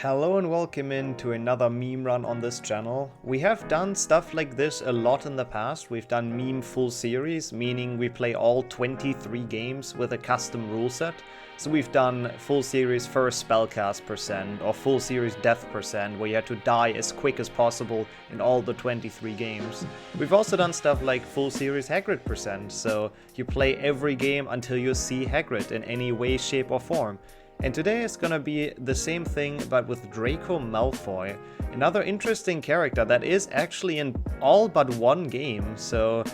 Hello and welcome in to another meme run on this channel. We have done stuff like this a lot in the past. We've done meme full series, meaning we play all 23 games with a custom rule set. So we've done full series first spellcast percent or full series death percent, where you had to die as quick as possible in all the 23 games. We've also done stuff like full series Hagrid percent, so you play every game until you see Hagrid in any way, shape or form. And today is gonna be the same thing, but with Draco Malfoy, another interesting character that is actually in all but one game, so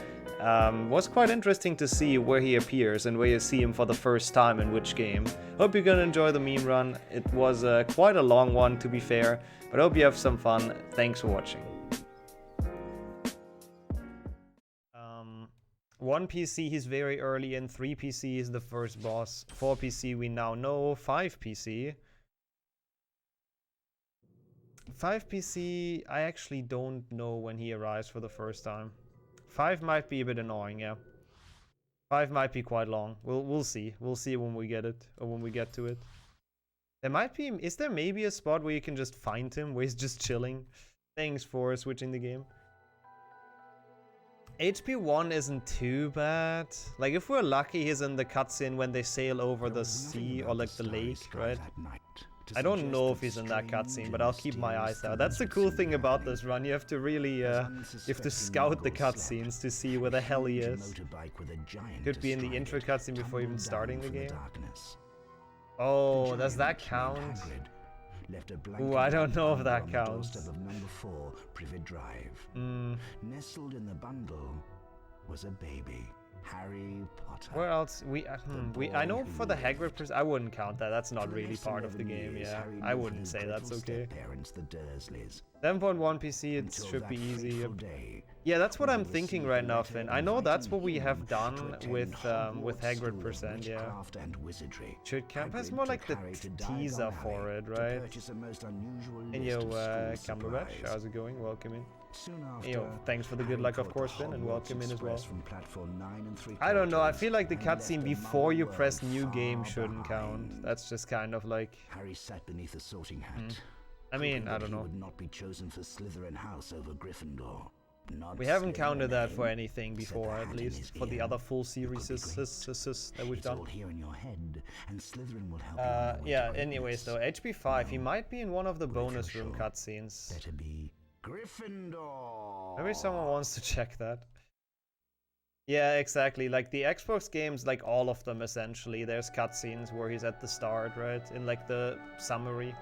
was quite interesting to see where he appears and where you see him for the first time in which game. Hope you're gonna enjoy the meme run. It was quite a long one, to be fair, but I hope you have some fun. Thanks for watching. 1 PC he's very early in, 3 PC is the first boss, 4 PC we now know, 5 PC. 5 PC I actually don't know when he arrives for the first time. 5 might be a bit annoying, yeah. 5 might be quite long. We'll see. We'll see when we get it, or when we get to it. There might be, is there maybe a spot where you can just find him, where he's just chilling? Thanks for switching the game. HP1 isn't too bad. Like, if we're lucky, he's in the cutscene when they sail over the sea or like the lake, right? I don't know if he's in that cutscene, but I'll keep my eyes out. That's the cool thing about this run. You have to really, you have to scout the cutscenes to see where the hell he is. Could be in the intro cutscene before even starting the game. Oh, does that count? Ooh, I don't know if that counts. Nestled in the bundle was a baby, Harry Potter. Where else? I know for the Hagrid person, I wouldn't count that. That's not really part of the game. Yeah, I wouldn't say that's okay. 7.1 PC, it should be easy. Yeah, that's what I'm thinking right now, Finn. I know that's what we have done with Hagrid percent. Yeah, should count. That's more like the teaser for it, right? And yo, Cumberbatch, how's it going? Welcome in. Yo, thanks for the good luck, of course, Finn, and welcome in as well. I don't know, I feel like the cutscene before you press new game shouldn't count. That's just kind of like... Harry sat beneath a sorting hat. I mean, I don't know. He would not be chosen for Slytherin House over Gryffindor. We haven't counted that for anything before, at least for the other full series that we've done. Yeah, anyways though, HP5, he might be in one of the bonus room cutscenes. Better be Gryffindor. Maybe someone wants to check that. Yeah, exactly. Like the Xbox games, like all of them essentially, there's cutscenes where he's at the start, right? In like the summary.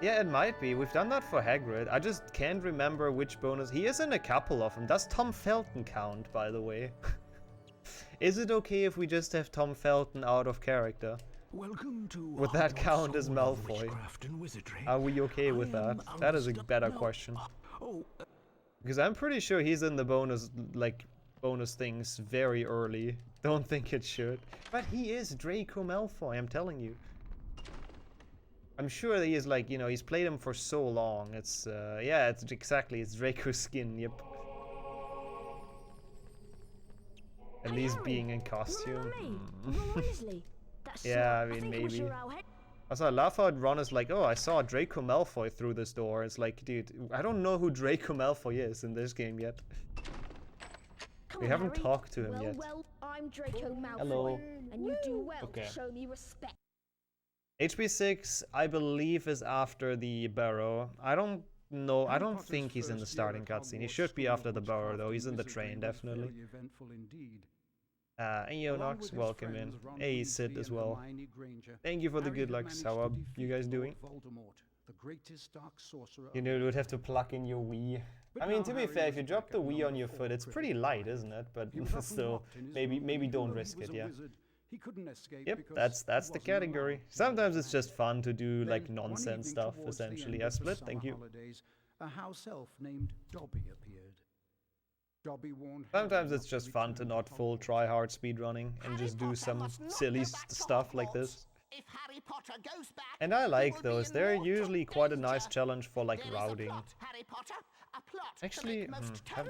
Yeah, it might be. We've done that for Hagrid. I just can't remember which bonus. He is in a couple of them. Does Tom Felton count, by the way? Is it okay if we just have Tom Felton out of character? Would that count as Malfoy? Are we okay with that? That is a better question. Because I'm pretty sure he's in the bonus, like, bonus things very early. Don't think it should. But he is Draco Malfoy, I'm telling you. I'm sure he is, like, you know, he's played him for so long. It's, yeah, it's exactly, it's Draco's skin, yep. At least being in costume. Yeah, I mean, maybe. Also, I love how Ron is like, oh, I saw Draco Malfoy through this door. It's like, dude, I don't know who Draco Malfoy is in this game yet. We haven't talked to him yet. Well, I'm Draco Malfoy. Hello. And you do well to show me respect. HP6, I believe, is after the Burrow. I don't know. I don't think he's in the starting cutscene. He should be after the Burrow, though. He's in the train, definitely. And Yonox, welcome in. Hey, Sid as well. Thank you for the good lucks. How are you guys doing? You know, you would have to plug in your Wii. I mean, to be fair, if you drop the Wii on your foot, it's pretty light, isn't it? But still, maybe don't risk it, yeah. Yep, that's the category. Sometimes it's just fun to do like nonsense stuff, essentially. I split, thank you. A house elf named Dobby appeared. Dobby warned Sometimes it's just fun to not full try hard speedrunning and just do some silly stuff like this. And I like those. They're usually quite a nice challenge for like routing. Harry Potter, a plot Actually,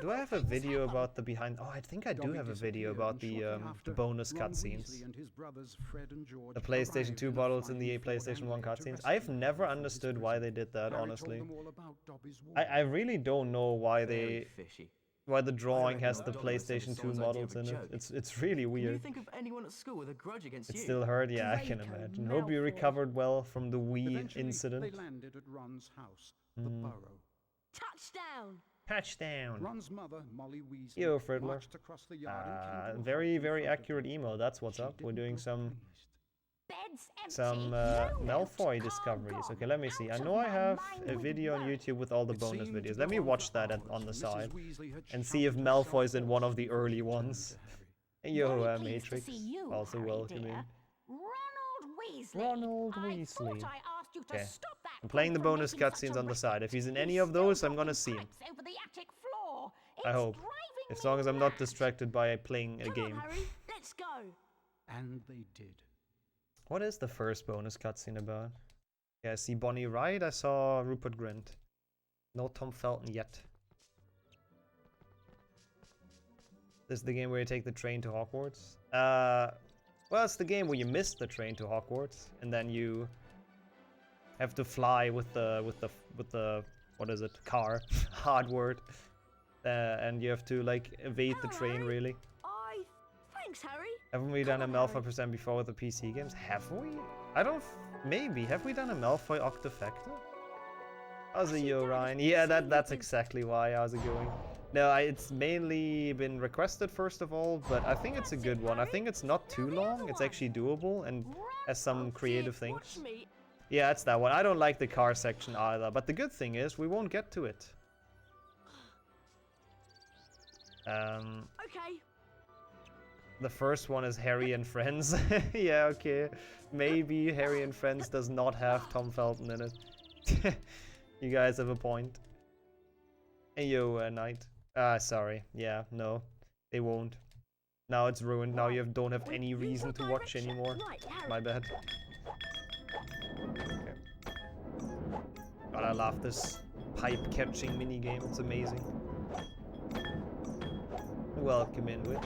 do I have a video about the behind? Oh, I think I do have a video about the bonus cutscenes. The PlayStation 2 bottles in the PlayStation 1 cutscenes. I've never understood why they did that, honestly. I really don't know why the drawing has the PlayStation 2 models in it. It's really weird. You think of anyone at school with a grudge against It you? still hurt, yeah, I can imagine. Hope you recovered well from the Wii Eventually, incident. they landed at Ron's house, the burrow. Touchdown! Touchdown! Ron's mother, Molly Weasley, Yo, Friddler. marched across the yard and came to a Very, halt in very front of accurate her. emo. That's what's She up. We're didn't doing look some pleased. Bed's empty. Malfoy discoveries. Okay, let me see. I know I have a video on YouTube with all the It bonus seemed to videos. go Let me on watch for that hours, on the Mrs. side Weasley had and see if shouted Malfoy's in herself one of the hoarse early to ones. Harry. Yo, Very pleased to Matrix. see you, Also Harry, welcome dear. in. Ronald Weasley. Ronald I Weasley. thought I asked you to Okay. stop that I'm playing the from bonus making such cutscenes a on the side. If he's in any He's of those, still I'm gonna got see him. pipes over the attic floor. I It's hope. driving As me long as I'm not mad. distracted by playing a Come game. on, Harry, let's go. And they did. What is the first bonus cutscene about? Yeah, I see Bonnie Wright. I saw Rupert Grint. No Tom Felton yet. This is the game where you take the train to Hogwarts. Well, it's the game where you miss the train to Hogwarts, and then you have to fly with the what is it? Car. Hard word. And you have to like evade the Hello, train, Harry. really. Thanks, Harry. Haven't we done a Malfoy percent before with the PC games? Have we? I don't. Maybe. Have we done a Malfoy Octafactor? How's it, yo, Ryan? Yeah, that's exactly why. How's it going? No, it's mainly been requested first of all, but I think it's a good one. I think it's not too long. It's actually doable and has some creative things. Yeah, it's that one. I don't like the car section either, but the good thing is we won't get to it. Okay. The first one is Harry and Friends. Yeah, okay. Maybe Harry and Friends does not have Tom Felton in it. You guys have a point. Hey, yo, Knight. Sorry. Yeah, no. They won't. Now it's ruined. Now you don't have any reason to watch anymore. My bad. Okay. God, I love this pipe-catching minigame. It's amazing. Welcome in, Witch.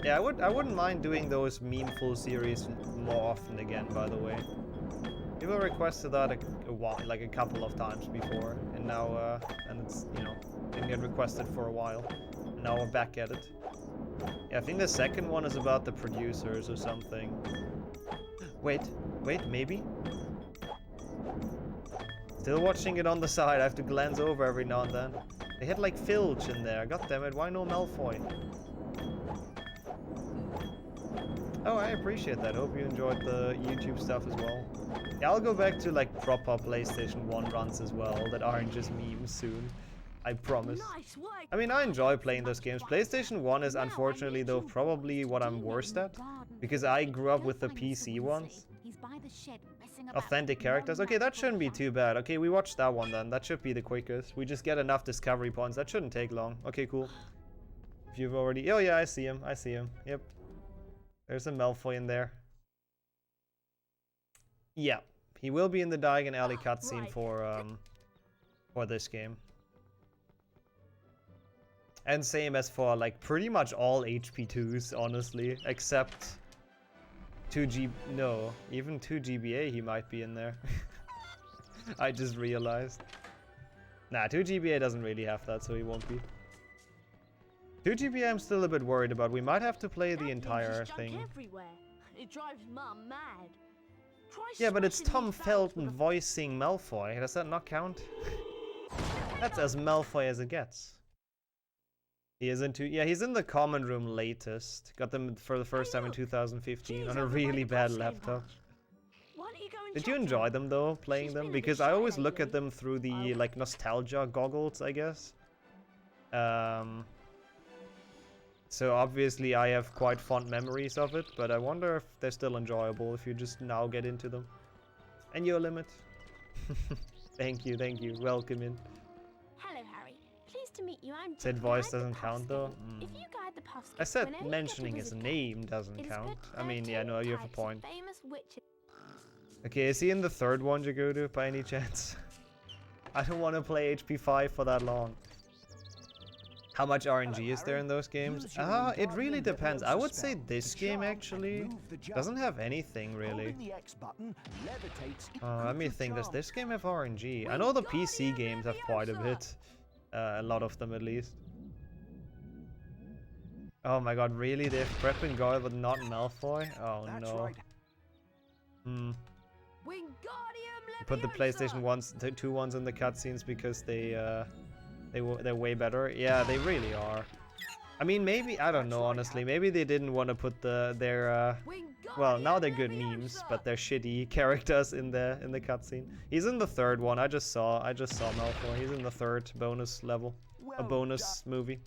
Yeah, I wouldn't mind doing those meme-full series more often again, by the way. People requested that like a couple of times before, and now, and it's, you know, didn't get requested for a while. And now we're back at it. Yeah, I think the second one is about the producers or something. Wait, maybe? Still watching it on the side, I have to glance over every now and then. They had like Filch in there, goddammit, why no Malfoy? Oh, I appreciate that. Hope you enjoyed the YouTube stuff as well. Yeah, I'll go back to like proper PlayStation 1 runs as well that aren't just memes soon. I promise. Nice work. I mean, I enjoy playing those games. PlayStation 1 is unfortunately though probably what I'm worst at, because I grew up with the PC ones. He's by the shed messing about. Authentic characters. Okay, that shouldn't be too bad. Okay, we watched that one then. That should be the quickest. We just get enough discovery points. That shouldn't take long. Okay, cool. If you've already... Oh yeah, I see him. I see him. Yep. There's a Malfoy in there. Yeah. He will be in the Diagon Alley cutscene for this game. And same as for like pretty much all HP2s, honestly, except 2 GBA he might be in there. I just realized. Nah, 2 GBA doesn't really have that, so he won't be. 2 GBA I'm still a bit worried about. We might have to play the entire thing. Everywhere. It drives Mum mad. Yeah, but it's Tom Felton voicing Malfoy. Does that not count? That's as Malfoy as it gets. He is he's in the common room latest. Got them for the first time in 2015 on a really bad laptop. Did you enjoy them though, playing them? Because I always look at them through the like nostalgia goggles, I guess. So obviously I have quite fond memories of it, but I wonder if they're still enjoyable if you just now get into them. And your limit. Thank you. Welcome in. Hello, Harry. Pleased to meet you. I'm Said voice doesn't count though. If you guide the puffs, I said mentioning his name doesn't count. I mean, yeah, no, you have a point. Okay, is he in the third one, Jagodu, by any chance? I don't want to play HP5 for that long. How much RNG is there in those games? It really depends. I would say this game actually doesn't have anything really. Let me think, does this game have RNG? I know the PC games have quite a bit. A lot of them at least. Oh my god, really? They have Prep and Goyle but not Malfoy? Oh no. Put the PlayStation 2 ones in the cutscenes because they're way better. Yeah, they really are. I mean, maybe, I don't know, honestly. Maybe they didn't want to put their well, now they're good memes, but they're shitty characters in the cutscene. He's in the third one. I just saw Malfoy. He's in the third bonus level, a bonus movie.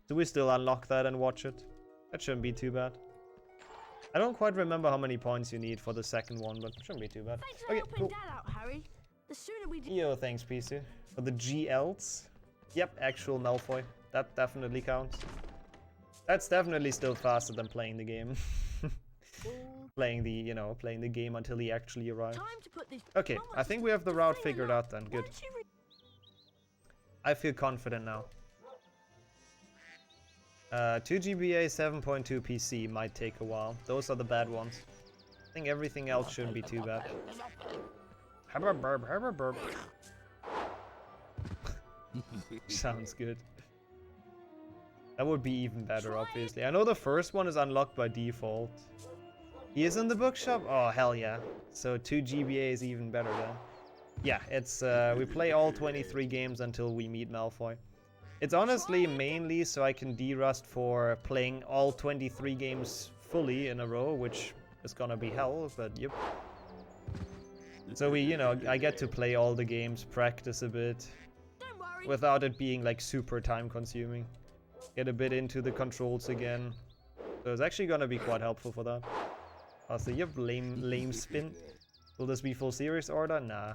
Do we still unlock that and watch it? That shouldn't be too bad. I don't quite remember how many points you need for the second one, but it shouldn't be too bad. Okay, cool. Yo, thanks, PC. For the GLs. Yep, actual Malfoy. That definitely counts. That's definitely still faster than playing the game. playing the game until he actually arrives. Okay, I think we have the route figured out then. Good. I feel confident now. 2 GBA, 7.2 PC might take a while. Those are the bad ones. I think everything else shouldn't be too bad. Sounds good. That would be even better, obviously. I know the first one is unlocked by default. He is in the bookshop? Oh, hell yeah. So 2 GBA is even better then. Yeah, it's we play all 23 games until we meet Malfoy. It's honestly mainly so I can de-rust for playing all 23 games fully in a row, which is gonna be hell, but yep. So I get to play all the games, practice a bit, without it being like super time consuming. Get a bit into the controls again. So it's actually gonna be quite helpful for that. Also, yep, lame spin. Will this be full series order? Nah.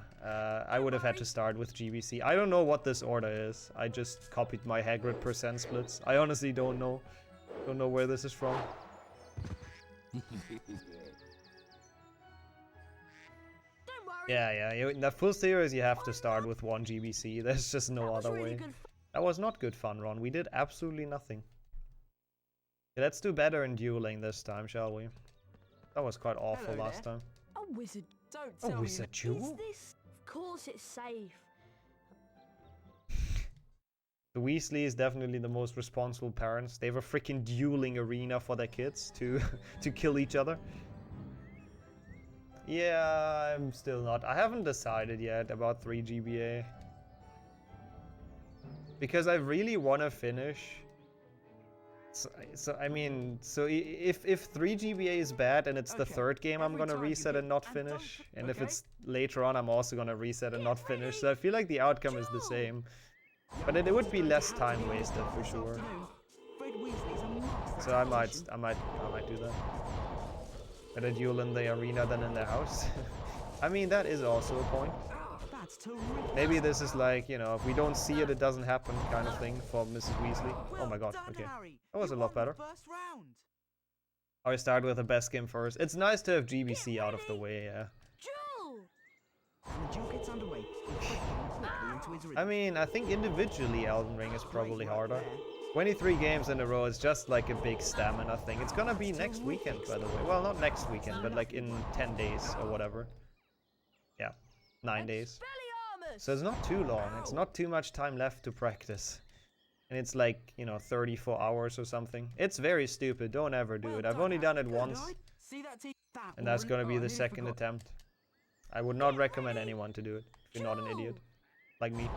I would have had to start with GBC. I don't know what this order is. I just copied my Hagrid % splits. I honestly don't know. Don't know where this is from. Yeah. In the full series, you have to start with 1 GBC. There's just no other way. That was not good fun, Ron. We did absolutely nothing. Okay, let's do better in dueling this time, shall we? That was quite awful last time. A wizard. Don't tell me. A wizard duel? Of course it's safe. The Weasleys definitely the most responsible parents. They have a freaking dueling arena for their kids to kill each other. Yeah, I'm still not. I haven't decided yet about 3 GBA. Because I really want to finish. So I mean, if 3 GBA is bad and it's the third game I'm gonna reset and not finish, and if it's later on I'm also gonna reset and not finish, so I feel like the outcome is the same, but it would be less time wasted for sure. So I might do that. Better duel in the arena than in the house. I mean, that is also a point. Maybe this is like, if we don't see it, it doesn't happen kind of thing for Mrs. Weasley. Oh my god, okay. That was a lot better. I start with the best game first. It's nice to have GBC out of the way, yeah. I mean, I think individually Elden Ring is probably harder. 23 games in a row is just like a big stamina thing. It's gonna be next weekend, by the way. Well, not next weekend, but like in 10 days or whatever. Yeah, 9 days. So it's not too long. It's not too much time left to practice. And it's like, 34 hours or something. It's very stupid. Don't ever do it. I've only done it once. And that's gonna be the second attempt. I would not recommend anyone to do it if you're not an idiot. Like me.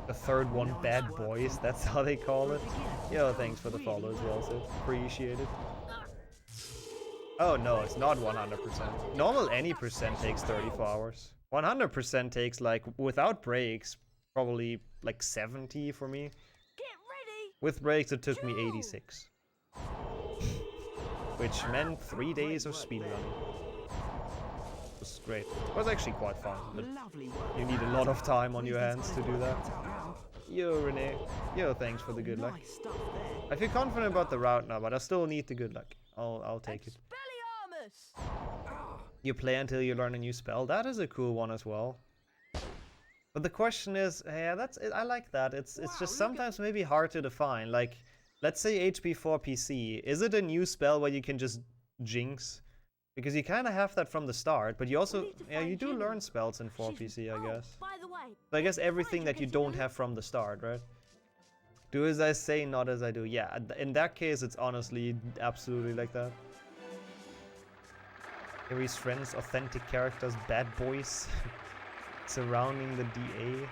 The third one, Bad Boys, that's how they call it. Yo, thanks for the follow as well, Sid. Appreciate it. Oh no, it's not 100%. Normal any percent takes 34 hours. 100% takes, like, without breaks, probably like 70 for me. With breaks, it took me 86. Which meant 3 days of speedrunning. It was great. It was actually quite fun, but you need a lot of time on your hands to do that. Yo, Renee. Yo, thanks for the good luck. I feel confident about the route now, but I still need the good luck. I'll take it. You play until you learn a new spell. That is a cool one as well. But the question is, yeah, I like that. It's just sometimes maybe hard to define. Like, let's say HP4 PC. Is it a new spell where you can just jinx? Because you kind of have that from the start, but you also, yeah, you do learn spells in 4 PC, I guess. By the way, But I guess everything that you don't have from the start, right? Do as I say, not as I do. Yeah, in that case, it's honestly absolutely like that. Harry's friends, authentic characters, bad boys surrounding the DA.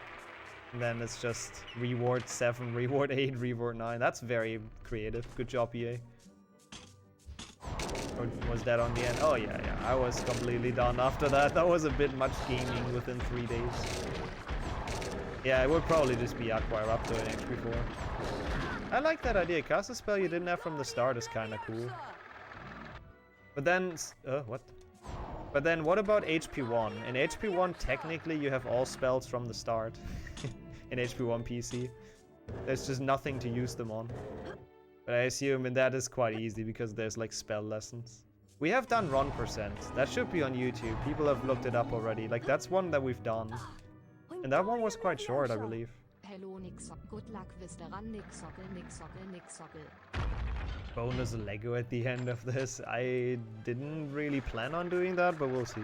And then it's just reward 7, reward 8, reward 9. That's very creative. Good job, EA. Or was that on the end? Oh yeah, I was completely done after that. That was a bit much gaming within 3 days. Yeah, it would probably just be Acquire Raptor in HP4. I like that idea. Cast a spell you didn't have from the start is kinda cool. But then... what? But then what about HP1? In HP1, technically you have all spells from the start. In HP1 PC. There's just nothing to use them on. But I assume that is quite easy because there's like spell lessons. We have done run percent. That should be on YouTube. People have looked it up already. Like that's one that we've done. And that one was quite short, I believe. Hello, good luck with the run, Nick. Bonus Lego at the end of this. I didn't really plan on doing that, but we'll see.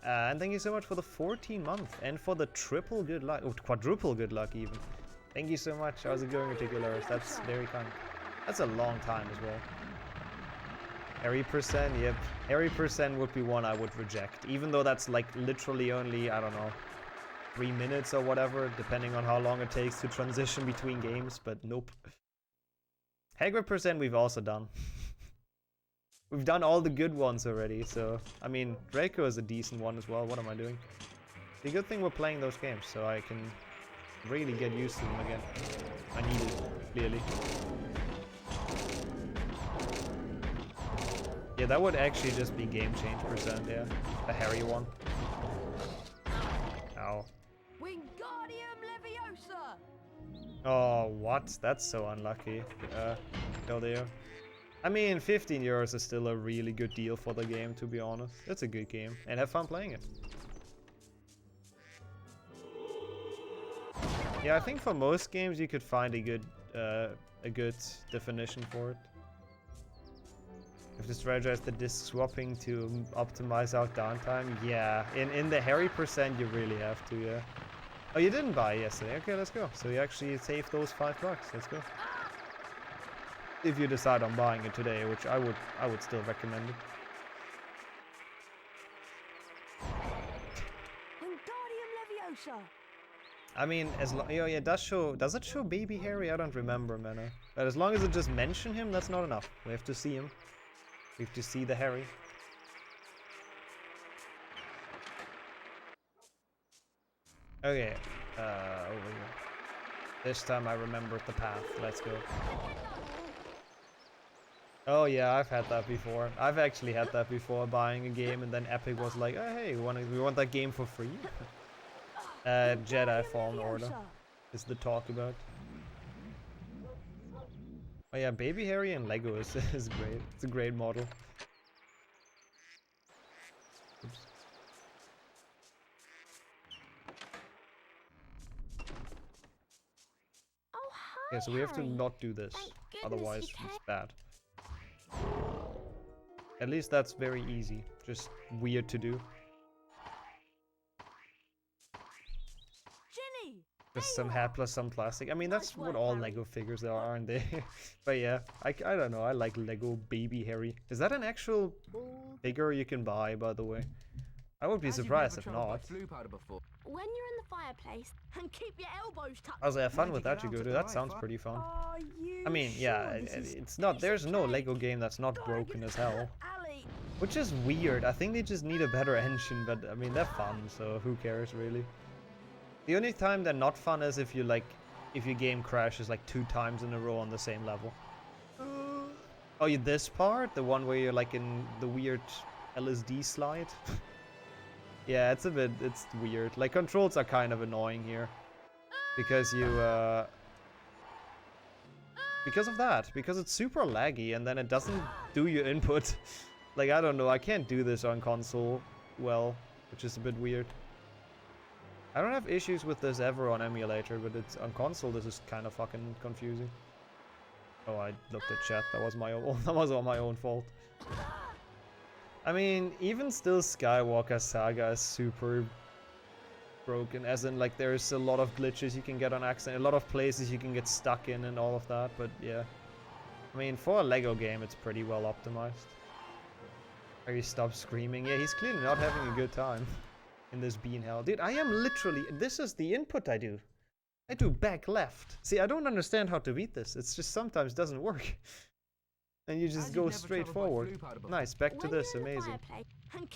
And thank you so much for the 14 month and for the triple good luck. Oh, quadruple good luck even. Thank you so much. How's it going, Ridiculous? That's very kind. That's a long time as well. Harry percent, yep. Harry percent would be one I would reject. Even though that's like literally only, I don't know, 3 minutes or whatever, depending on how long it takes to transition between games, but nope. Hagrid percent we've also done. We've done all the good ones already, so... I mean, Draco is a decent one as well. What am I doing? The good thing we're playing those games, so I can really get used to them again. I need it, clearly. Yeah, that would actually just be game change percent, yeah. A Harry one. Ow. Wingardium Leviosa! Oh, what? That's so unlucky. Kildeo. I mean, 15 euros is still a really good deal for the game, to be honest. It's a good game, and have fun playing it. Yeah, I think for most games you could find a good definition for it. You have to strategize the disk swapping to optimize out downtime. Yeah, in the Harry percent you really have to, yeah. Oh, you didn't buy yesterday. Okay, let's go. So you actually saved those $5. Let's go. If you decide on buying it today, which I would still recommend it. Wingardium Leviosa! I mean, as long yeah, does it show baby Harry? I don't remember, man. But as long as it just mention him, that's not enough. We have to see him. We have to see the Harry. Okay, over here. This time I remembered the path. Let's go. Oh yeah, I've had that before. I've actually had that before, buying a game and then Epic was like, oh hey, we want that game for free? Jedi Fallen Order is the talk about. Oh yeah, Baby Harry and Lego is great. It's a great model. Oops. Oh, hi, Yeah, so we have to Harry. not do this, Thank goodness otherwise you it's bad. At least that's very easy, just weird to do. Ginny! Just some hat plus some plastic. I mean, that's what all Lego figures are, aren't they? But yeah, I don't know, I like Lego Baby Harry. Is that an actual figure you can buy, by the way? I would be surprised if not. When you're in the fireplace, and keep your elbows tucked. Also, have fun with that, you go do. That sounds pretty fun. Are you I mean, yeah, it's not. There's no Lego game that's not broken as hell. Ali. Which is weird. I think they just need a better engine, but I mean, they're fun, so who cares really? The only time they're not fun is if you if your game crashes like 2 times in a row on the same level. Oh, this part? The one where you're like in the weird LSD slide? Yeah, it's weird. Like, controls are kind of annoying here. Because because of that. Because it's super laggy and then it doesn't do your input. Like, I don't know, I can't do this on console well, which is a bit weird. I don't have issues with this ever on emulator, but it's on console. This is kind of fucking confusing. Oh, I looked at chat. That was my own. That was all my own fault. I mean, even still, Skywalker Saga is super broken. As in, like, there's a lot of glitches you can get on accident, a lot of places you can get stuck in, and all of that. But yeah, I mean, for a Lego game, it's pretty well optimized. Harry, stop screaming. Yeah, he's clearly not having a good time in this bean hell. Dude, I am literally... This is the input I do. I do back left. See, I don't understand how to beat this. It's just sometimes doesn't work. And you just go straight forward. Nice, back to this. Amazing.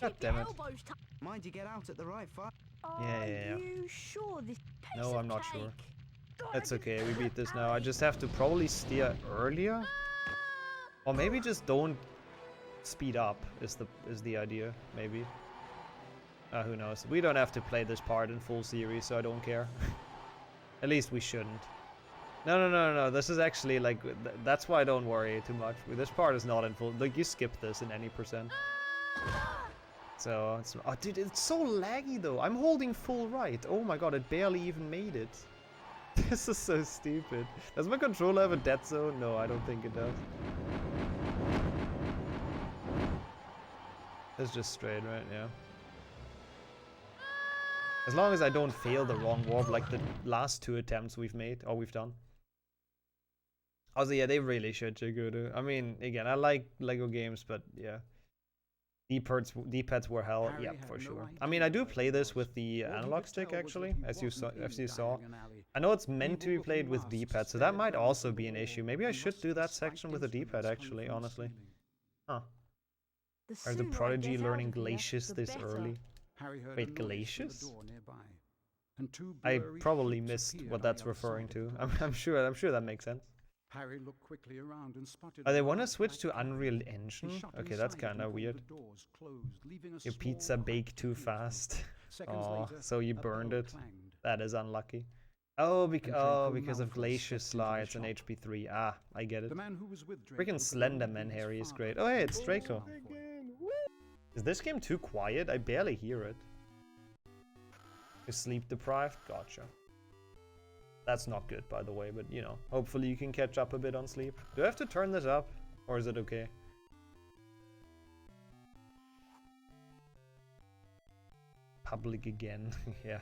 God damn it. Mind you get out at the right fire. Yeah. You sure this piece No, of I'm not sure. cake? It's okay, we beat this now. I just have to probably steer earlier. Or maybe just don't speed up is the idea, maybe. Who knows? We don't have to play this part in full series, so I don't care. At least we shouldn't. No. This is actually like that's why I don't worry too much. This part is not in full. Like you skip this in any percent. So it's, oh dude, it's so laggy though. I'm holding full right. Oh my god, it barely even made it. This is so stupid. Does my controller have a dead zone? No, I don't think it does. It's just straight, right? Yeah. As long as I don't fail the wrong warp like the last 2 attempts we've made, or we've done. Also, yeah, they really should, Jagudu. I mean, again, I like Lego games, but yeah. D-pads were hell, yeah, for sure. I mean, I do play this with the analog stick, actually, as you saw. I know it's meant to be played with D-pad, so that might also be an issue. Maybe I should do that section with a D-pad, actually, honestly. Huh. Are the Prodigy learning Glacius this early? Wait, Glacius? I probably missed what that's referring to. I'm sure that makes sense. Harry looked quickly around and spotted. Oh, they want to switch to Unreal Engine? Okay, that's kind of weird. Your pizza baked too fast. Oh, so you burned it. That is unlucky. Oh, because of Glacius slides and HP3. Ah, I get it. Freaking Slenderman Harry is great. Oh, hey, it's Draco. Is this game too quiet? I barely hear it. You're sleep deprived? Gotcha. That's not good, by the way, but you know, hopefully you can catch up a bit on sleep. Do I have to turn this up? Or is it okay? Public again. Yeah.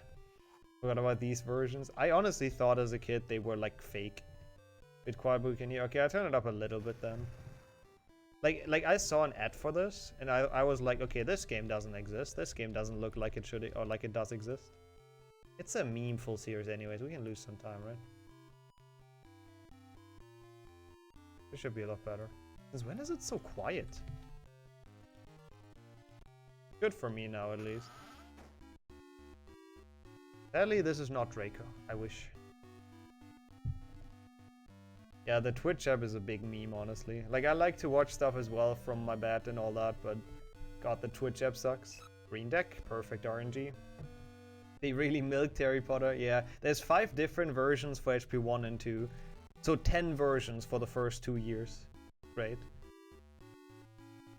Forgot about these versions. I honestly thought as a kid they were like fake. Bit quiet, but we can hear. Okay, I'll turn it up a little bit then. Like I saw an ad for this, and I was like, okay, this game doesn't exist. This game doesn't look like it should, or like it does exist. It's a meme full series anyways. We can lose some time, right? It should be a lot better. Since when is it so quiet? Good for me now, at least. Sadly, this is not Draco. I wish. Yeah, the Twitch app is a big meme, honestly. Like, I like to watch stuff as well from my bed and all that, but god, the Twitch app sucks. Green deck, perfect RNG. They really milked Harry Potter. Yeah, there's 5 different versions for HP1 and 2. So 10 versions for the first 2 years. Great.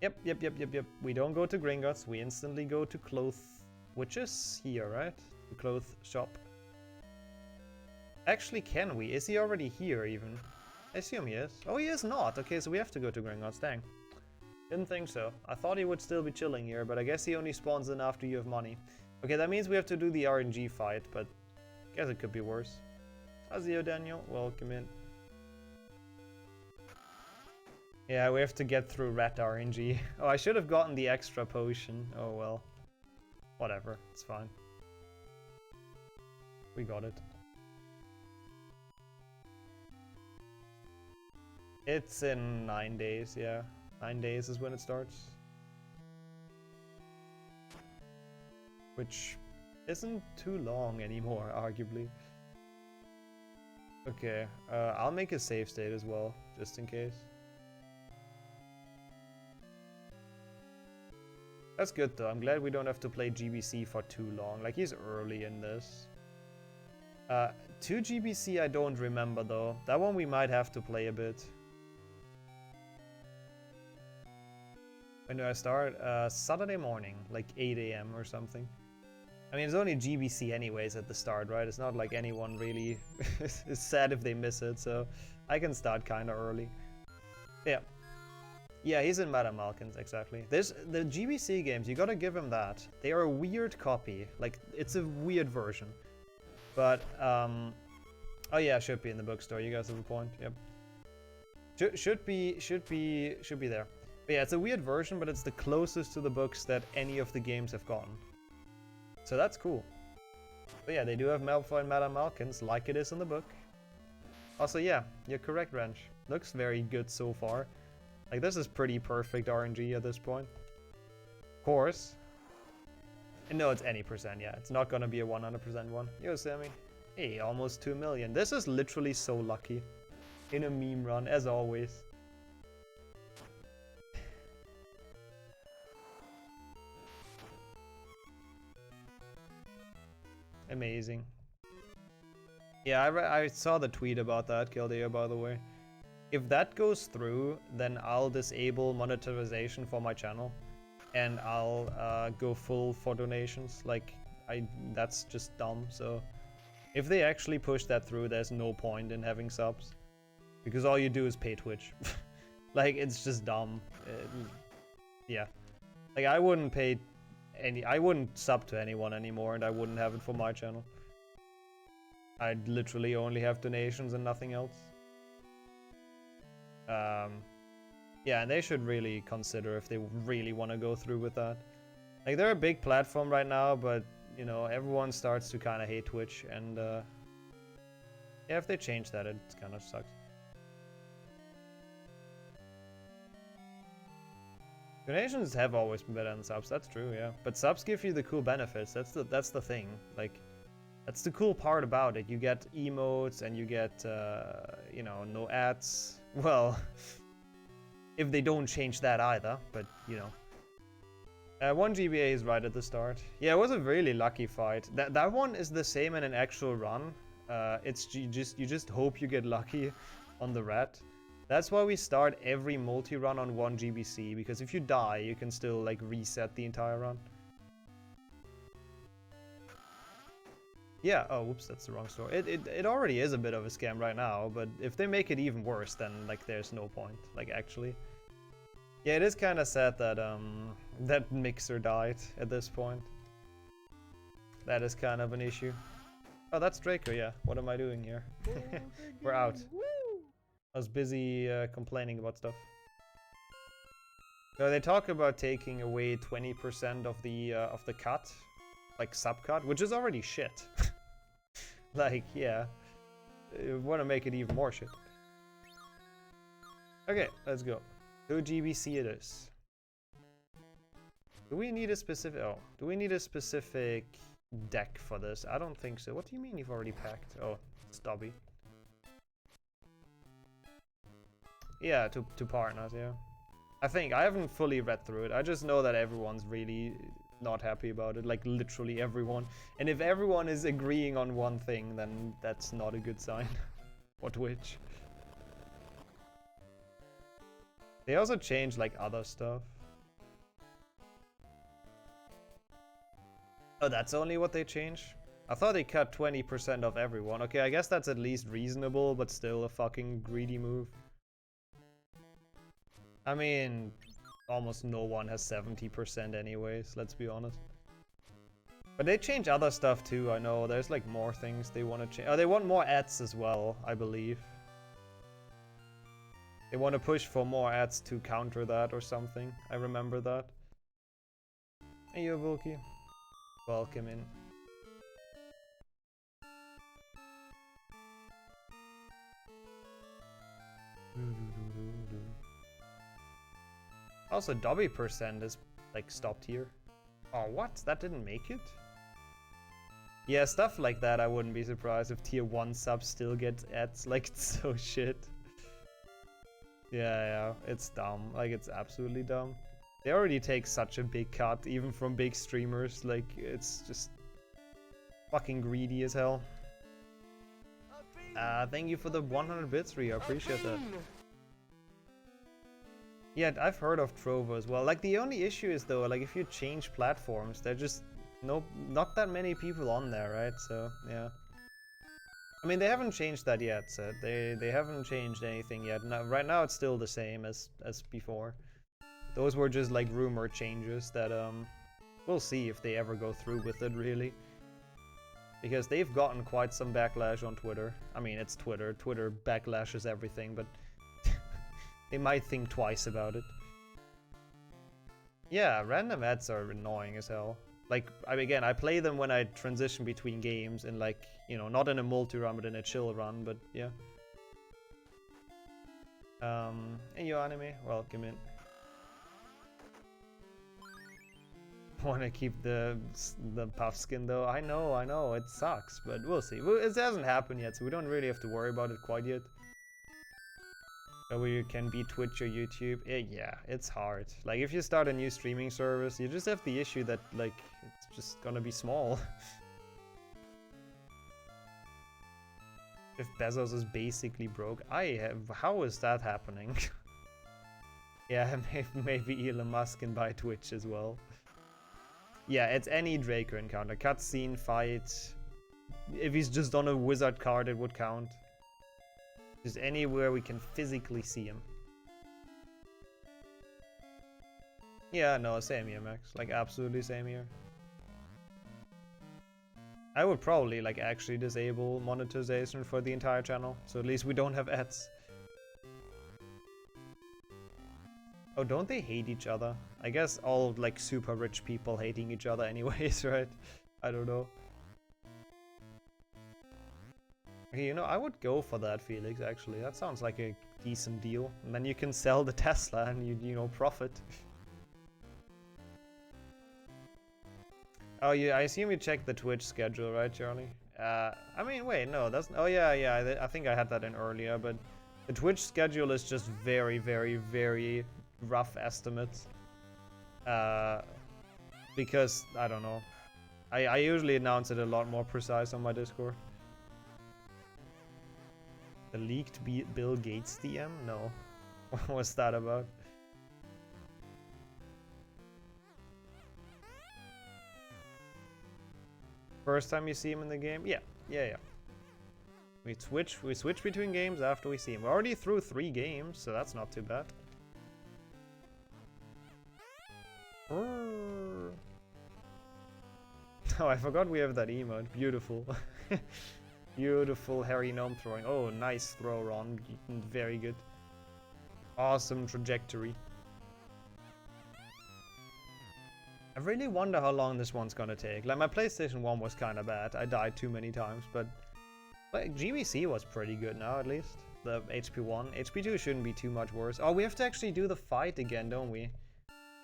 Yep. We don't go to Gringotts, we instantly go to Cloth, which is here, right? The Cloth shop. Actually, can we? Is he already here, even? I assume he is. Oh, he is not. Okay, so we have to go to Gringotts. Dang. Didn't think so. I thought he would still be chilling here, but I guess he only spawns in after you have money. Okay, that means we have to do the RNG fight, but I guess it could be worse. Azio Daniel, welcome in. Yeah, we have to get through rat RNG. Oh, I should have gotten the extra potion. Oh well. Whatever, it's fine. We got it. It's in 9 days, yeah. 9 days is when it starts. Which isn't too long anymore, arguably. Okay, I'll make a save state as well, just in case. That's good though, I'm glad we don't have to play GBC for too long. Like, he's early in this. 2 GBC I don't remember though. That one we might have to play a bit. When do I start? Saturday morning, like 8 AM or something. I mean, it's only GBC anyways at the start, right? It's not like anyone really is sad if they miss it, so I can start kind of early. Yeah. Yeah, he's in Madame Malkin's, exactly. The GBC games, you gotta give him that. They are a weird copy. Like, it's a weird version. But, oh yeah, should be in the bookstore. You guys have a point. Yep. Should be there. But yeah, it's a weird version, but it's the closest to the books that any of the games have gotten. So that's cool. But yeah, they do have Malfoy and Madame Malkin's, like it is in the book. Also, yeah, you're correct, Wrench. Looks very good so far. Like, this is pretty perfect RNG at this point. Of course. And no, it's any percent, yeah. It's not gonna be a 100% one. Yo, Sammy. Hey, almost 2 million. This is literally so lucky. In a meme run, as always. Amazing. Yeah, I saw the tweet about that, Kildea, by the way. If that goes through, then I'll disable monetization for my channel. And I'll go full for donations. Like, that's just dumb, so... If they actually push that through, there's no point in having subs. Because all you do is pay Twitch. Like, it's just dumb. Yeah. Like, I wouldn't pay I wouldn't sub to anyone anymore, and I wouldn't have it for my channel. I'd literally only have donations and nothing else. Yeah, and they should really consider if they really want to go through with that. Like, they're a big platform right now, but, you know, everyone starts to kind of hate Twitch, and, yeah, if they change that, it kind of sucks. Donations have always been better than subs, that's true, yeah. But subs give you the cool benefits, that's the thing. Like, that's the cool part about it. You get emotes, and you get, you know, no ads. Well, if they don't change that either, but, you know. 1 GBA is right at the start. Yeah, it was a really lucky fight. That one is the same in an actual run. It's you just hope you get lucky on the rat. That's why we start every multi-run on 1 GBC, because if you die, you can still, like, reset the entire run. Yeah, oh, whoops, that's the wrong store. It already is a bit of a scam right now, but if they make it even worse, then, like, there's no point, like, actually. Yeah, it is kind of sad that, that Mixer died at this point. That is kind of an issue. Oh, that's Draco, yeah. What am I doing here? We're out. I was busy complaining about stuff. So they talk about taking away 20% of the cut, like sub cut, which is already shit. Like, yeah, you want to make it even more shit. Okay, let's go. 2 GBC it is. Do we need a specific? Oh, do we need a specific deck for this? I don't think so. What do you mean you've already packed? Oh, it's Dobby. Yeah, to partners, yeah. I haven't fully read through it. I just know that everyone's really not happy about it. Like, literally everyone. And if everyone is agreeing on one thing, then that's not a good sign. For Twitch. They also changed, like, other stuff. Oh, that's only what they changed? I thought they cut 20% of everyone. Okay, I guess that's at least reasonable, but still a fucking greedy move. I mean, almost no one has 70% anyways, let's be honest. But they change other stuff too, I know. There's like more things they want to change. Oh, they want more ads as well, I believe. They want to push for more ads to counter that or something. I remember that. Hey, yo, Volky. Welcome in. Also, Dobby percent is, like, stopped here. Oh, what? That didn't make it? Yeah, stuff like that, I wouldn't be surprised if tier 1 subs still get ads. Like, it's so shit. Yeah, it's dumb. Like, it's absolutely dumb. They already take such a big cut, even from big streamers. Like, it's just fucking greedy as hell. Thank you for the 100 bits, Rhea. I appreciate that. Yeah, I've heard of Trovo as well. Like, the only issue is, though, like, if you change platforms, they're just Nope, not that many people on there, right? So, yeah. I mean, they haven't changed that yet, so they haven't changed anything yet. Now, right now it's still the same as before. Those were just like rumor changes that we'll see if they ever go through with it, really. Because they've gotten quite some backlash on Twitter. I mean, it's Twitter. Twitter backlashes everything, but they might think twice about it. Yeah, random ads are annoying as hell. Like, again, I play them when I transition between games and, like, you know, not in a multi-run, but in a chill run, but yeah. Hey, yo, anime, welcome in. Want to keep the puff skin, though? I know, it sucks, but we'll see. It hasn't happened yet, so we don't really have to worry about it quite yet. Where you can be Twitch or YouTube. Yeah, it's hard. Like, if you start a new streaming service, you just have the issue that, like, it's just gonna be small. If Bezos is basically broke, how is that happening? Yeah, maybe Elon Musk can buy Twitch as well. Yeah, it's any Draco encounter. Cutscene, fight. If he's just on a wizard card, it would count. Just anywhere we can physically see him. Yeah, no, same here, Max. Like, absolutely same here. I would probably, like, actually disable monetization for the entire channel, so at least we don't have ads. Oh, don't they hate each other? I guess all, like, super rich people hating each other anyways, right? I don't know. Okay, you know, I would go for that, Felix, actually. That sounds like a decent deal. And then you can sell the Tesla and you know, profit. Oh, yeah, I assume you checked the Twitch schedule, right, Charlie? I mean, wait, no, that's... Oh, yeah, I think I had that in earlier, but the Twitch schedule is just very, very, very rough estimates. Because, I don't know. I usually announce it a lot more precise on my Discord. The leaked Bill Gates DM? No. What's that about? First time you see him in the game? Yeah. We switch between games after we see him. We're already through 3 games, so that's not too bad. Oh, I forgot we have that emote. Beautiful. Beautiful hairy gnome throwing. Oh, nice throw, Ron. Very good. Awesome trajectory. I really wonder how long this one's gonna take. Like, my PlayStation 1 was kind of bad. I died too many times, but like, GBC was pretty good now, at least. The HP1. HP2 shouldn't be too much worse. Oh, we have to actually do the fight again, don't we?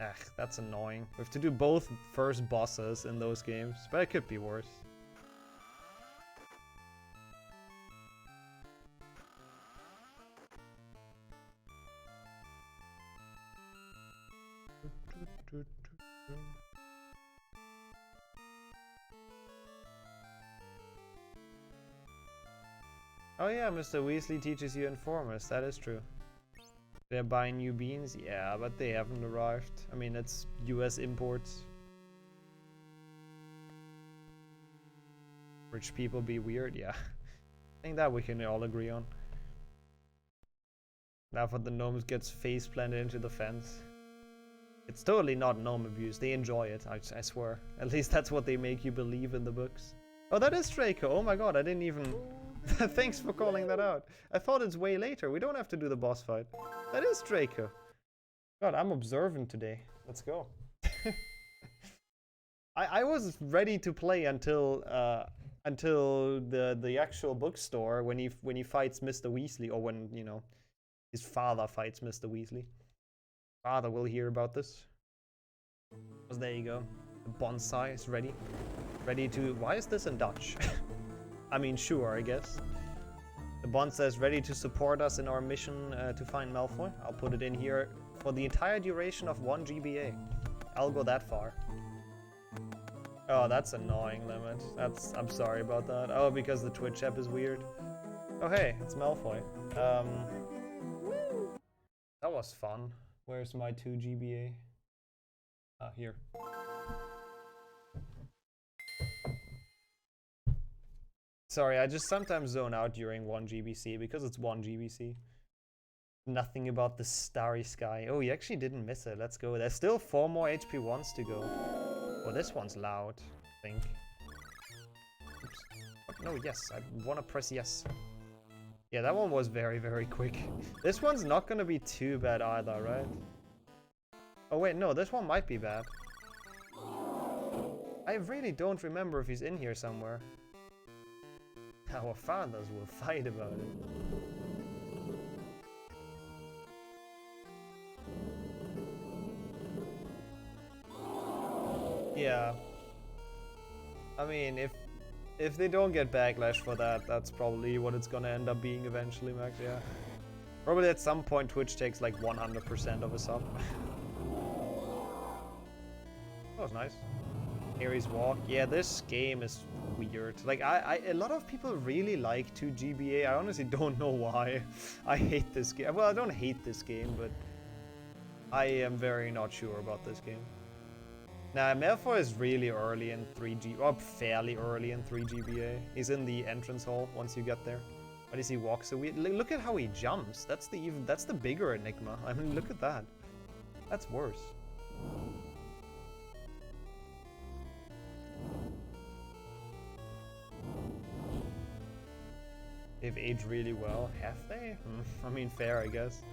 Ugh, that's annoying. We have to do both first bosses in those games, but it could be worse. Oh yeah, Mr. Weasley teaches you Informers, that is true. They're buying new beans? Yeah, but they haven't arrived. I mean, it's US imports. Rich people be weird? Yeah. I think that we can all agree on. Now for the gnomes gets face planted into the fence. It's totally not gnome abuse, they enjoy it, I swear. At least that's what they make you believe in the books. Oh, that is Draco! Oh my god, I didn't even... Thanks for calling that out. I thought it's way later, we don't have to do the boss fight. That is Draco. God, I'm observant today. Let's go. I was ready to play until the actual bookstore when he fights Mr. Weasley, or when, you know, his father fights Mr. Weasley. Father will hear about this. So there you go. The bonsai is ready. Ready to... Why is this in Dutch? I mean, sure, I guess. The bonsai is ready to support us in our mission to find Malfoy. I'll put it in here for the entire duration of 1 GBA. I'll go that far. Oh, that's annoying, Limit. I'm sorry about that. Oh, because the Twitch app is weird. Oh, hey, it's Malfoy. That was fun. Where's my 2 GBA? Ah, here. Sorry, I just sometimes zone out during 1 GBC because it's 1 GBC. Nothing about the starry sky. Oh, you actually didn't miss it. Let's go. There's still 4 more HP1s to go. Oh, this one's loud, I think. Oops. Oh, no, yes. I want to press yes. Yeah, that one was very, very quick. This one's not going to be too bad either, right? Oh, wait, no. This one might be bad. I really don't remember if he's in here somewhere. Our fathers will fight about it. Yeah. I mean, if they don't get backlash for that, that's probably what it's gonna end up being eventually, Max, yeah. Probably at some point Twitch takes like 100% of a sub. That was nice. Harry's Walk. Yeah, this game is weird. Like, a lot of people really like 2 GBA. I honestly don't know why. I hate this game. Well, I don't hate this game, but I am very not sure about this game. Now, Malfoy is really early in 3G, or fairly early in 3 GBA. He's in the entrance hall once you get there. But as he walks away, look at how he jumps. That's the bigger enigma. I mean, look at that. That's worse. They've aged really well. Have they? I mean, fair, I guess.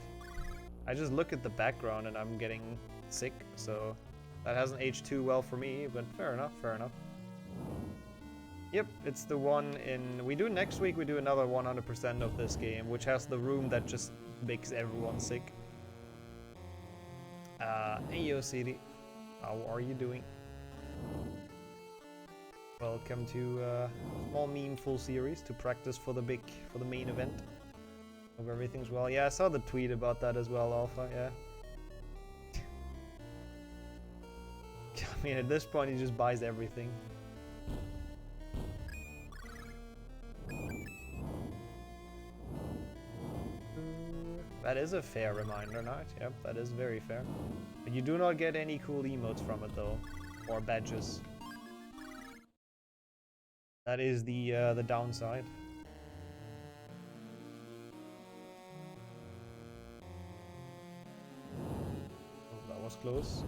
I just look at the background and I'm getting sick, so that hasn't aged too well for me, but fair enough, fair enough. Yep, it's the one in... next week we do another 100% of this game, which has the room that just makes everyone sick. Hey yo, City. How are you doing? Welcome to small meme full series to practice for the main event. Hope everything's well. Yeah, I saw the tweet about that as well, Alpha, yeah. I mean, at this point he just buys everything. That is a fair reminder, Knight. Yep, that is very fair. But you do not get any cool emotes from it though, or badges. That is the downside. Oh, that was close.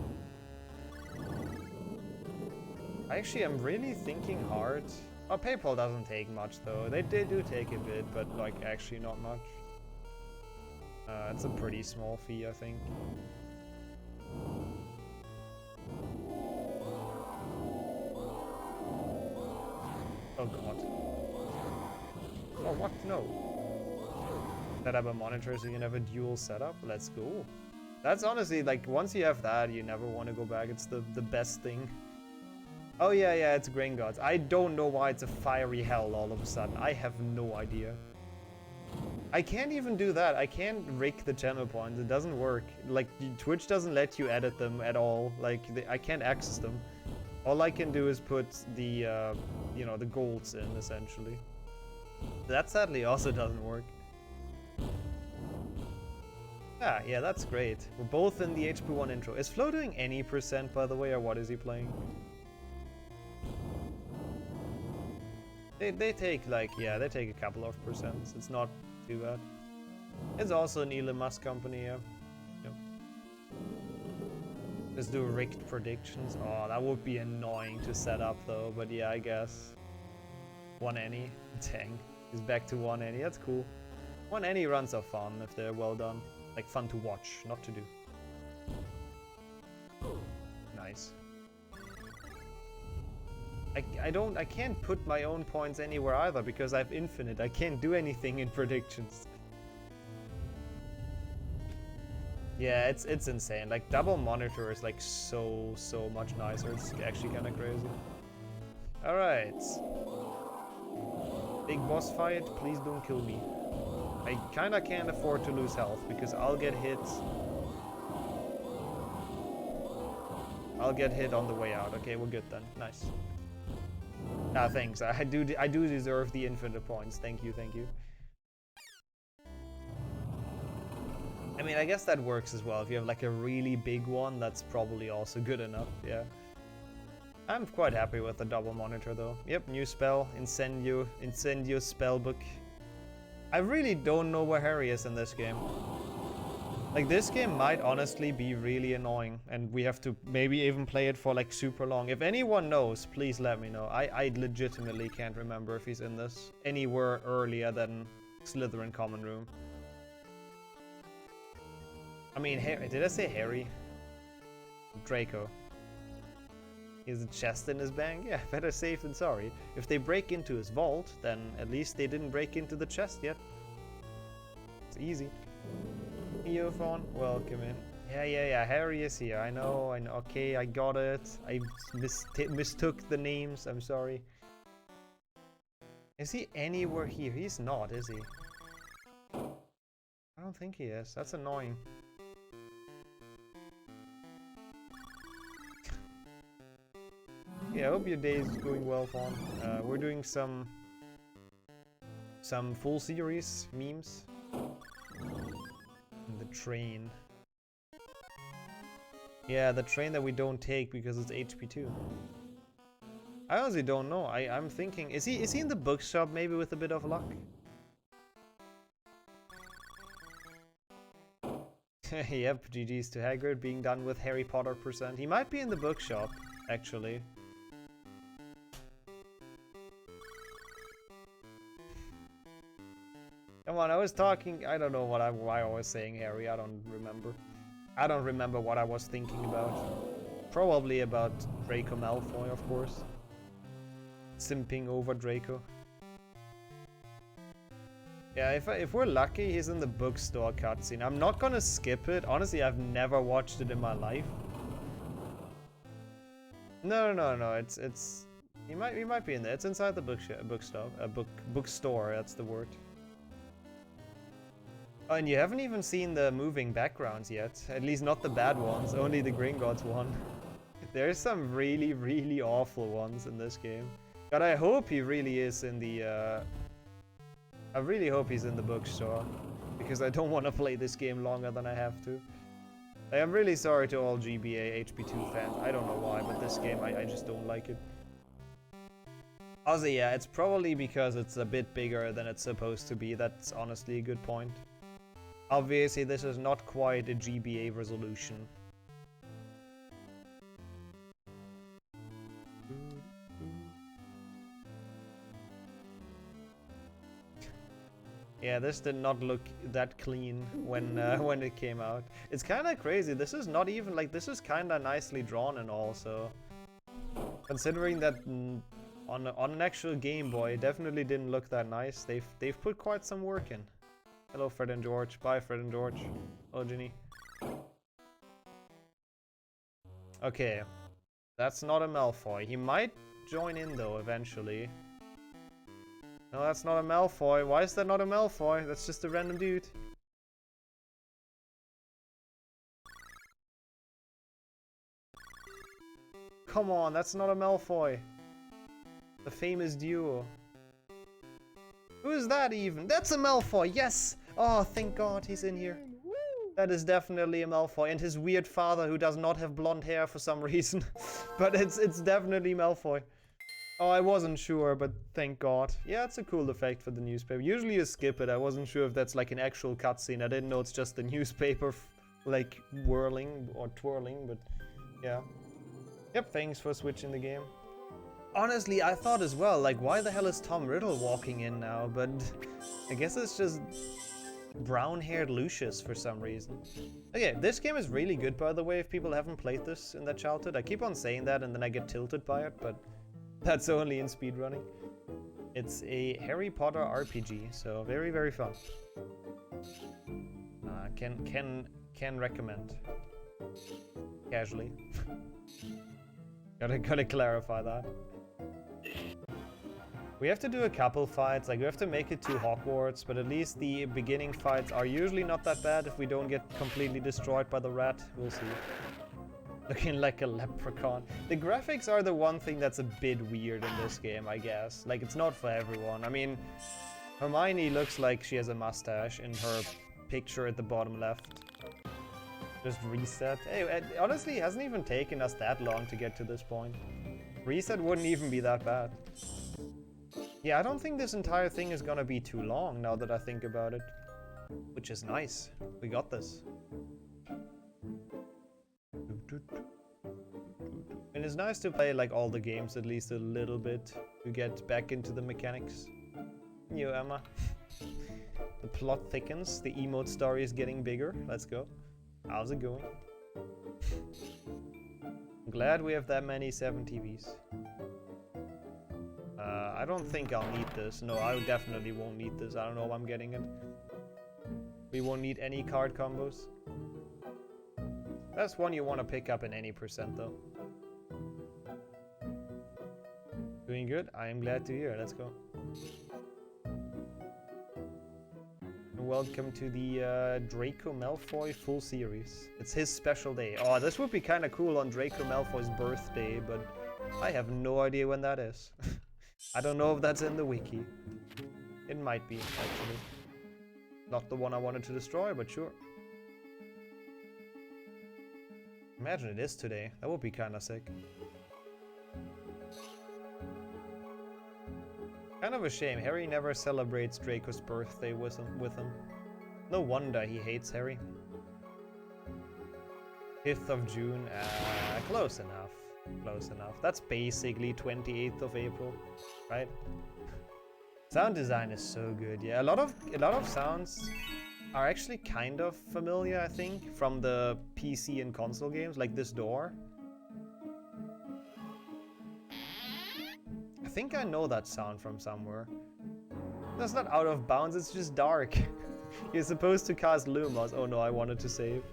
I actually am really thinking hard. Oh, PayPal doesn't take much though. They do take a bit, but like actually not much. It's a pretty small fee, I think. Oh god. Oh what? No. Set up a monitor so you can have a dual setup? Let's go. That's honestly, like, once you have that, you never want to go back. It's the best thing. Oh yeah, yeah, it's Grain Gods. I don't know why it's a fiery hell all of a sudden. I have no idea. I can't even do that. I can't rake the channel points. It doesn't work. Like, Twitch doesn't let you edit them at all. Like, I can't access them. All I can do is put the, you know, the golds in, essentially. That sadly also doesn't work. Ah, yeah, that's great. We're both in the HP1 intro. Is Flo doing any percent, by the way, or what is he playing? They take, like, yeah, they take a couple of percents. It's not too bad. It's also an Elon Musk company, yeah. Yep. Let's do rigged predictions. Oh, that would be annoying to set up, though, but yeah, I guess. 1 any. Dang. He's back to 1 any. That's cool. 1 any runs are fun if they're well done. Like, fun to watch, not to do. Nice. I can't put my own points anywhere either because I have infinite. I can't do anything in predictions. Yeah, it's insane. Like, double monitor is like so much nicer. It's actually kind of crazy. All right. Big boss fight. Please don't kill me. I kind of can't afford to lose health because I'll get hit. I'll get hit on the way out. Okay, we're good then. Nice. Ah, thanks. I do deserve the infinite points. Thank you, thank you. I mean, I guess that works as well. If you have like a really big one, that's probably also good enough. Yeah. I'm quite happy with the double monitor though. Yep, new spell, Incendio spellbook. I really don't know where Harry is in this game. Like, this game might honestly be really annoying, and we have to maybe even play it for like super long. If anyone knows, please let me know. I legitimately can't remember if he's in this anywhere earlier than Slytherin Common Room. I mean, Harry, did I say Harry? Draco. He has a chest in his bag? Yeah, better safe than sorry. If they break into his vault, then at least they didn't break into the chest yet. It's easy. Eophone, welcome in. Yeah, Harry is here. I know. Okay, I got it. I mistook the names. I'm sorry. Is he anywhere here? He's not, is he? I don't think he is. That's annoying. Yeah, I hope your day is going well, Fawn. We're doing some full series memes. And the train. Yeah, the train that we don't take because it's HP2. I honestly don't know. I'm thinking, is he in the bookshop maybe with a bit of luck? Yep, GG's to Hagrid being done with Harry Potter %. He might be in the bookshop, actually. Come on, I was talking, I don't know why I was saying Harry, I don't remember. I don't remember what I was thinking about. Probably about Draco Malfoy, of course. Simping over Draco. Yeah, if we're lucky, he's in the bookstore cutscene. I'm not gonna skip it. Honestly, I've never watched it in my life. No, it's he might be in there. It's inside the bookstore, that's the word. Oh, and you haven't even seen the moving backgrounds yet. At least not the bad ones, only the Gringotts one. There's some really, really awful ones in this game. But I hope he really is in the, I really hope he's in the bookstore. Because I don't want to play this game longer than I have to. I am really sorry to all GBA HP2 fans. I don't know why, but this game, I just don't like it. Also, yeah, it's probably because it's a bit bigger than it's supposed to be. That's honestly a good point. Obviously, this is not quite a GBA resolution. Yeah, this did not look that clean when it came out. It's kind of crazy. This is not even like, this is kind of nicely drawn and all. So considering that on an actual Game Boy, it definitely didn't look that nice. They've put quite some work in. Hello, Fred and George. Bye, Fred and George. Hello, Ginny. Okay. That's not a Malfoy. He might join in, though, eventually. No, that's not a Malfoy. Why is that not a Malfoy? That's just a random dude. Come on, that's not a Malfoy. The famous duo. Who is that even? That's a Malfoy, yes! Oh, thank God he's in here. That is definitely a Malfoy. And his weird father who does not have blonde hair for some reason. But it's definitely Malfoy. Oh, I wasn't sure, but thank God. Yeah, it's a cool effect for the newspaper. Usually you skip it. I wasn't sure if that's like an actual cutscene. I didn't know it's just the newspaper like whirling or twirling, but yeah. Yep, thanks for switching the game. Honestly, I thought as well, like, why the hell is Tom Riddle walking in now? But I guess it's just brown-haired Lucius for some reason. Okay, this game is really good, by the way, if people haven't played this in their childhood. I keep on saying that and then I get tilted by it, but that's only in speedrunning. It's a Harry Potter RPG, so very, very fun. Can recommend. Casually. Gotta clarify that. We have to do a couple fights, like we have to make it to Hogwarts, but at least the beginning fights are usually not that bad if we don't get completely destroyed by the rat. We'll see. Looking like a leprechaun. The graphics are the one thing that's a bit weird in this game, I guess. Like, it's not for everyone. I mean, Hermione looks like she has a mustache in her picture at the bottom left. Just reset. Hey, honestly, it hasn't even taken us that long to get to this point. Reset wouldn't even be that bad. Yeah, I don't think this entire thing is gonna be too long now that I think about it. Which is nice. We got this. And it's nice to play like all the games at least a little bit to get back into the mechanics. You, Emma. The plot thickens, the emote story is getting bigger. Let's go. How's it going? I'm glad we have that many 7 TVs. I don't think I'll need this. No, I definitely won't need this. I don't know if I'm getting it. We won't need any card combos. That's one you want to pick up in any percent though. Doing good? I am glad to hear. Let's go. Welcome to the Draco Malfoy full series. It's his special day. Oh, this would be kind of cool on Draco Malfoy's birthday, but I have no idea when that is. I don't know if that's in the wiki. It might be, actually. Not the one I wanted to destroy, but sure. Imagine it is today. That would be kind of sick. Kind of a shame. Harry never celebrates Draco's birthday with him. No wonder he hates Harry. 5th of June. Close enough. Close enough. That's basically 28th of April, right? Sound design is so good. Yeah, a lot of sounds are actually kind of familiar, I think, from the PC and console games, like this door. I think I know that sound from somewhere. That's not out of bounds, it's just dark. You're supposed to cast Lumos. Oh no, I wanted to save.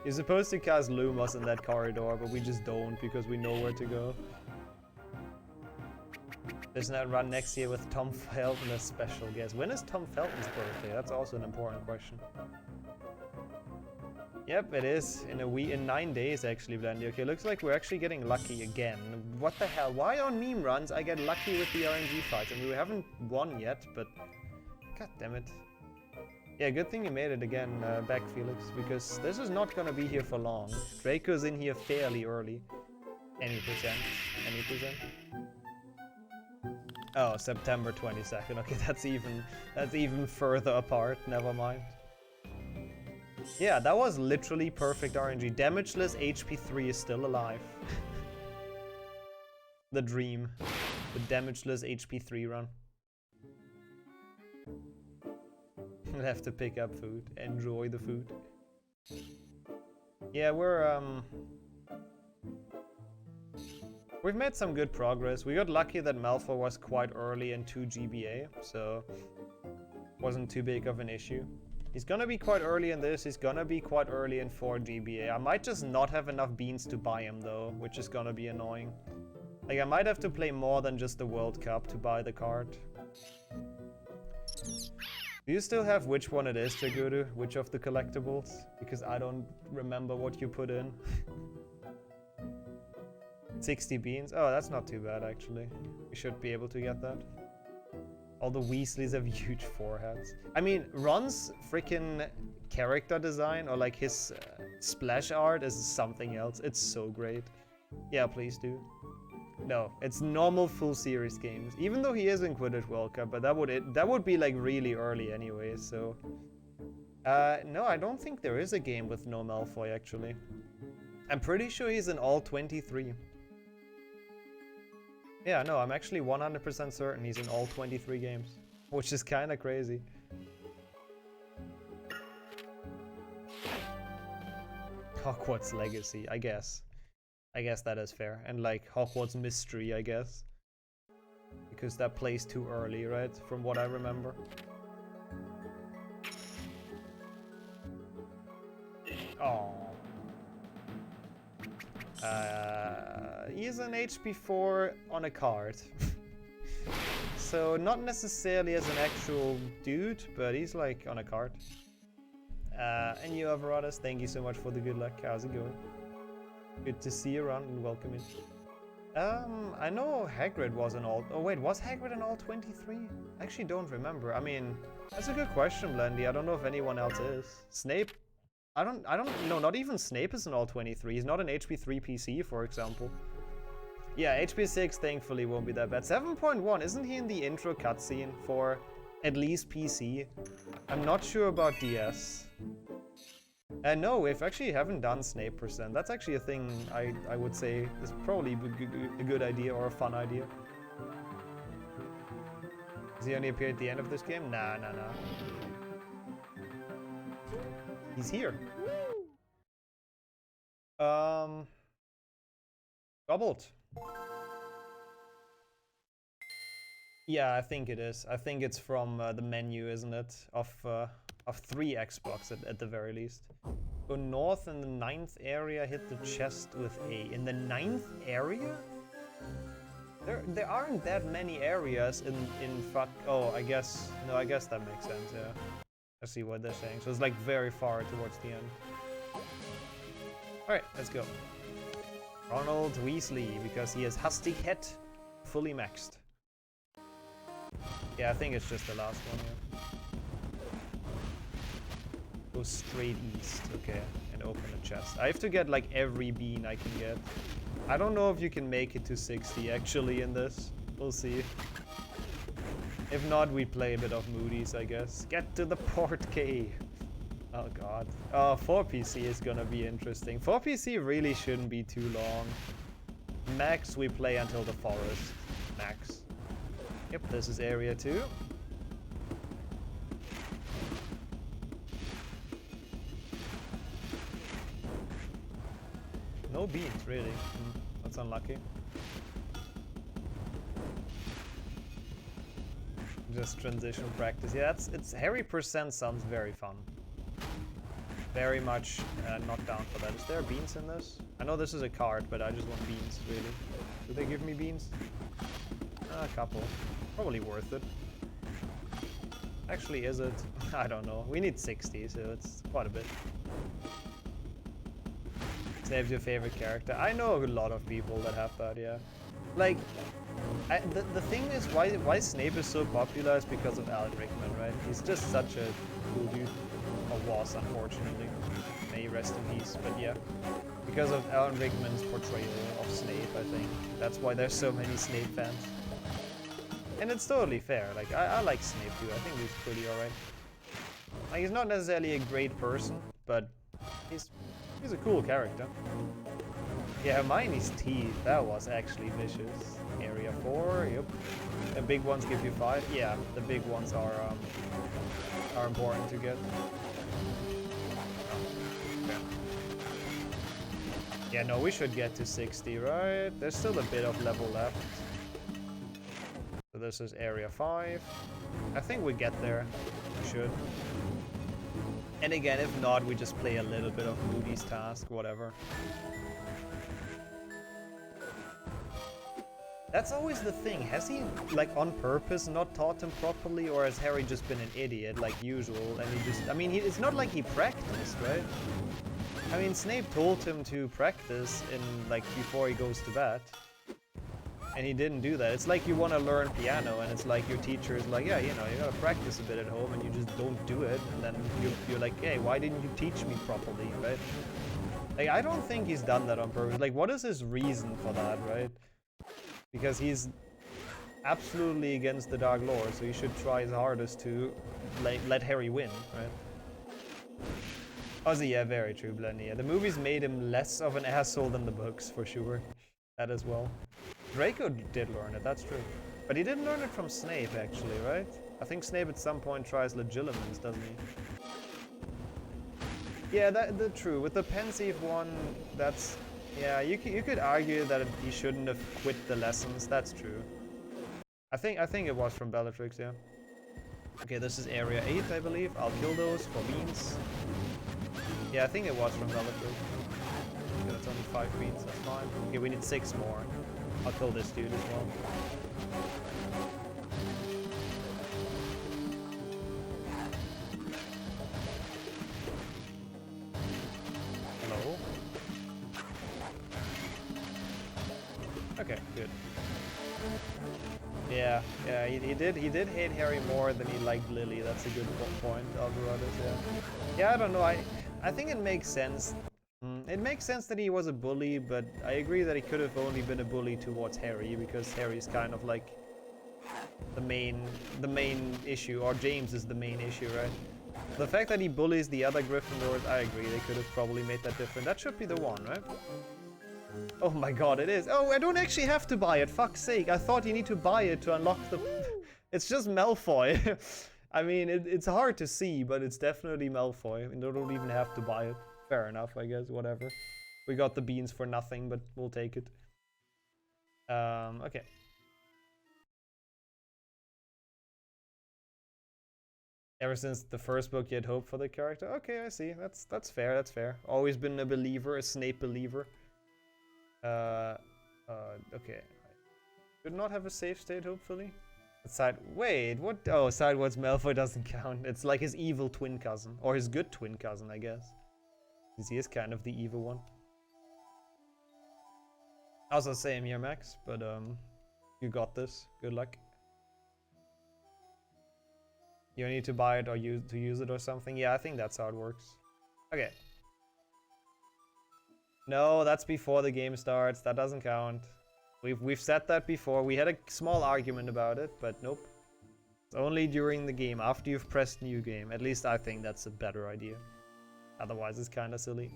You're supposed to cast Lumos in that corridor, but we just don't because we know where to go. Doesn't that run next year with Tom Felton as special guest? When is Tom Felton's birthday? That's also an important question. Yep, it is. In 9 days, actually, Blendy. Okay, looks like we're actually getting lucky again. What the hell? Why on meme runs I get lucky with the RNG fights? I mean, we haven't won yet, but... God damn it. Yeah, good thing you made it again, back, Felix, because this is not gonna be here for long. Draco's in here fairly early. Any percent. Any percent. Oh, September 22nd. Okay, that's even further apart. Never mind. Yeah, that was literally perfect RNG. Damageless HP3 is still alive. The dream. The damageless HP3 run. We'll have to pick up food. Enjoy the food. Yeah, we've made some good progress. We got lucky that Malfoy was quite early in 2 GBA, so wasn't too big of an issue. He's gonna be quite early in this, he's gonna be quite early in 4 GBA. I might just not have enough beans to buy him though, which is gonna be annoying. Like, I might have to play more than just the World Cup to buy the card. Do you still have which one it is, Jaguru? Which of the collectibles? Because I don't remember what you put in. 60 beans? Oh, that's not too bad, actually. We should be able to get that. All the Weasleys have huge foreheads. I mean, Ron's freaking character design, or like his splash art, is something else. It's so great. Yeah, please do. No, it's normal full series games. Even though he is in Quidditch World Cup, but that would be like really early anyway, so... no, I don't think there is a game with no Malfoy, actually. I'm pretty sure he's in all 23. Yeah, no, I'm actually 100% certain he's in all 23 games. Which is kinda crazy. Hogwarts Legacy, I guess. I guess that is fair. And like Hogwarts Mystery, I guess. Because that plays too early, right? From what I remember. Oh. He's an HP4 on a card. So not necessarily as an actual dude, but he's like on a card. And you, Alvaradas, thank you so much for the good luck. How's it going? Good to see you around and welcome in. I know Hagrid was in all... Oh wait, was Hagrid in all 23? I actually don't remember. I mean, that's a good question, Blendy. I don't know if anyone else is. Snape? I don't know, not even Snape is in all 23. He's not an HP3 PC, for example. Yeah, HP6 thankfully won't be that bad. 7.1, isn't he in the intro cutscene for at least PC? I'm not sure about DS. And no, we actually haven't done Snape %. That's actually a thing I would say is probably a good idea or a fun idea. Does he only appear at the end of this game? Nah. He's here. Doubled. Yeah, I think it is. I think it's from the menu, isn't it? Of 3 Xbox at the very least. Go north in the 9th area, hit the chest with A. In the 9th area? There aren't that many areas in fuck. Oh, I guess that makes sense. Yeah, I see what they're saying. So it's like very far towards the end. All right, let's go. Ronald Weasley, because he has Hastig Head fully maxed. Yeah, I think it's just the last one here. Go straight east, okay, and open the chest. I have to get like every bean I can get. I don't know if you can make it to 60 actually in this. We'll see. If not, we play a bit of Moody's, I guess. Get to the port K. Oh god. Oh, 4 PC is gonna be interesting. 4 PC really shouldn't be too long. Max, we play until the forest. Max. Yep, this is area 2. No beans, really. That's unlucky. Just transition practice. Yeah, it's Harry % sounds very fun. Very much not down for that. Is there beans in this? I know this is a card, but I just want beans, really. Do they give me beans? A couple. Probably worth it. Actually, is it? I don't know. We need 60, so it's quite a bit. Snape's your favorite character. I know a lot of people that have that, yeah. Like, the thing is, why Snape is so popular is because of Alan Rickman, right? He's just such a cool dude. Or was, unfortunately. May he rest in peace, but yeah. Because of Alan Rickman's portrayal of Snape, I think. That's why there's so many Snape fans. And it's totally fair. Like, I like Snape too. I think he's pretty alright. Like, he's not necessarily a great person, but he's a cool character. Yeah, Hermione's teeth, that was actually vicious. Area 4, yep. The big ones give you 5. Yeah, the big ones are important to get. Okay. Yeah, no, we should get to 60, right? There's still a bit of level left. So this is area 5. I think we get there. We should. And again, if not, we just play a little bit of Moody's task, whatever. That's always the thing. Has he, like, on purpose not taught him properly, or has Harry just been an idiot, like usual, and he just... I mean, it's not like he practiced, right? I mean, Snape told him to practice in, like, before he goes to bed. And he didn't do that. It's like you want to learn piano, and it's like your teacher is like, yeah, you know, you gotta practice a bit at home, and you just don't do it, and then you're like, hey, why didn't you teach me properly, right? Like, I don't think he's done that on purpose. Like, what is his reason for that, right? Because he's absolutely against the Dark Lord, so he should try his hardest to let Harry win, right? Oh, so yeah, very true, Blendy. Yeah, the movies made him less of an asshole than the books, for sure. That as well. Draco did learn it, that's true. But he didn't learn it from Snape, actually, right? I think Snape at some point tries Legilimens, doesn't he? Yeah, that's true. With the pensive one, that's... Yeah, you could argue that he shouldn't have quit the lessons. That's true. I think it was from Bellatrix, yeah. Okay, this is area 8, I believe. I'll kill those for beans. Yeah, I think it was from Bellatrix. Okay, that's only 5 beans, that's fine. Okay, we need 6 more. I'll kill this dude as well. Hello? Okay, good. Yeah, he did hate Harry more than he liked Lily. That's a good point, Alvarado. Yeah. Yeah, I don't know. I think it makes sense It makes sense that he was a bully, but I agree that he could have only been a bully towards Harry, because Harry's kind of like the main issue, or James is the main issue, right? The fact that he bullies the other Gryffindors, I agree, they could have probably made that different. That should be the one, right? Oh my god, it is. Oh, I don't actually have to buy it, fuck's sake. I thought you need to buy it to unlock the... It's just Malfoy. I mean, it's hard to see, but it's definitely Malfoy. I mean, you don't even have to buy it. Fair enough, I guess, whatever. We got the beans for nothing, but we'll take it. Okay. Ever since the first book, you had hope for the character. Okay, I see. That's fair. That's fair. Always been a believer, a Snape believer. Okay. Should not have a safe state, hopefully. Wait, what? Oh, sideways Malfoy doesn't count. It's like his evil twin cousin, or his good twin cousin, I guess. Because he is kind of the evil one. Also, same here, Max. But you got this. Good luck. You need to buy it or use it or something. Yeah, I think that's how it works. Okay. No, that's before the game starts. That doesn't count. We've said that before. We had a small argument about it, but nope. It's only during the game, after you've pressed new game. At least I think that's a better idea. Otherwise, it's kind of silly.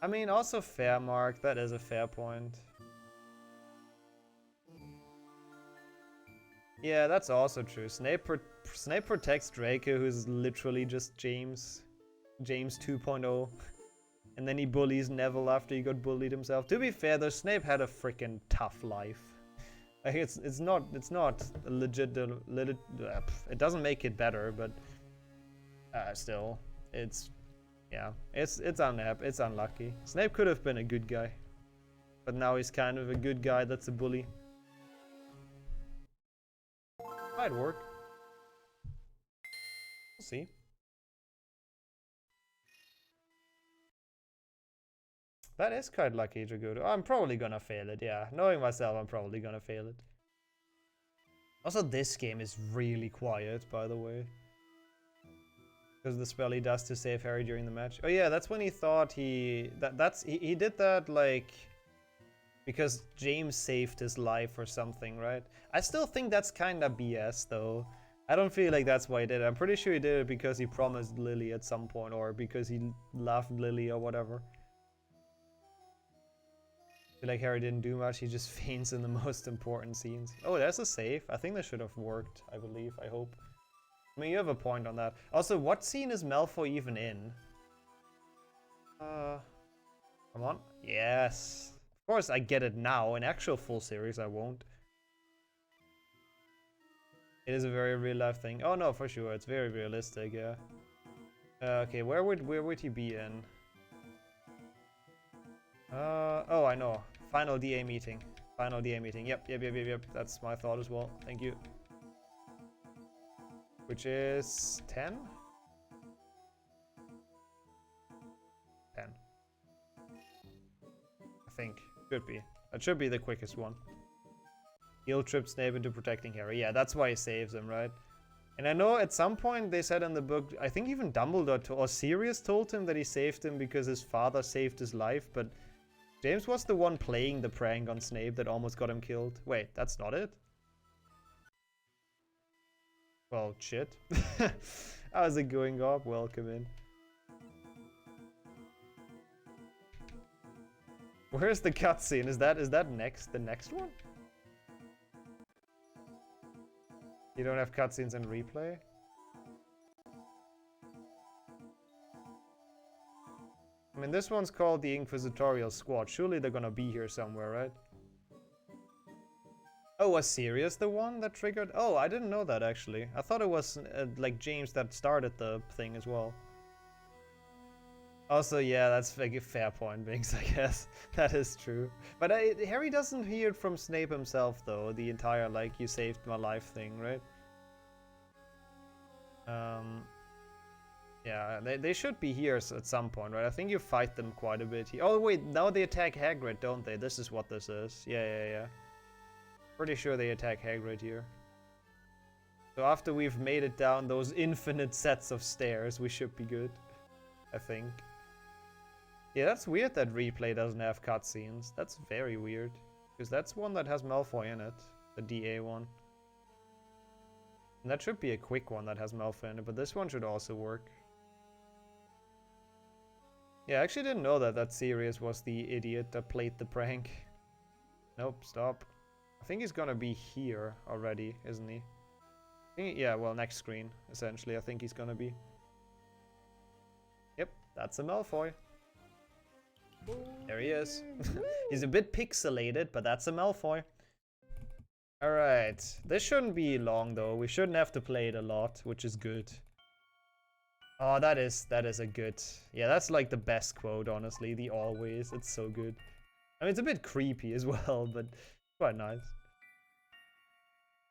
I mean, also fair, Mark. That is a fair point. Yeah, that's also true. Snape protects Draco, who's literally just James 2.0. And then he bullies Neville after he got bullied himself. To be fair, though, Snape had a freaking tough life. Like, it's not a legit. It doesn't make it better, but still, it's unlucky. Snape could have been a good guy, but now he's kind of a good guy that's a bully. Might work. We'll see. That is quite lucky to go to. I'm probably gonna fail it, yeah. Knowing myself, I'm probably gonna fail it. Also, this game is really quiet, by the way. Because the spell he does to save Harry during the match. Oh yeah, that's when he thought he did that, like, because James saved his life or something, right? I still think that's kinda BS, though. I don't feel like that's why he did it. I'm pretty sure he did it because he promised Lily at some point, or because he loved Lily or whatever. I feel like Harry didn't do much, he just faints in the most important scenes. Oh, there's a save. I think that should have worked, I believe, I hope. I mean, you have a point on that. Also, what scene is Malfoy even in? Come on. Yes. Of course, I get it now. In actual full series, I won't. It is a very real life thing. Oh no, for sure. It's very realistic, yeah. Okay, where would he be in? Oh, I know. Final DA meeting. Final DA meeting. Yep. That's my thought as well. Thank you. Which is 10? 10. I think. Should be. That should be the quickest one. Guilt tripped Snape into protecting Harry. Yeah, that's why he saves him, right? And I know at some point they said in the book, I think even Dumbledore or Sirius told him that he saved him because his father saved his life, but James was the one playing the prank on Snape that almost got him killed. Wait, that's not it? Well, shit. How's it going, Gob? Welcome in. Where's the cutscene? Is that the next one? You don't have cutscenes in replay? I mean, this one's called the Inquisitorial Squad. Surely they're gonna be here somewhere, right? Oh, was Sirius the one that triggered? Oh, I didn't know that, actually. I thought it was, like, James that started the thing as well. Also, yeah, that's like a fair point, Binks, I guess. That is true. But Harry doesn't hear it from Snape himself, though. The entire, like, you saved my life thing, right? Yeah, they should be here at some point, right? I think you fight them quite a bit here. Oh, wait, now they attack Hagrid, don't they? This is what this is. Yeah. Pretty sure they attack Hagrid here. So after we've made it down those infinite sets of stairs, we should be good. I think. Yeah, that's weird that Replay doesn't have cutscenes. That's very weird. Because that's one that has Malfoy in it. The DA one. And that should be a quick one that has Malfoy in it, but this one should also work. Yeah, I actually didn't know that that Sirius was the idiot that played the prank. Nope, stop. I think he's gonna be here already, isn't he? Yeah, well, next screen, essentially, I think he's gonna be. Yep, that's a Malfoy. There he is. He's a bit pixelated, but that's a Malfoy. Alright, this shouldn't be long though. We shouldn't have to play it a lot, which is good. Oh, that is a good... Yeah, that's like the best quote, honestly. The always. It's so good. I mean, it's a bit creepy as well, but quite nice.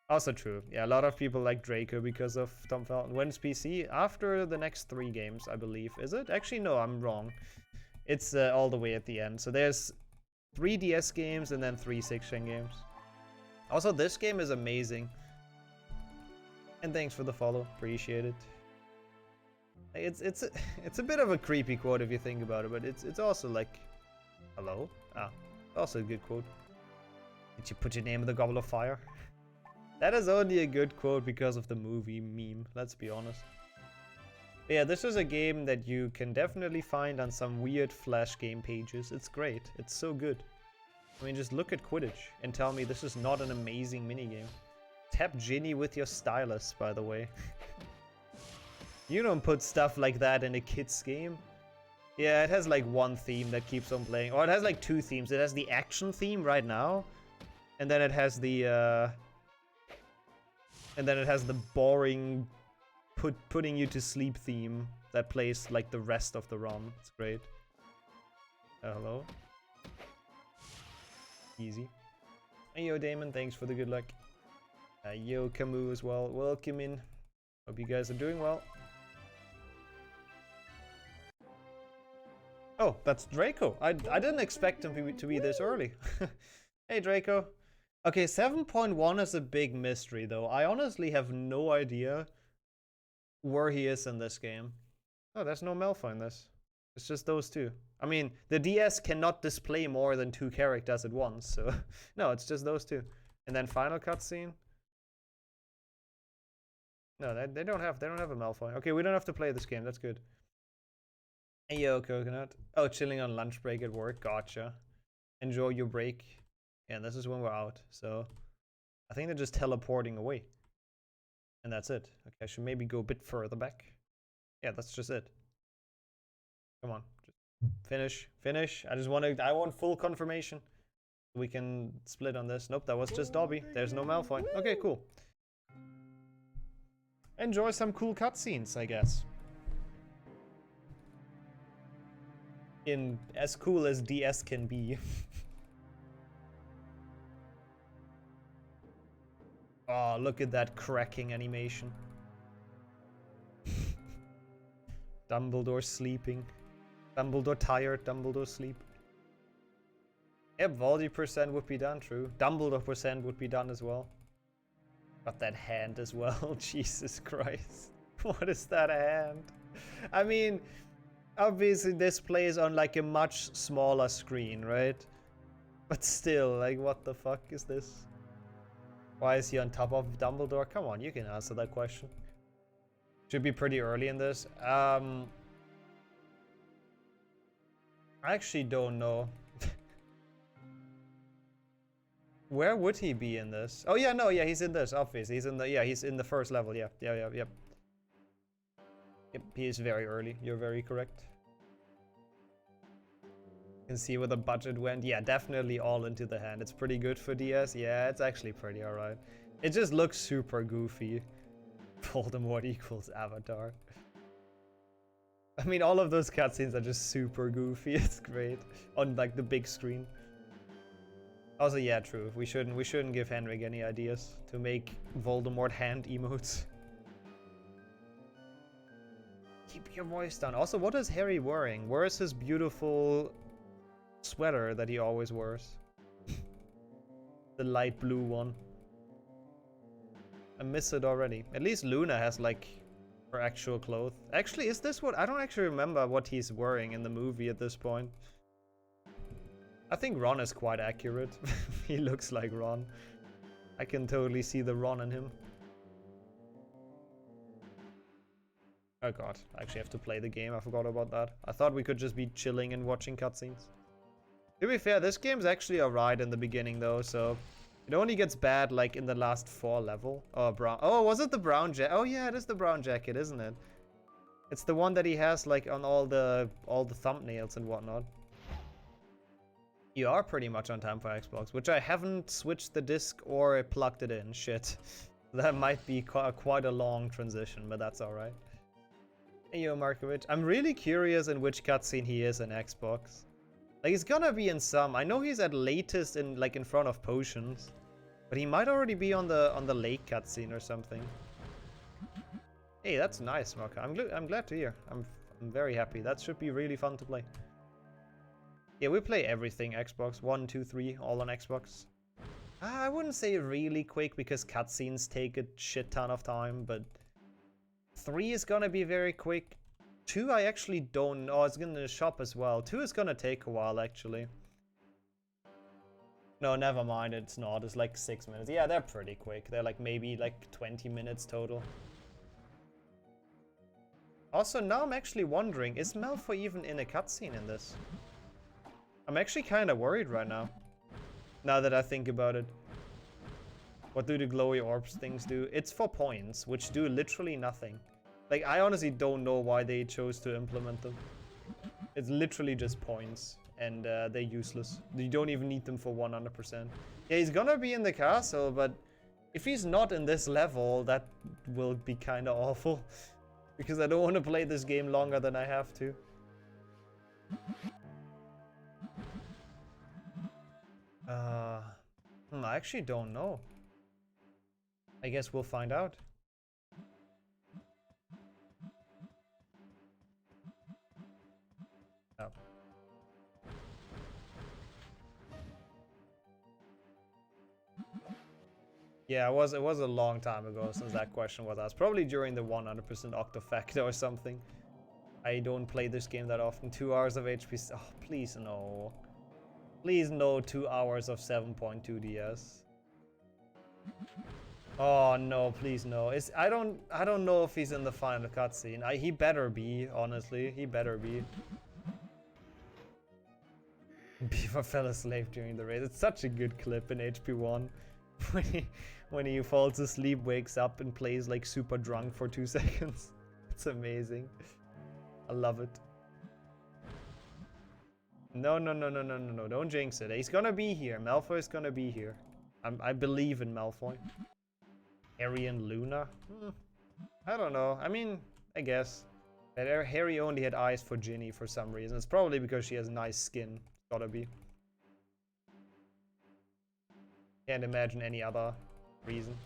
Also true. Yeah, a lot of people like Draco because of Tom Felton. When's PC? After the next 3 games, I believe. Is it? Actually, no, I'm wrong. It's all the way at the end. So there's 3 DS games and then 3 6-gen games. Also, this game is amazing. And thanks for the follow. Appreciate it. It's a bit of a creepy quote if you think about it, but it's also like... Hello? Ah, also a good quote. Did you put your name in the Goblet of Fire? That is only a good quote because of the movie meme, let's be honest. But yeah, this is a game that you can definitely find on some weird Flash game pages. It's great. It's so good. I mean, just look at Quidditch and tell me this is not an amazing minigame. Tap Ginny with your stylus, by the way. You don't put stuff like that in a kid's game. Yeah, it has like one theme that keeps on playing. Or it has like 2 themes. It has the action theme right now. And then it has the... And then it has the boring putting you to sleep theme that plays like the rest of the ROM. It's great. Hello. Easy. Hey, yo, Damon. Thanks for the good luck. Yo, Camus as well. Welcome in. Hope you guys are doing well. Oh, that's Draco. I didn't expect him to be this early. Hey, Draco. Okay, 7.1 is a big mystery, though. I honestly have no idea where he is in this game. Oh, there's no Malfoy in this. It's just those 2. I mean, the DS cannot display more than 2 characters at once, so... No, it's just those 2. And then final cutscene. No, they don't have a Malfoy. Okay, we don't have to play this game. That's good. Hey, yo, Coconut. Oh, chilling on lunch break at work. Gotcha. Enjoy your break. Yeah, this is when we're out. So, I think they're just teleporting away. And that's it. Okay, I should maybe go a bit further back. Yeah, that's just it. Come on. Just finish. Finish. I want full confirmation. We can split on this. Nope, that was just Dobby. There's no Malfoy. Okay, cool. Enjoy some cool cutscenes, I guess. In as cool as DS can be. Oh, look at that cracking animation. Dumbledore sleeping. Dumbledore tired, Dumbledore sleep. Yep, Voldy % would be done, true. Dumbledore % would be done as well. Got that hand as well. Jesus Christ. What is that hand? I mean, obviously this plays on like a much smaller screen, right? But still, like, what the fuck is this? Why is he on top of Dumbledore? Come on, you can answer that question. Should be pretty early in this. I actually don't know. Where would he be in this? Oh yeah, no, yeah, he's in this, obviously. He's in the first level, yeah. Yep, he is very early. You're very correct. You can see where the budget went. Yeah, definitely all into the hand. It's pretty good for DS. Yeah, it's actually pretty alright. It just looks super goofy. Voldemort equals Avatar. I mean, all of those cutscenes are just super goofy. It's great. On like the big screen. Also, yeah, true. We shouldn't give Henrik any ideas to make Voldemort hand emotes. Keep your voice down. Also, what is Harry wearing? Where is his beautiful sweater that he always wears? The light blue one. I miss it already. At least Luna has like her actual clothes. Actually, is this what? I don't actually remember what he's wearing in the movie at this point. I think Ron is quite accurate. He looks like Ron. I can totally see the Ron in him. Oh god, I actually have to play the game. I forgot about that. I thought we could just be chilling and watching cutscenes. To be fair, this game's actually alright in the beginning though, so it only gets bad like in the last 4 level. Oh, brown. Oh, was it the brown jacket? Oh yeah, it is the brown jacket, isn't it? It's the one that he has like on all the thumbnails and whatnot. You are pretty much on time for Xbox, which I haven't switched the disc or plugged it in. Shit. That might be quite a long transition, but that's alright. Hey, yo, Markovic. I'm really curious in which cutscene he is in Xbox. Like, he's gonna be in some. I know he's at latest in, like, in front of potions. But he might already be on the lake cutscene or something. Hey, that's nice, Marco. I'm glad to hear. I'm very happy. That should be really fun to play. Yeah, we play everything Xbox. 1, 2, 3, all on Xbox. I wouldn't say really quick because cutscenes take a shit ton of time, but 3 is gonna be very quick. 2 I actually don't know. It's gonna shop as well. 2 is gonna take a while actually. No, never mind. It's not. It's like 6 minutes. Yeah, they're pretty quick. They're like maybe like 20 minutes total. Also, now I'm actually wondering, is Malfoy even in a cutscene in this? I'm actually kind of worried right now. Now that I think about it. What do the glowy orbs things do? It's for points, which do literally nothing. Like, I honestly don't know why they chose to implement them. It's literally just points, and they're useless. You don't even need them for 100%. Yeah, he's gonna be in the castle, but if he's not in this level, that will be kind of awful. Because I don't want to play this game longer than I have to. I actually don't know. I guess we'll find out. Oh. Yeah, it was a long time ago since that question was asked. Probably during the 100% Octofactor or something. I don't play this game that often. 2 hours of HP. Oh, please no. Please no 2 hours of 7.2 DS. Oh no, please no. I don't know if he's in the final cutscene. He better be, honestly. He better be. Beaver fell asleep during the race. It's such a good clip in HP1. When he falls asleep, wakes up and plays like super drunk for 2 seconds. It's amazing. I love it. No, don't jinx it. He's gonna be here. Malfoy's gonna be here. I believe in Malfoy. Harry and Luna? I don't know. I mean, I guess. Harry only had eyes for Ginny for some reason. It's probably because she has nice skin. Gotta be. Can't imagine any other reason.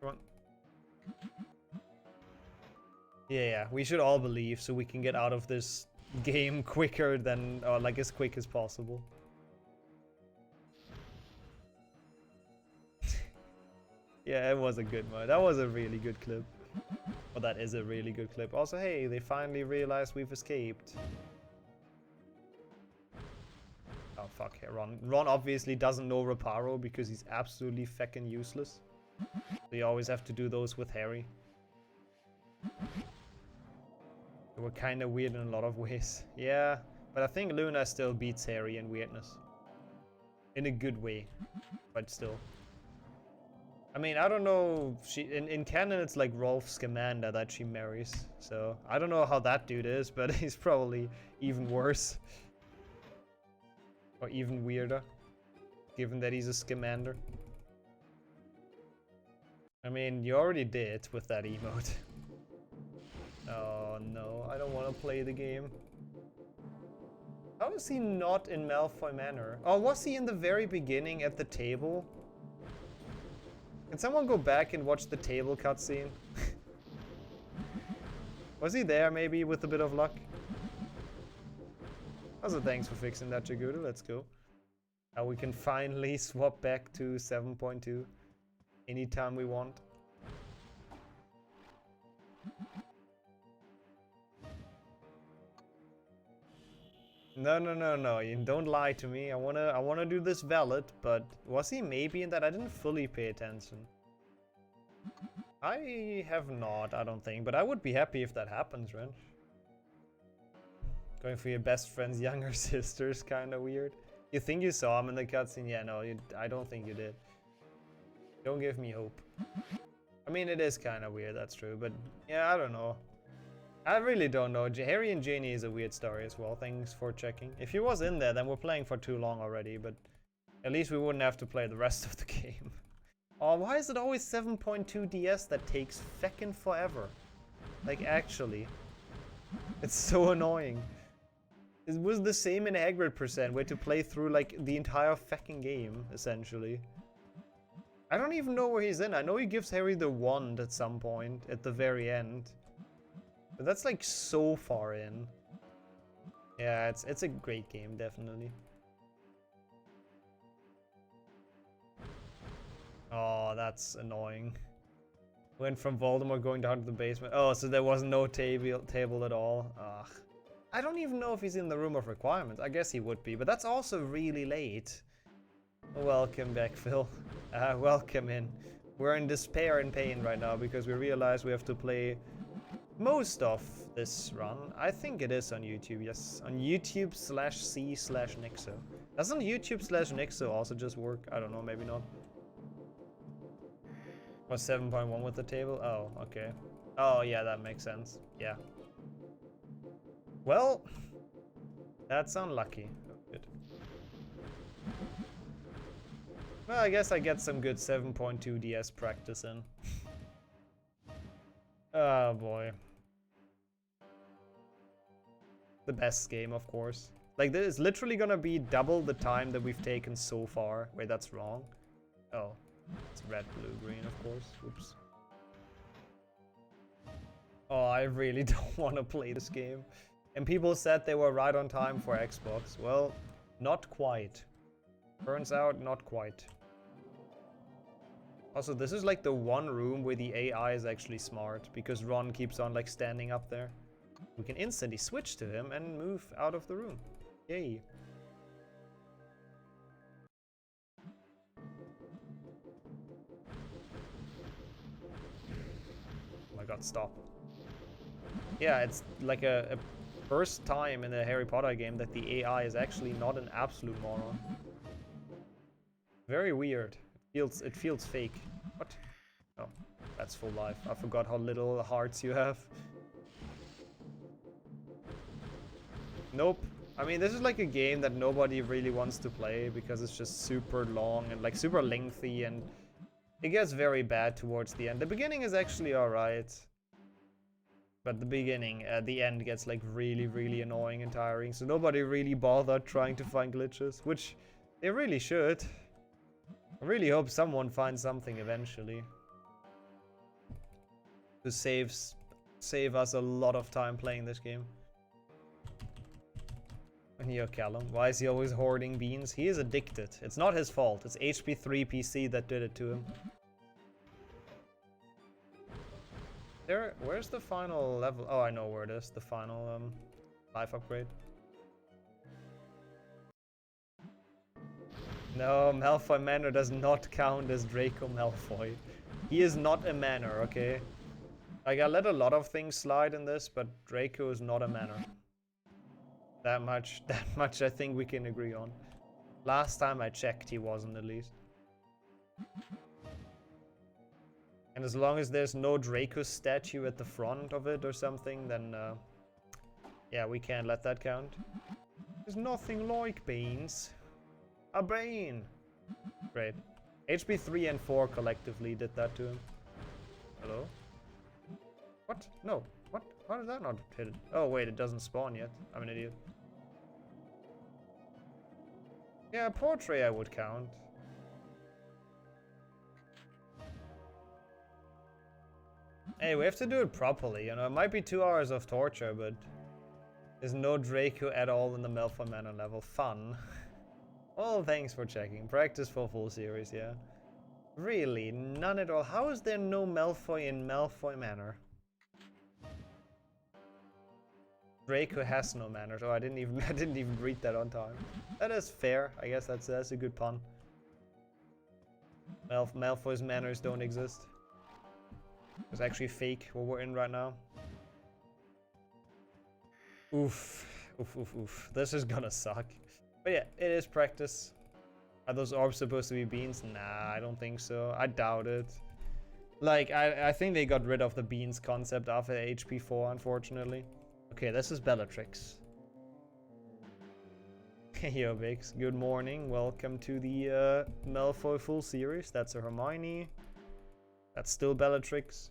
Come on. Yeah, we should all believe so we can get out of this game quicker than, or like as quick as possible. Yeah, it was a good one. That was a really good clip. Well, that is a really good clip. Also, hey, they finally realized we've escaped. Oh, fuck. Yeah, Ron obviously doesn't know Reparo because he's absolutely feckin' useless. So you always have to do those with Harry. They were kind of weird in a lot of ways. Yeah, but I think Luna still beats Harry in weirdness. In a good way, but still. I mean, I don't know. In canon, it's like Rolf Scamander that she marries. So I don't know how that dude is, but he's probably even worse. Or even weirder. Given that he's a Scamander. I mean, you already did with that emote. Oh no, I don't want to play the game. How is he not in Malfoy Manor? Oh, was he in the very beginning at the table? Can someone go back and watch the table cutscene? Was he there maybe with a bit of luck? Also, thanks for fixing that, Jaguda. Let's go. Now we can finally swap back to 7.2 anytime we want. No, you don't lie to me. I wanna do this valid, but was he maybe in that? I didn't fully pay attention. I have not, I don't think, but I would be happy if that happens, right? Going for your best friend's younger sister is kinda weird. You think you saw him in the cutscene? Yeah, no, I don't think you did. Don't give me hope. I mean, it is kinda weird, that's true, but yeah, I don't know. I really don't know. Harry and Janie is a weird story as well. Thanks for checking. If he was in there, then we're playing for too long already, but at least we wouldn't have to play the rest of the game. Oh, why is it always 7.2 DS that takes feckin' forever? Like, actually. It's so annoying. It was the same in Hagrid %. We had to play through, like, the entire feckin' game, essentially. I don't even know where he's in. I know he gives Harry the wand at some point, at the very end. But that's like so far in. Yeah, it's a great game, definitely. Oh, that's annoying. Went from Voldemort going down to the basement. Oh, so there was no table at all. Ugh. I don't even know if he's in the room of requirements. I guess he would be, but that's also really late. Welcome back, Phil. Welcome in. We're in despair and pain right now because we realize we have to play most of this run. I think it is on YouTube, yes. On YouTube/C/Nixo. Doesn't YouTube/Nixo also just work? I don't know, maybe not. Was 7.1 with the table? Oh, okay. Oh, yeah, that makes sense. Yeah. Well, that's unlucky. Good. Well, I guess I get some good 7.2 DS practice in. Oh, boy. The best game, of course. Like, this is literally gonna be double the time that we've taken so far. Wait, that's wrong. Oh. It's red, blue, green, of course. Oops. Oh, I really don't want to play this game. And people said they were right on time for Xbox. Well, not quite. Turns out, not quite. Also, this is like the one room where the AI is actually smart, because Ron keeps on like standing up there. We can instantly switch to him and move out of the room. Yay. Oh my god, stop. Yeah, it's like a first time in a Harry Potter game that the AI is actually not an absolute moron. Very weird. It feels fake. What? Oh, that's full life. I forgot how little hearts you have. Nope. I mean, this is like a game that nobody really wants to play because it's just super long and like super lengthy, and it gets very bad towards the end. The beginning is actually alright. But the end gets like really, really annoying and tiring. So nobody really bothered trying to find glitches, which they really should. I really hope someone finds something eventually to save us a lot of time playing this game. And here, Callum, why is he always hoarding beans? He is addicted. It's not his fault. It's HP3 PC that did it to him. Where's the final level? Oh, I know where it is. The final life upgrade. No, Malfoy Manor does not count as Draco Malfoy. He is not a manor, okay? Like, I let a lot of things slide in this, but Draco is not a manor. That much I think we can agree on. Last time I checked, he wasn't, at least. And as long as there's no Draco statue at the front of it or something, then yeah, we can't let that count. There's nothing like beans. A bean! Great. HP 3 and 4 collectively did that to him. Hello? What? No. What? How did that not hit it? Oh wait, it doesn't spawn yet. I'm an idiot. Yeah, portrait I would count. Hey, we have to do it properly, you know. It might be 2 hours of torture, but There's no Draco at all in the Malfoy Manor level. Fun. Well, thanks for checking. Practice for full series, yeah. Really? None at all? How is there no Malfoy in Malfoy Manor? Draco has no manners. Oh, I didn't even read that on time. That is fair. I guess that's a good pun. Malfoy's manners don't exist. It's actually fake what we're in right now. Oof. Oof, oof, oof. This is gonna suck. But yeah, it is practice. Are those orbs supposed to be beans? Nah, I don't think so. I doubt it. Like, I think they got rid of the beans concept after HP4, unfortunately. Okay, this is Bellatrix. Yo, Vix. Good morning. Welcome to the Malfoy full series. That's a Hermione. That's still Bellatrix.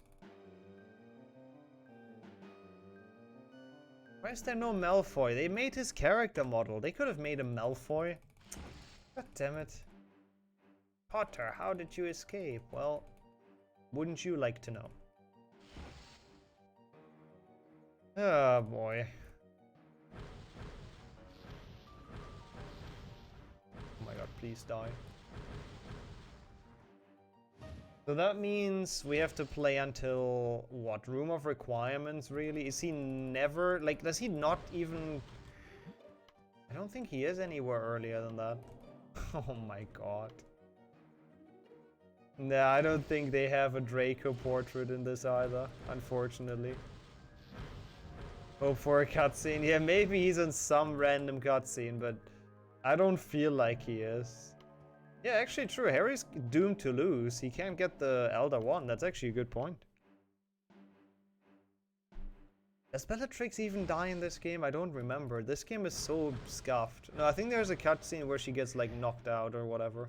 Why is there no Malfoy? They made his character model. They could have made a Malfoy. God damn it. Potter, how did you escape? Well, wouldn't you like to know? Oh boy. Oh my god, please die. So that means we have to play until what? Room of Requirements, really? Is he never, like, does he not even... I don't think he is anywhere earlier than that. Oh my god. Nah, I don't think they have a Draco portrait in this either, unfortunately. Hope for a cutscene. Yeah, maybe he's in some random cutscene, but I don't feel like he is. Yeah, actually true. Harry's doomed to lose. He can't get the Elder Wand. That's actually a good point. Does Bellatrix even die in this game? I don't remember. This game is so scuffed. No, I think there's a cutscene where she gets like knocked out or whatever.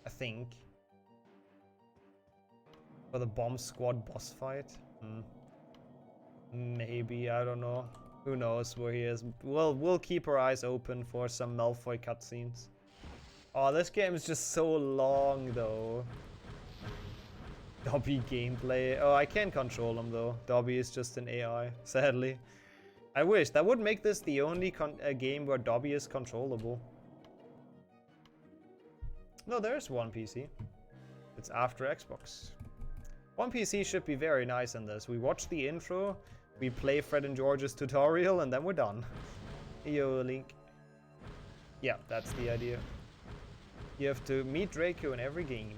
I think. For the Bomb Squad boss fight. Maybe, I don't know. Who knows where he is. Well, we'll keep our eyes open for some Malfoy cutscenes. Oh, this game is just so long though. Dobby gameplay. Oh, I can't control him though. Dobby is just an AI, sadly. I wish. That would make this the only game where Dobby is controllable. No, there's one PC. It's after Xbox. One PC should be very nice in this. We watch the intro, we play Fred and George's tutorial, and then we're done. Yo, Link. Yeah, that's the idea. You have to meet Draco in every game.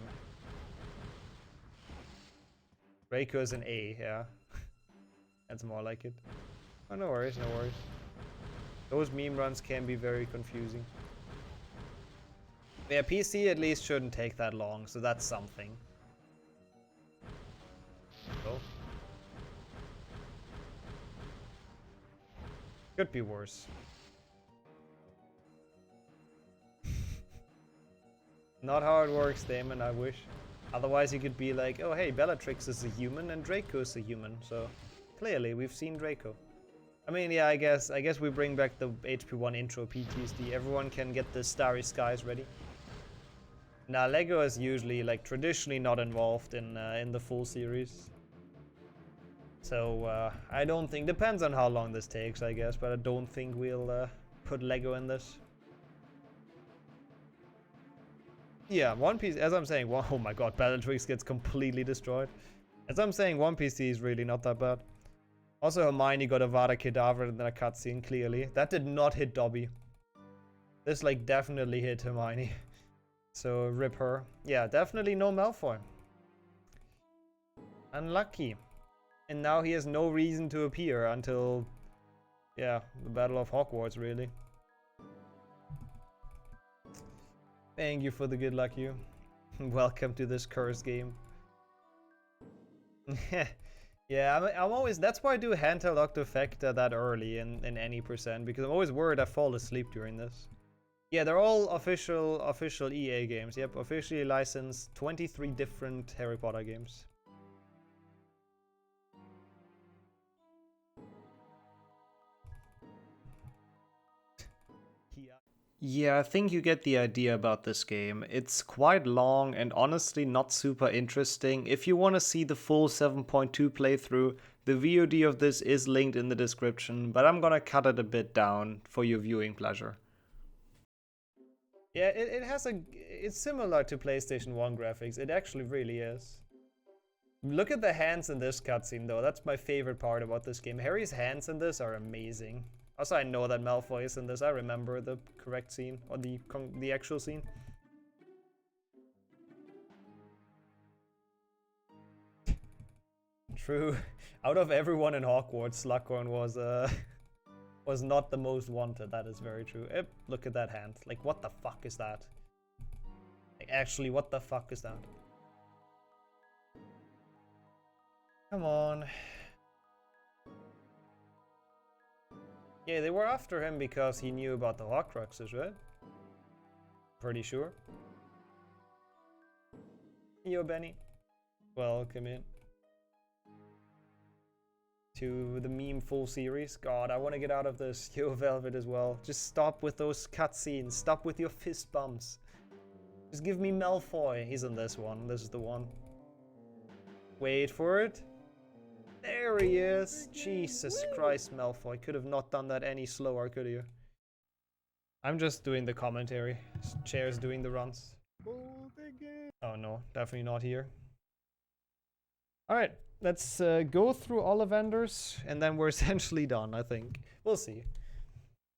Draco is an A, yeah. That's more like it. Oh, no worries, no worries. Those meme runs can be very confusing. Yeah, PC at least shouldn't take that long, so that's something. Oh. Could be worse. Not how it works, Damon, I wish. Otherwise you could be like, oh hey, Bellatrix is a human and Draco is a human, so clearly we've seen Draco. I mean, yeah, I guess we bring back the HP1 intro PTSD. Everyone can get the Starry Skies ready. Now, Lego is usually, like, traditionally not involved in the full series. So, I don't think, depends on how long this takes, I guess, but I don't think we'll put Lego in this. Yeah, one PC, as I'm saying, oh my god, Bellatrix gets completely destroyed. As I'm saying, one PC is really not that bad. Also, Hermione got a Vada Kedavra in a cutscene, clearly. That did not hit Dobby. This, like, definitely hit Hermione. So, rip her. Yeah, definitely no Malfoy. Unlucky. And now he has no reason to appear until, yeah, the Battle of Hogwarts, really. Thank you for the good luck, you. Welcome to this cursed game. Yeah, I'm always, that's why I do handheld Octofecta that early in any percent, because I'm always worried I fall asleep during this. Yeah, they're all official EA games. Yep, officially licensed 23 different Harry Potter games. Yeah, I think you get the idea about this game. It's quite long and honestly not super interesting. If you want to see the full 7.2 playthrough, The VOD of this is linked in the description, but I'm gonna cut it a bit down for your viewing pleasure. Yeah, it's similar to PlayStation 1 graphics. It actually really is. Look at the hands in this cutscene though. That's my favorite part about this game. Harry's hands in this are amazing. Also, I know that Malfoy is in this. I remember the correct scene, or the actual scene. True. Out of everyone in Hogwarts, Slughorn was not the most wanted. That is very true. Look at that hand. Like, what the fuck is that? Like, actually, what the fuck is that? Come on. Yeah, they were after him because he knew about the Horcruxes, right? Pretty sure. Yo, Benny. Welcome in to the meme full series. God, I want to get out of this. Yo, Velvet as well. Just stop with those cutscenes. Stop with your fist bumps. Just give me Malfoy. He's in this one. This is the one. Wait for it. There he is. Jesus Christ, Malfoy. Could have not done that any slower, could you? I'm just doing the commentary. Chair's doing the runs. Oh no, definitely not here. Alright, let's go through all the vendors, and then we're essentially done, I think. We'll see.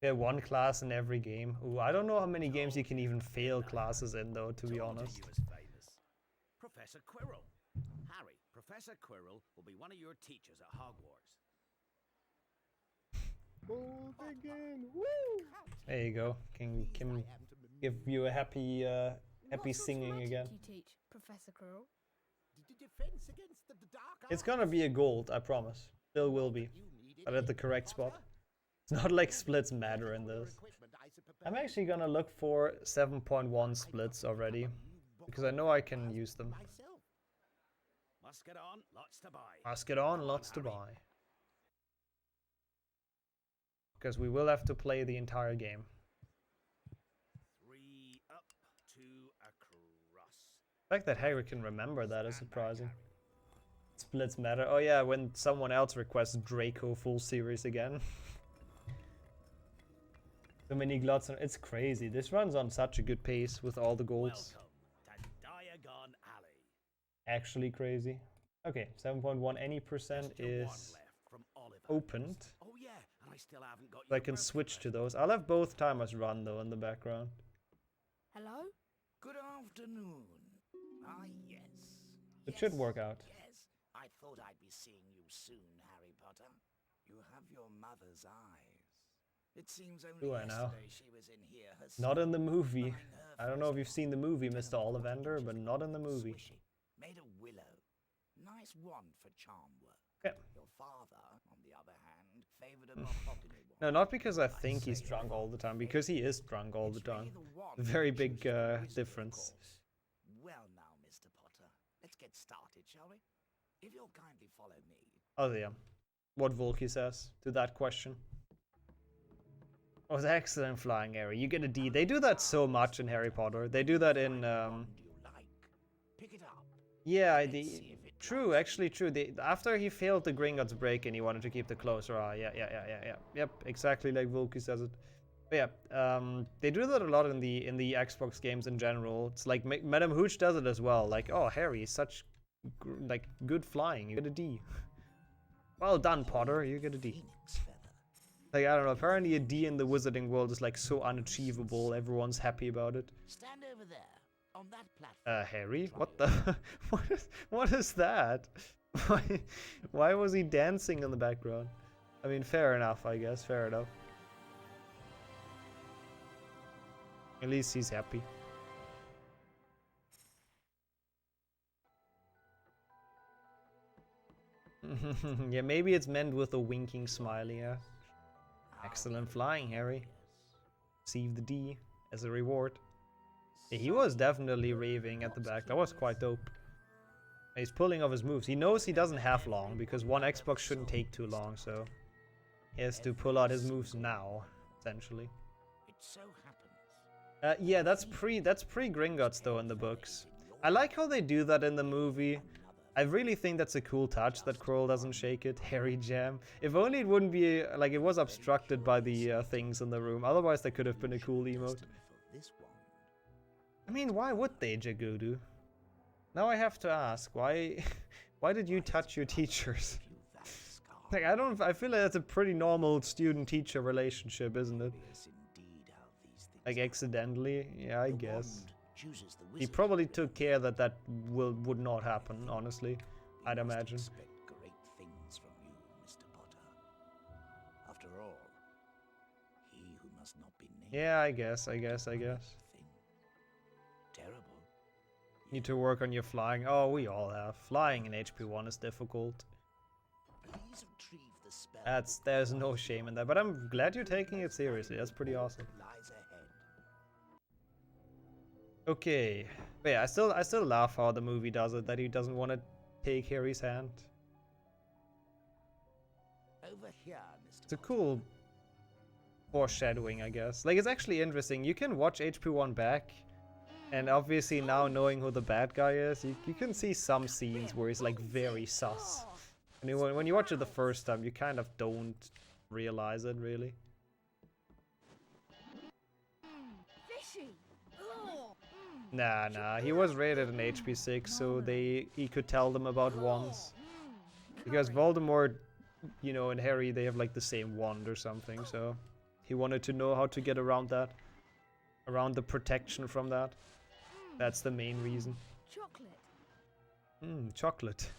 We have one class in every game. Ooh, I don't know how many games you can even fail classes in, though, to be honest. Professor Quirrell. Harry, Professor Quirrell will be one of your teachers at Hogwarts. There you go. Can give you a happy happy singing again. You teach, Professor Quirrell? It's gonna be a gold, I promise. Still will be, but at the correct spot. It's not like splits matter in this. I'm actually gonna look for 7.1 splits already, because I know I can use them. Musket on, lots to buy. Musket on, lots to buy. Because we will have to play the entire game. 3 up, 2 across. The fact that Harry can remember that is surprising. Splits matter. Oh yeah, when someone else requests Draco full series again. So many glots. It's crazy. This runs on such a good pace with all the golds. Welcome to Diagon Alley. Actually crazy. Okay, 7.1 any percent is opened. Oh yeah, and I still haven't got So I can switch to those. I'll have both timers run though in the background. Hello? Good afternoon. Ah, yes. It should work out. Yes, I thought I'd be seeing you soon, Harry Potter. You have your mother's eyes. It seems only Do I now? yesterday she was in here herself. Not in the movie. buying her I don't know if first you've seen the movie, Mr. Ollivander, but not in the movie. Swishy, made of willow. Nice wand for charm work. Okay. Your father, on the other hand, favored a mahogany wand. No, not because I think he's drunk all the time, because he is drunk all the It's really time. the wand Very that big gives you the wizard, of difference. course. Well now, Mr. Potter, let's get started, shall we? If you'll kindly follow me. Oh yeah. What Volky says to that question. Oh, it's excellent flying, Harry. You get a D. They do that so much in Harry Potter. They do that in Wand you like. Pick it up. yeah, Let's see if it true, actually true. After he failed the Gringotts break and he wanted to keep the closer eye. Yeah. Yep, exactly like Volky says it. But yeah, they do that a lot in the Xbox games in general. It's like Madame Hooch does it as well. Like, oh, Harry, such like good flying. You get a D. Well done, Potter. You get a D. Phoenix feather. Like, I don't know, apparently a D in the wizarding world is like so unachievable, everyone's happy about it. Stand over there, on that platform. Harry? What the? what is that? Why was he dancing in the background? I mean, fair enough, I guess, fair enough. At least he's happy. Yeah, maybe it's meant with a winking smiley, yeah. Excellent flying, Harry. Receive the D as a reward. Yeah, he was definitely raving at the back. That was quite dope. He's pulling off his moves. He knows he doesn't have long because one Xbox shouldn't take too long, so he has to pull out his moves now, essentially. It so happens. Yeah, that's pre Gringotts though in the books. I like how they do that in the movie. I really think that's a cool touch that Quirrell doesn't shake it. Harry Jam. If only it wouldn't be, like, it was obstructed by the things in the room. Otherwise, that could have been a cool emote. I mean, why would they, Jagudu? Now I have to ask, why why did you touch your teachers? Like, I feel like that's a pretty normal student-teacher relationship, isn't it? Like, accidentally? Yeah, I guess. He probably took care that that would not happen, honestly. I'd imagine. Expect great things from you, Mr. Potter. After all, he who must not be named. Yeah, I guess. Terrible. Need to work on your flying. Oh, we all have. Flying in HP1 is difficult. Please retrieve the spell. There's no shame in that, but I'm glad you're taking it seriously. That's pretty awesome. Lies ahead. Okay. But yeah, I still laugh how the movie does it, that he doesn't want to take Harry's hand. Over here, Mr. It's a cool foreshadowing, I guess. Like, it's actually interesting. You can watch HP1 back, and obviously now knowing who the bad guy is, you can see some scenes where he's like very sus. And when you watch it the first time, you kind of don't realize it, really. Fishy. Nah, he was rated an HP6, so he could tell them about wands. Because Voldemort, you know, and Harry, they have like the same wand or something, so he wanted to know how to get around that. Around the protection from that. That's the main reason. Chocolate. Chocolate.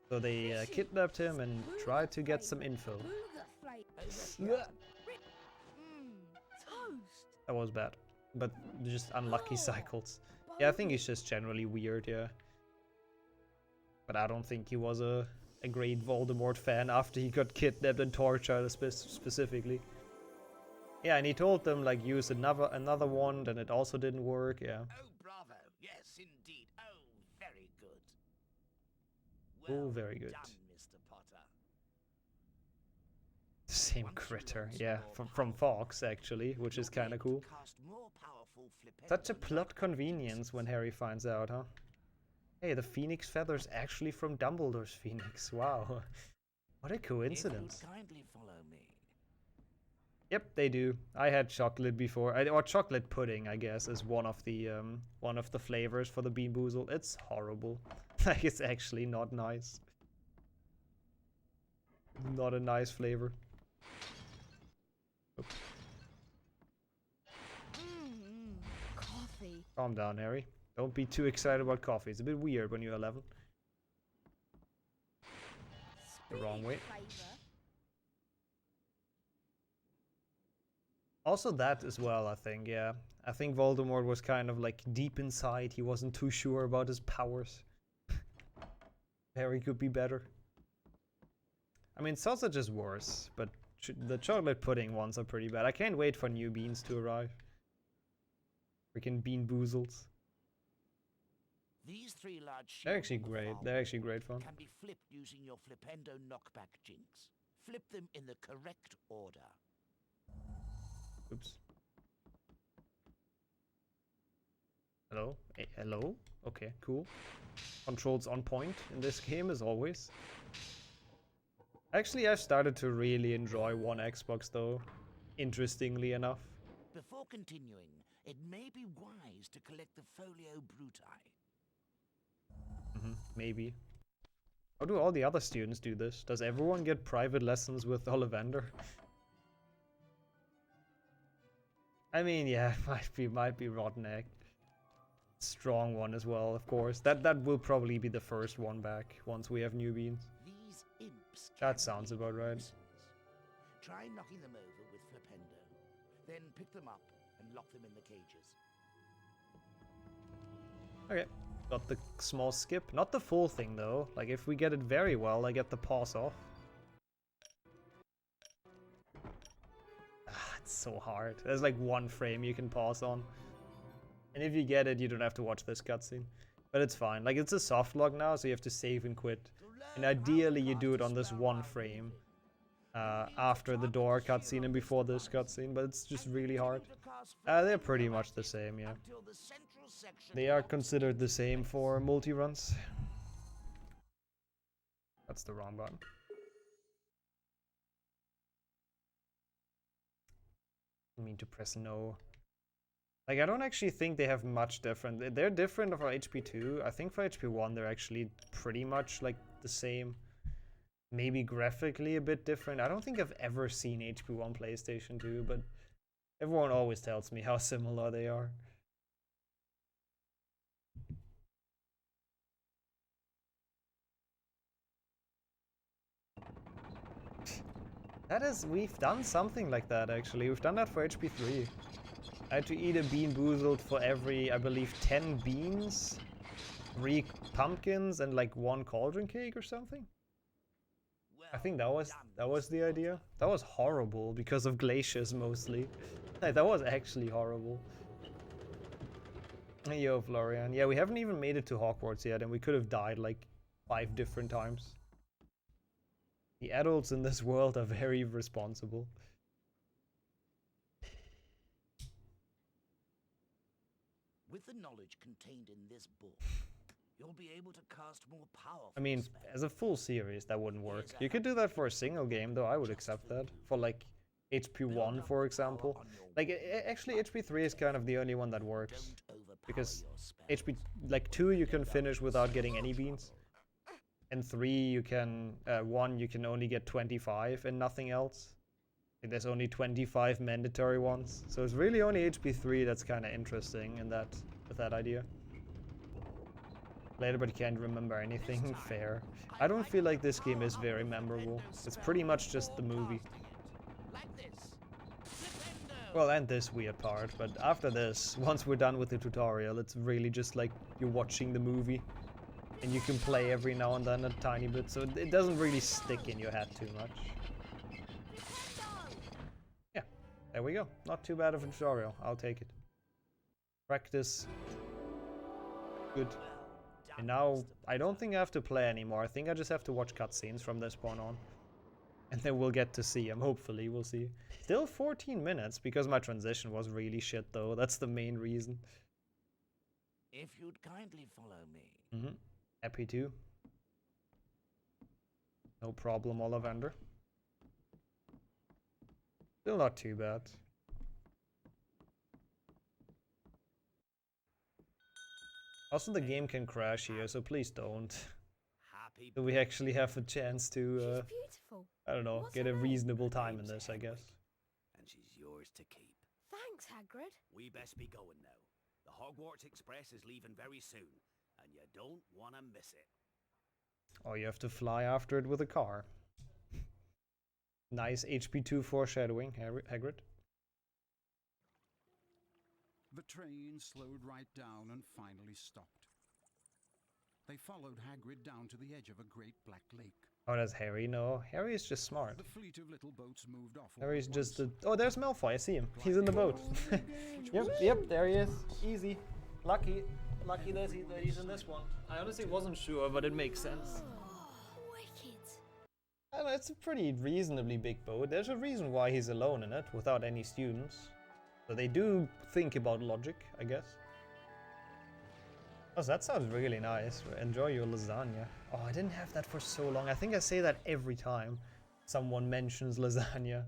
So they kidnapped him and tried to get some info. Toast. That was bad. But just unlucky cycles. Yeah, I think he's just generally weird, yeah. But I don't think he was a great Voldemort fan after he got kidnapped and tortured specifically. Yeah, and he told them, like, use another wand, and it also didn't work, yeah. Oh, bravo. Yes, indeed. Oh, very good. Oh, very good. Done, Mr. Potter. Same critter, yeah, from Fox, actually, which is kind of cool. Such a plot convenience when Harry finds out, huh? Hey, the phoenix feather's actually from Dumbledore's phoenix. Wow. What a coincidence. If you would kindly follow me. Yep, they do. I had chocolate before, or chocolate pudding, I guess, is one of the flavors for the Bean Boozled. It's horrible. Like, it's actually not nice. Not a nice flavor. Oops. Coffee. Calm down, Harry. Don't be too excited about coffee. It's a bit weird when you're 11. The wrong way. Also that as well, I think, yeah. I think Voldemort was kind of like deep inside. He wasn't too sure about his powers. Harry could be better. I mean, sausage is worse, but the chocolate pudding ones are pretty bad. I can't wait for new beans to arrive. Freaking Bean Boozles. These three large They're actually great. They're actually great fun. Can be flipped using your Flipendo knockback jinx. Flip them in the correct order. Oops. Hello? Hey, hello? Okay, cool. Controls on point in this game as always. Actually, I've started to really enjoy One Xbox though. Interestingly enough. Before continuing, it may be wise to collect the Folio Bruti. Maybe. How do all the other students do this? Does everyone get private lessons with Ollivander? I mean, yeah, might be Rotten Egg. Strong one as well, of course. That will probably be the first one back once we have new beans. These imps That sounds about right. Try knocking them over with Flipendo. Then pick them up and lock them in the cages. Okay. Got the small skip. Not the full thing though. Like if we get it very well, I get the pause off. Ah, it's so hard. There's like one frame you can pause on. And if you get it, you don't have to watch this cutscene. But it's fine. Like it's a soft lock now, so you have to save and quit. And ideally you do it on this one frame. After the door cutscene and before this cutscene, but it's just really hard. They're pretty much the same, yeah. They are considered the same for multi-runs. That's the wrong button. I mean to press no. Like, I don't actually think they have much different. They're different for HP2. I think for HP1 they're actually pretty much like the same. Maybe graphically a bit different. I don't think I've ever seen HP1 PlayStation 2, but everyone always tells me how similar they are. That is, we've done something like that actually. We've done that for HP3. I had to eat a bean boozled for every, I believe, 10 beans, 3 pumpkins, and like 1 cauldron cake or something. I think that was the idea. That was horrible because of glaciers mostly. Like, that was actually horrible. Yo, Florian. Yeah, we haven't even made it to Hogwarts yet, and we could have died like 5 different times. The adults in this world are very responsible. With the knowledge contained in this book, you'll be able to cast more powerful I mean, spells. as a full series, that wouldn't work. You could do that for a single game, though. I would accept that. For like HP1, for example. Like, actually, HP3 is kind of the only one that works. Because HP, like 2 you can finish without getting any beans. And 3 you can, 1 you can only get 25 and nothing else. Like, there's only 25 mandatory ones. So it's really only HP3 that's kind of interesting in that, with that idea. Later, but you can't remember anything. Fair. I don't feel like this game is very memorable. It's pretty much just the movie. Well, and this weird part, but after this, once we're done with the tutorial, it's really just like you're watching the movie. And you can play every now and then a tiny bit, so it doesn't really stick in your head too much. Yeah, there we go. Not too bad of a tutorial. I'll take it. Practice. Good. And now, I don't think I have to play anymore. I think I just have to watch cutscenes from this point on. And then we'll get to see him, hopefully, we'll see. Still 14 minutes, because my transition was really shit, though. That's the main reason. If you'd kindly follow me. Mm-hmm. Happy to. No problem, Ollivander. Still not too bad. Also, the game can crash here, so please don't. So we actually have a chance to, Beautiful. I don't know, What's get her a name? reasonable time in this, I guess. And she's yours to keep. Thanks, Hagrid. We best be going now. The Hogwarts Express is leaving very soon, and you don't want to miss it. Oh, you have to fly after it with a car. Nice HP2 foreshadowing, Hagrid. The train slowed right down and finally stopped. They followed Hagrid down to the edge of a great black lake. Oh, does Harry know? Harry is just smart. The fleet of little boats moved off. Harry's just a... Oh, there's Malfoy, I see him. He's in the boat. Yep, there he is. Easy. Lucky that he's in this one. I honestly wasn't sure, but it makes sense. Wicked. I don't know, it's a pretty reasonably big boat. There's a reason why he's alone in it, without any students. So they do think about logic, I guess. Oh, that sounds really nice. Enjoy your lasagna. Oh, I didn't have that for so long. I think I say that every time someone mentions lasagna.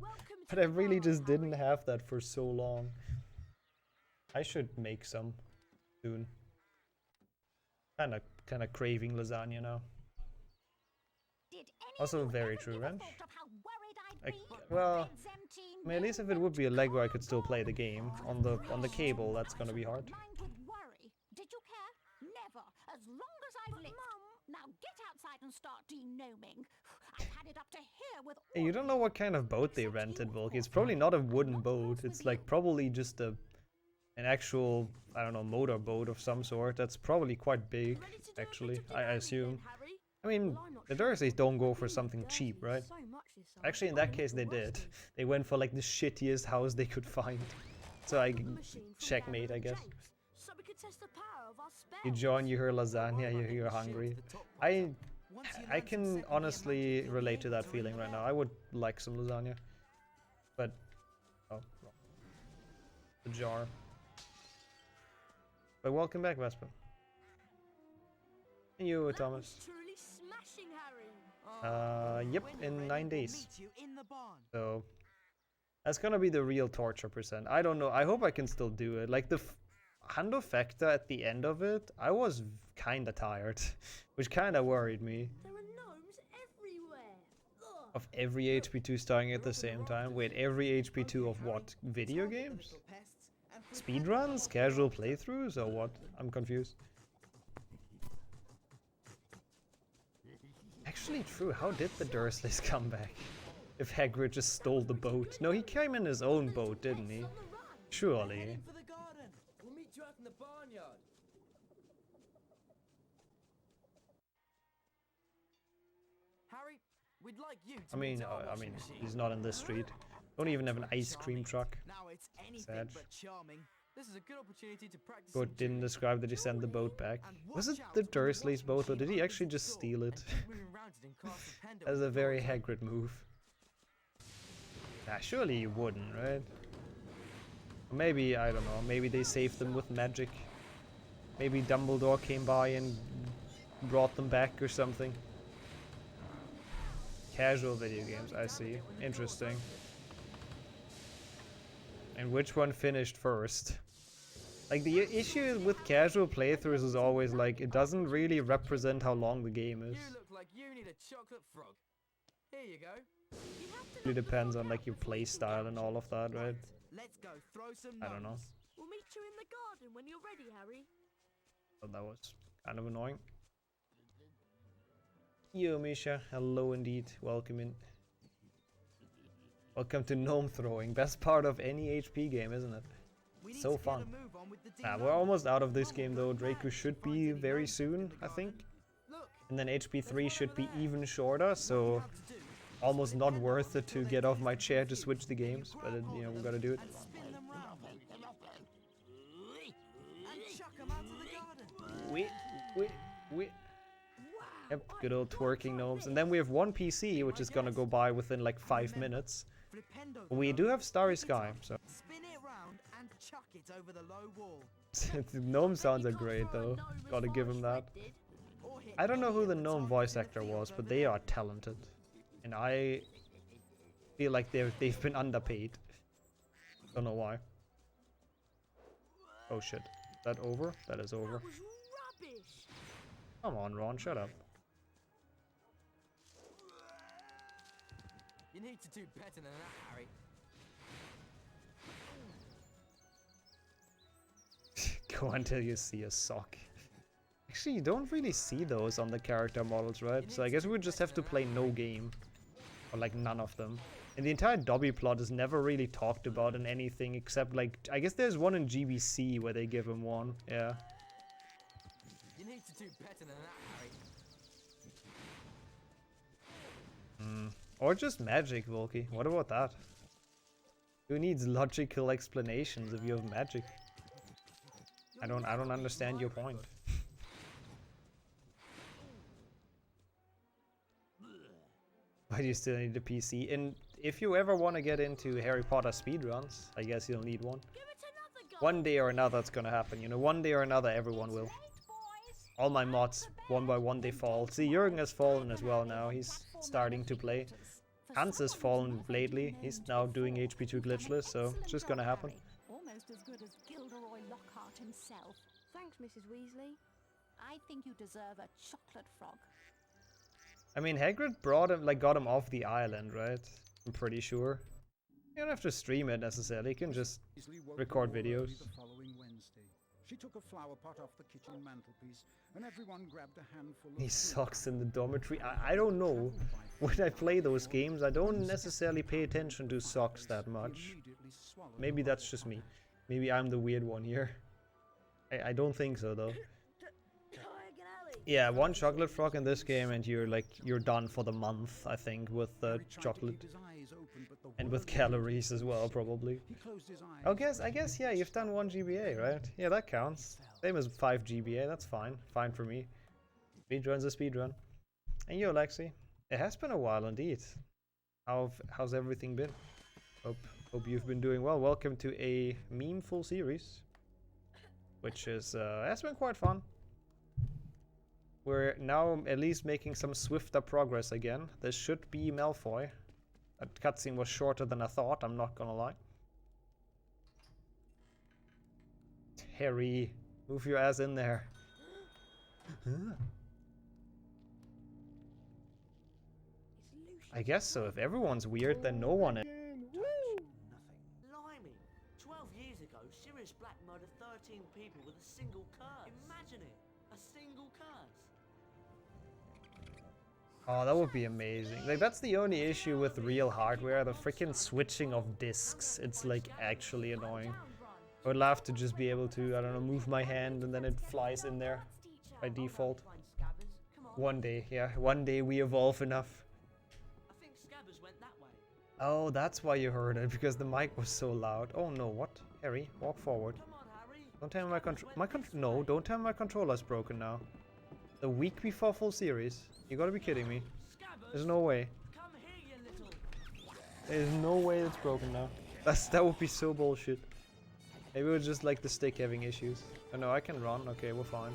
But I really just didn't have that for so long. I should make some soon. Kinda craving lasagna now. Also very true, Wrench. Well, I mean, at least if it would be a Lego, I could still play the game. On the cable, that's gonna be hard. Did you care? Never. As long as I've lived. Now get outside and start denoming. I've had it up to here with Hey, you don't know what kind of boat they rented, Volky. It's probably not a wooden boat. It's like probably just an actual, I don't know, motor boat of some sort. That's probably quite big, actually, I assume. I mean, the Dursleys don't go for something cheap, right? Actually, in that case, they did. They went for like the shittiest house they could find. So checkmate, I guess. You join, you hear lasagna, you're hungry. I can honestly relate to that feeling right now. I would like some lasagna. But, oh, wrong. The jar. But welcome back, Vespa. And you, Thomas. Truly smashing, Harry. Yep, in 9 days. Meet you in the barn. So that's gonna be the real torture percent. I don't know. I hope I can still do it. Like the Hando Factor at the end of it, I was kinda tired, which kinda worried me. There are gnomes everywhere. Ugh. Of every HP2 starting at the same time? Wait, every HP2 of what? Video games? Speedruns? Casual playthroughs? Or what? I'm confused. Actually true, how did the Dursleys come back? If Hagrid just stole the boat. No, he came in his own boat, didn't he? Surely. For the garden. We'll meet you out in the barnyard. Harry, we'd like you to I mean, meet our washing machine. he's not in this street. Don't even have an ice cream truck. Now it's anything Sad. but charming. This is a good opportunity to practice. But didn't describe that he sent the boat back. Was it the Dursleys' boat, or did he actually just steal it? As a very Hagrid move. Nah, surely you wouldn't, right? Maybe, I don't know, maybe they saved them with magic. Maybe Dumbledore came by and brought them back or something. Casual video games, I see. Interesting. And which one finished first? Like, the issue with casual playthroughs is always like, it doesn't really represent how long the game is. You look like you need a chocolate frog. Here you go. It really depends on like your play style and all of that, right? Let's go throw some I don't know. numbers. We'll meet you in the garden when you're ready, Harry. So that was kind of annoying. Yo, Misha. Hello indeed. Welcome in. Welcome to gnome throwing. Best part of any HP game, isn't it? We need So to get a fun. move on with the Nah, D9. we're almost out of this game though. Draco should be very soon, I think. Look, And then HP3 should be even shorter, so how to do almost not worth it to get off my chair to switch the games. But you know, we gotta do it. and spin them round. And chuck them out of the garden. Wait. Yep, good old twerking gnomes. And then we have one PC, which is gonna go by within like 5 minutes. Flipendo. We do have Starry Sky, so Spin it round and chuck it over the low wall. gnome sounds are great though. Gotta give him that. Or hit I don't know who any the of gnome targets voice in the actor field was, but over they there. are talented. And I feel like they've been underpaid. Don't know why. Oh shit. Is that over? That is over. That was rubbish. Come on, Ron, shut up. You need to do better than that, Harry. Go until you see a sock. Actually, you don't really see those on the character models, right? So I guess we would just have to play no game. Or like none of them. And the entire Dobby plot is never really talked about in anything except like, I guess there's one in GBC where they give him one. Yeah. You need to do better than that, Harry. Or just magic, Volky. What about that? Who needs logical explanations if you have magic? I don't understand your point. Why do you still need a PC? And if you ever want to get into Harry Potter speedruns, I guess you'll need one. Give it another go. One day or another it's gonna happen, you know, one day or another everyone will. Late, boys. All my mods, one by one they fall. See, Jürgen has fallen as well now, he's starting to play. Hans has fallen lately, he's now doing HP2 glitchless, so it's just gonna happen. Almost as good as Gilderoy Lockhart himself. Thanks, Mrs. Weasley. I think you deserve a chocolate frog. I mean, Hagrid brought him, like, got him off the island, right? I'm pretty sure. You don't have to stream it necessarily, you can just Weasley woke record up early videos. The following Wednesday. She took a flower pot off the kitchen mantelpiece, and everyone grabbed a handful of He fruit. sucks in the dormitory. I don't know. When I play those games, I don't necessarily pay attention to socks that much. Maybe that's just me. Maybe I'm the weird one here. I don't think so though. Yeah, one chocolate frog in this game and you're done for the month, I think, with chocolate and with calories as well, probably. He closed his eyes. I guess yeah, you've done 1 GBA, right? Yeah, that counts. Same as 5 GBA, that's fine. Fine for me. Speedrun's a speedrun. And you, Alexi? It has been a while indeed. How's everything been? Hope you've been doing well. Welcome to a meme full series, which is has been quite fun. We're now at least making some swifter progress again. This should be Malfoy. That cutscene was shorter than I thought, I'm not gonna lie. Harry, move your ass in there. I guess so. If everyone's weird, then no one is. Blimey! 12 years ago, Sirius Black murdered 13 people with a single curse. Imagine it! A single curse! Oh, that would be amazing. Like, that's the only issue with real hardware, the freaking switching of discs. It's, like, actually annoying. I would love to just be able to, I don't know, move my hand and then it flies in there by default. One day, yeah. One day we evolve enough. I think Scabbers went that way. Oh, that's why you heard it, because the mic was so loud. Oh no, what? Harry, walk forward. Come on, Harry! Don't tell me no, don't tell me my controller's broken now. The week before full series. You gotta be kidding me. Scabbers! There's no way. Come here, you little... There's no way it's broken now. That would be so bullshit. Maybe it was just like the stick having issues. Oh no, I can run. Okay, we're fine.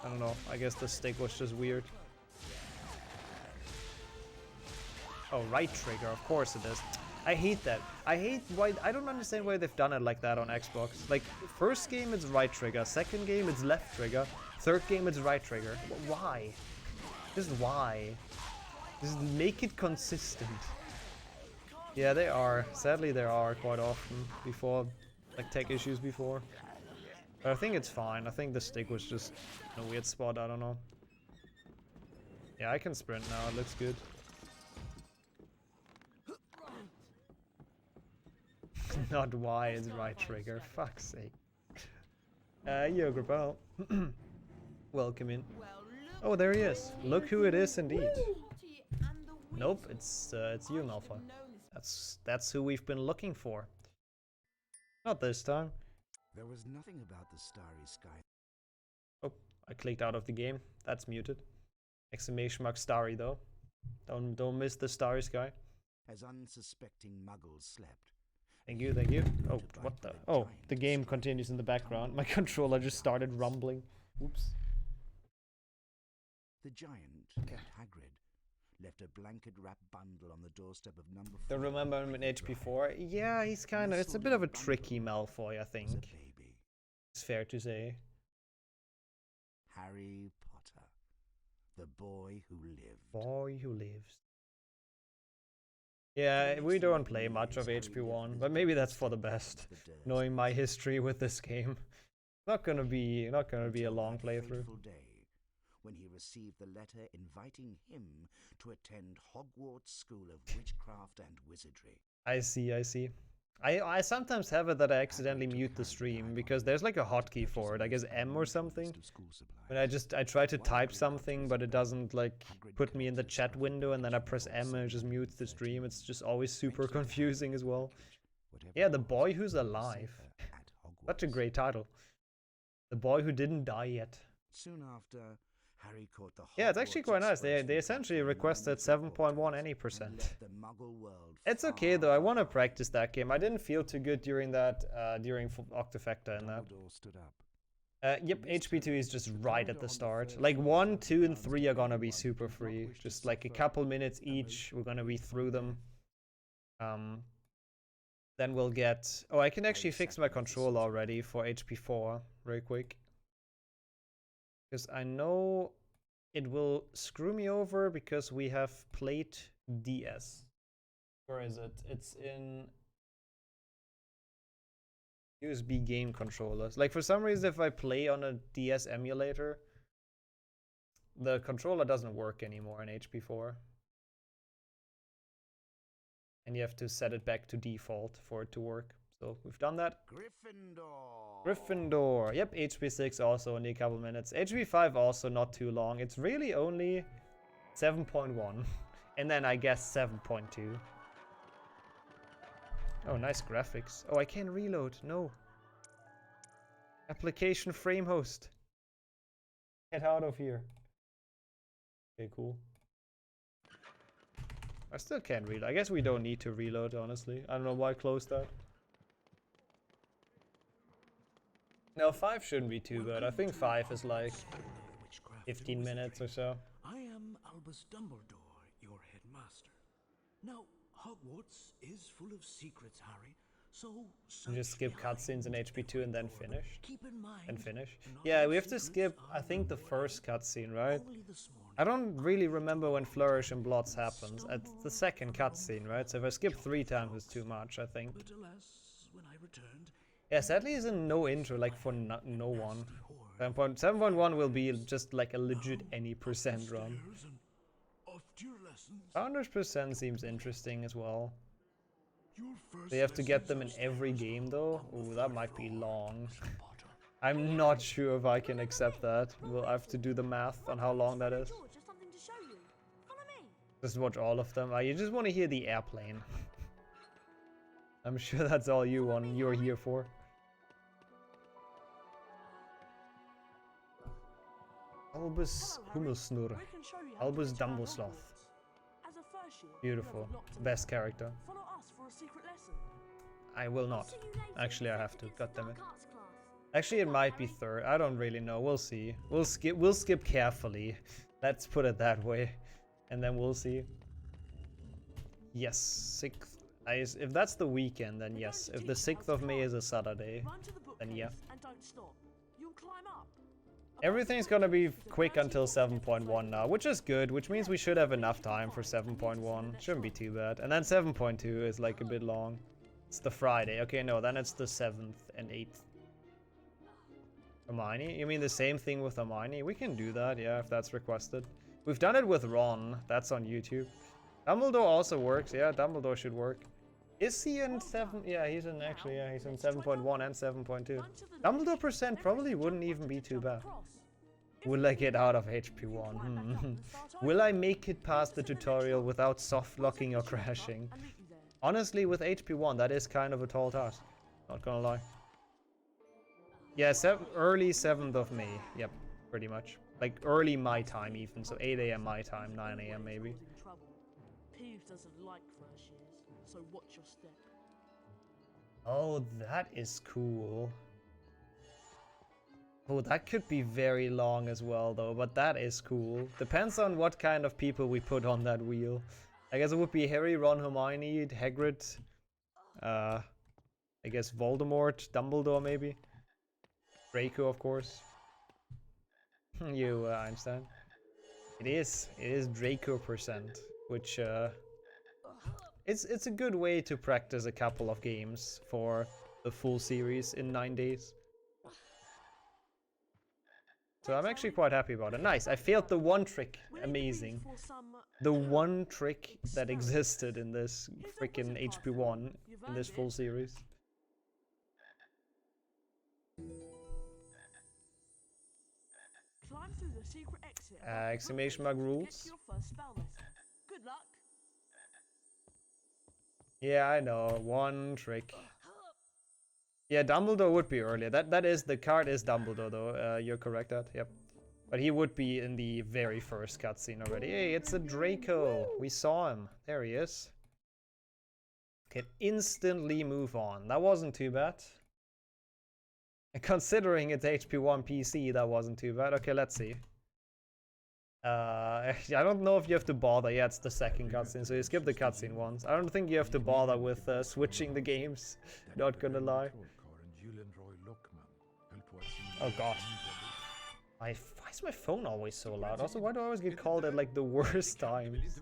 I don't know. I guess the stick was just weird. Oh, right trigger. Of course it is. I hate that. I hate why. I don't understand why they've done it like that on Xbox. Like, first game it's right trigger. Second game it's left trigger. Third game it's right trigger. Why? Just why? Just make it consistent. Yeah, they are. Sadly, there are quite often before, like tech issues before. But I think it's fine. I think the stick was just in a weird spot. I don't know. Yeah, I can sprint now. It looks good. Not why it's right trigger. Fuck's sake. Grapel. Welcome in. Oh, there he is. Look who it is indeed. Nope, it's you, Malfoy. That's who we've been looking for. Not this time. There was nothing about the starry sky. Oh, I clicked out of the game. That's muted. Exclamation mark starry though. Don't miss the starry sky. As unsuspecting muggles slept. Thank you, thank you. Oh, what the? Oh, the game continues in the background. My controller just started rumbling. Oops. The giant, Hagrid, left a blanket-wrapped bundle on the doorstep of number 4. Don't remember him in HP4? Yeah, he's kind of... It's a bit of a tricky Malfoy, I think. It's fair to say. Harry Potter, the boy who lived. Boy who lives. Yeah, we don't play much of HP1, but maybe that's for the best. Knowing my history with this game, not gonna be a long playthrough. When he received the letter inviting him to attend Hogwarts School of Witchcraft and Wizardry. I see. I sometimes have it that I accidentally mute the stream because there's like a hotkey for it. I guess M or something. When I try to type something, but it doesn't like put me in the chat window, and then I press M and it just mutes the stream. It's just always super confusing as well. Yeah, The Boy Who's Alive. Such a great title. The Boy Who Didn't Die Yet. Soon after, Harry caught the yeah, it's actually quite nice. They essentially requested 7.1 any percent. It's okay though. I want to practice that game. I didn't feel too good during that during Octafecta and that. Yep, HP2 is just right at the start. Like 1, 2, and 3 are gonna be super free. Just like a couple minutes each. We're gonna be through them. Then we'll get. Oh, I can actually fix my controller already for HP4 very quick. Because I know it will screw me over because we have plate DS. Where is it? It's in USB game controllers. Like for some reason if I play on a DS emulator, the controller doesn't work anymore in HP4. And you have to set it back to default for it to work. So we've done that. Gryffindor. Yep, HP6 also only a couple minutes. HP5 also not too long. It's really only 7.1. And then I guess 7.2. Oh, nice graphics. Oh, I can't reload. No. Application frame host. Get out of here. Okay, cool. I still can't reload. I guess we don't need to reload, honestly. I don't know why I closed that. No, 5 shouldn't be too bad. I think 5 is like 15 minutes or so. I am Albus Dumbledore, your headmaster. Now, Hogwarts is full of secrets, Harry. So You just skip cutscenes in HP2 and then finish. keep in mind. And finish. Yeah, we have to skip, I think, the first cutscene, right? Only this morning. I don't really remember when Flourish and Blots happens. It's the second cutscene, right? So if I skip 3 times, it's too much, I think. But alas, when I returned, Yeah, sadly, is in no intro, like for no one. 7.1 will be just like a legit any percent run. off to your lessons. 100% seems interesting as well. Your first They have to get them in lessons every game though. Ooh, that might be long. Potter. I'm not sure if I can accept that. We'll have to do the math on how long that is. George, just something to show you. Follow me. Just watch all of them. You just want to hear the airplane. I'm sure that's all you're here for. Albus Hummelsnurr. We can show you how to Albus get around Dumbledore. Hogwarts. As a first year, Beautiful. you have locked Best character. Follow us for a secret lesson. I will not. See you later. Actually, I have to. It's God the damn it. dark arts class. Actually, it might be third. I don't really know. We'll see. We'll skip carefully. Let's put it that way. And then we'll see. Yes, 6th. If that's the weekend, then yes. If the 6th of May is a Saturday, Run to the bookcase then yeah. and don't stop. You'll climb up. Everything's gonna be quick until 7.1 now, which is good, which means we should have enough time for 7.1. Shouldn't be too bad. And then 7.2 is like a bit long. It's the Friday. Okay, no, then it's the 7th and 8th. Hermione? You mean the same thing with Hermione? We can do that, yeah, if that's requested. We've done it with Ron. That's on YouTube. Dumbledore also works. Yeah, Dumbledore should work. Is he in 7? Yeah, he's in actually, yeah, he's in 7.1 and 7.2. Dumbledore percent probably wouldn't even be too bad. Will I get out of HP1? Will I make it past the tutorial without soft locking or crashing? Honestly, with HP1, that is kind of a tall task. Not gonna lie. Yeah, early 7th of May. Yep, pretty much. Like early my time even, so 8 AM my time, 9 AM maybe. Peeves doesn't like first years, so watch your step. Oh, that is cool. Oh, that could be very long as well though, but that is cool. Depends on what kind of people we put on that wheel. I guess it would be Harry, Ron, Hermione, Hagrid, I guess Voldemort, Dumbledore maybe. Draco, of course. You, Einstein. It is Draco percent, which it's a good way to practice a couple of games for the full series in 9 days. So I'm actually quite happy about it. Nice, I failed the one trick. Amazing. The one trick that existed in this freaking HP1 in this full series. Climb through the secret exit. Exclamation mark rules. Get to your first spell lesson. Good luck. Yeah, I know. One trick. Yeah, Dumbledore would be earlier. That is, the card is Dumbledore though. You're correct that. Yep. But he would be in the very first cutscene already. Hey, it's a Draco. We saw him. There he is. Can instantly move on. That wasn't too bad. And considering it's HP1 PC, that wasn't too bad. Okay, let's see. I don't know if you have to bother. Yeah, it's the second cutscene, so you skip the cutscene once. I don't think you have to bother with switching the games. Not gonna lie. Oh god. Why is my phone always so loud? Also, why do I always get called at like the worst times?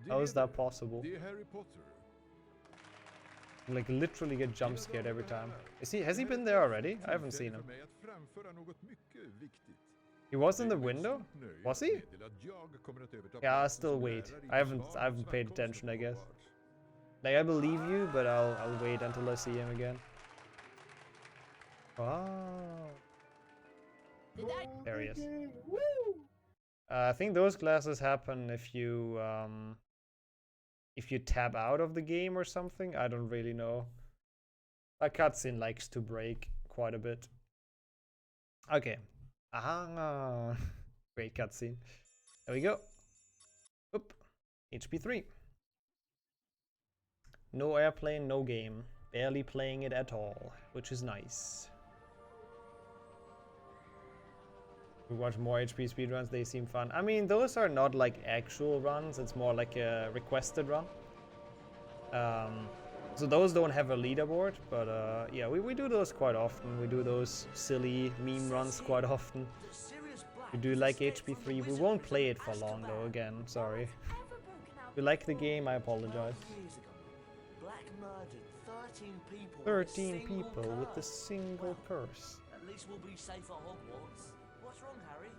How is that possible? Like literally get jump scared every time. Has he been there already? I haven't seen him. He was in the window? Was he? Yeah, I'll still wait. I haven't paid attention, I guess. Like I believe you, but I'll wait until I see him again. Oh. There he is. I think those glasses happen if you tab out of the game or something. I don't really know. That cutscene likes to break quite a bit. Okay. Ah, great cutscene. There we go. Oop. HP3. No airplane, no game. Barely playing it at all, which is nice. We watch more HP speedruns, they seem fun. I mean, those are not like actual runs, it's more like a requested run. So those don't have a leaderboard, but yeah, we do those quite often. We do those silly meme runs quite often. We do like HP3, we won't play it for long though, again, sorry. If you like the game, I apologize. Black murdered 13 people. 13 people with a single purse. At least we'll be safe at Hogwarts. What's wrong, Harry?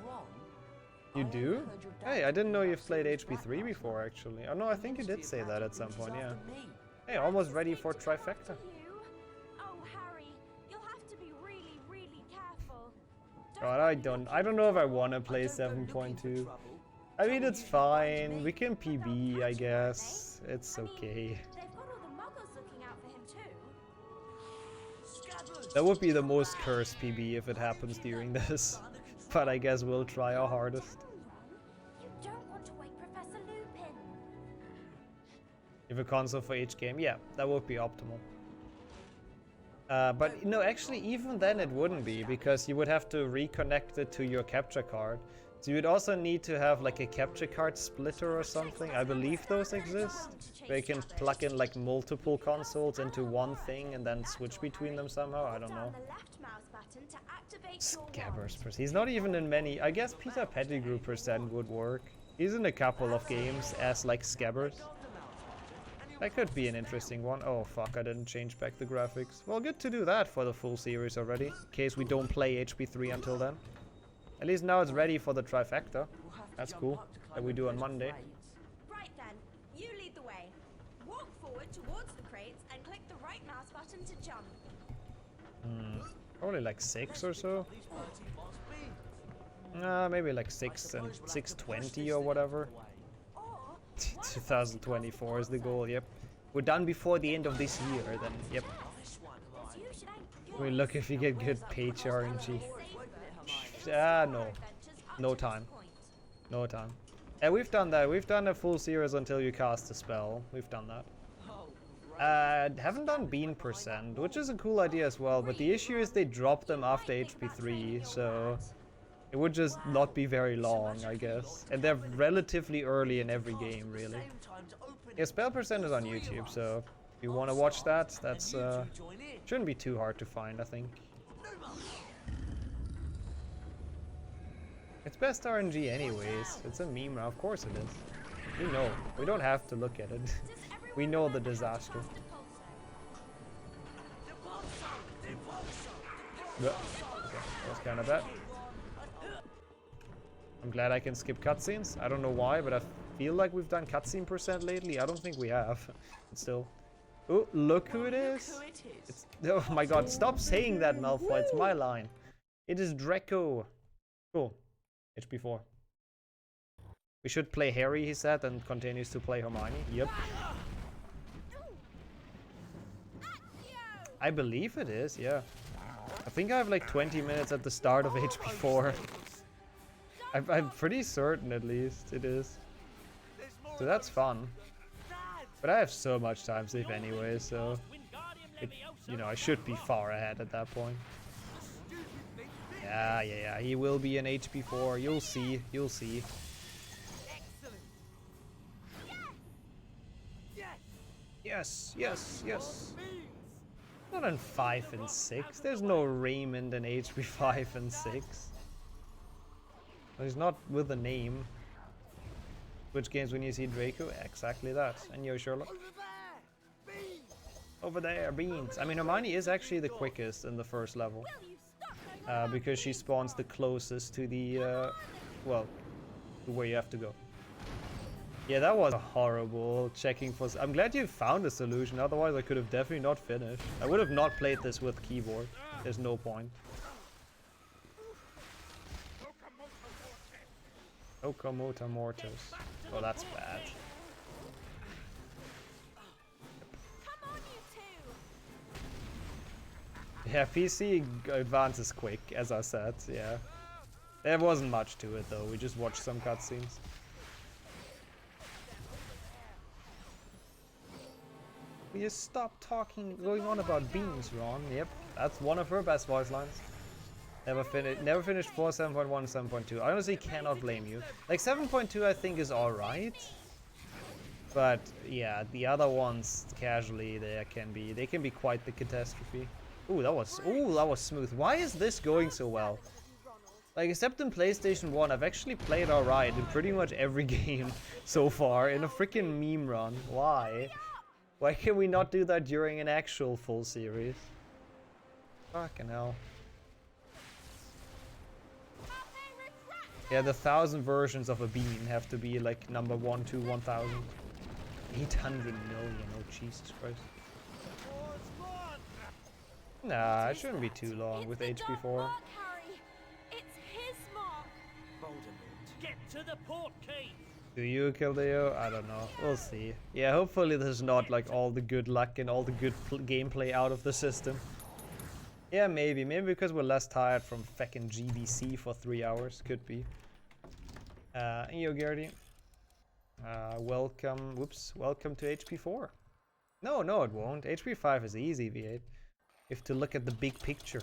Wrong? You do? Hey, I didn't know you've played HP3 before, actually. Oh no, I think you did say that at some point, yeah. Hey, almost ready for trifecta. Oh, Harry, you'll have to be really, really careful. God, I don't know if I want to play 7.2. I mean, it's fine. We can PB, I guess. It's okay. They've got all the muggles looking out for him too. That would be the most cursed PB if it happens during this. But I guess we'll try our hardest. You don't want to wake Professor Lupin. If a console for each game, yeah, that would be optimal. But no, actually, even then it wouldn't be, because you would have to reconnect it to your capture card. So you would also need to have like a capture card splitter or something. I believe those exist, where you can plug in like multiple consoles into one thing and then switch between them somehow. I don't know. Scabbers %. He's not even in many. I guess Peter Pettigrew % would work. He's in a couple of games as like Scabbers. That could be an interesting one. Oh fuck, I didn't change back the graphics. Well, good to do that for the full series already, in case we don't play HP3 until then. At least now it's ready for the trifecta. That's cool. That we do on Monday. Right then, you lead the way. Walk forward towards the crates and click the right mouse button to jump. Probably like 6 or so. Maybe like 6 and 620 or whatever. 2024 is the goal, yep. We're done before the end of this year, then, yep. We look if you get good page RNG. No. No time. No time. Yeah, we've done that. We've done a full series until you cast a spell. We've done that. Haven't done Bean %, which is a cool idea as well, but the issue is they drop them after HP3, so it would just not be very long, I guess. And they're relatively early in every game, really. Yeah, spell % is on YouTube, so if you want to watch that, that's shouldn't be too hard to find, I think. It's best RNG anyways. It's a meme, of course it is. We know. We don't have to look at it. We know the disaster. Yeah. Okay, that's kind of bad. I'm glad I can skip cutscenes. I don't know why, but I feel like we've done cutscene % lately. I don't think we have. But still. Oh, look who it is. It's, oh my god, stop saying that, Malfoy. It's my line. It is Draco. Cool. HP4. We should play Harry, he said, and continues to play Hermione. Yep. I believe it is, yeah. I think I have like 20 minutes at the start of HP4. I'm pretty certain, at least, it is. So that's fun. But I have so much time save anyway, so... you know, I should be far ahead at that point. Yeah, he will be an HP4. You'll see, you'll see. Yes. Not in 5 and 6. There's no Raymond in HP5 and 6. He's not with a name. Which games when you see Draco? Exactly that. And yo, Sherlock. Over there, Beans. I mean, Hermione is actually the quickest in the first level. Because she spawns the closest to the, well, to where you have to go. Yeah, that was horrible checking for... I'm glad you found a solution, otherwise I could have definitely not finished. I would have not played this with keyboard. There's no point. Locomotor Mortis. Oh, that's bad. Yeah, PC advances quick, as I said, yeah. There wasn't much to it though, we just watched some cutscenes. Will you stop going on about beans, Ron? Yep, that's one of her best voice lines. Never finished 4, 7.1, 7.2. I honestly cannot blame you. Like 7.2 I think is alright. But yeah, the other ones casually they can be quite the catastrophe. Ooh, that was smooth. Why is this going so well? Like, except in PlayStation 1, I've actually played alright in pretty much every game so far in a freaking meme run. Why? Why can we not do that during an actual full series? Fucking hell. Yeah, the 1,000 versions of a bean have to be like number 1 to 1,000. 800 million, oh Jesus Christ. Nah, it shouldn't be too long with HP4. Get to the port key! Do you, Kildeo? I don't know. We'll see. Yeah, hopefully there's not like all the good luck and all the good gameplay out of the system. Yeah, maybe. Maybe because we're less tired from feckin' GBC for 3 hours. Could be. Yo, Gertie. Welcome. Whoops. Welcome to HP4. No, it won't. HP5 is easy, V8. You have to look at the big picture.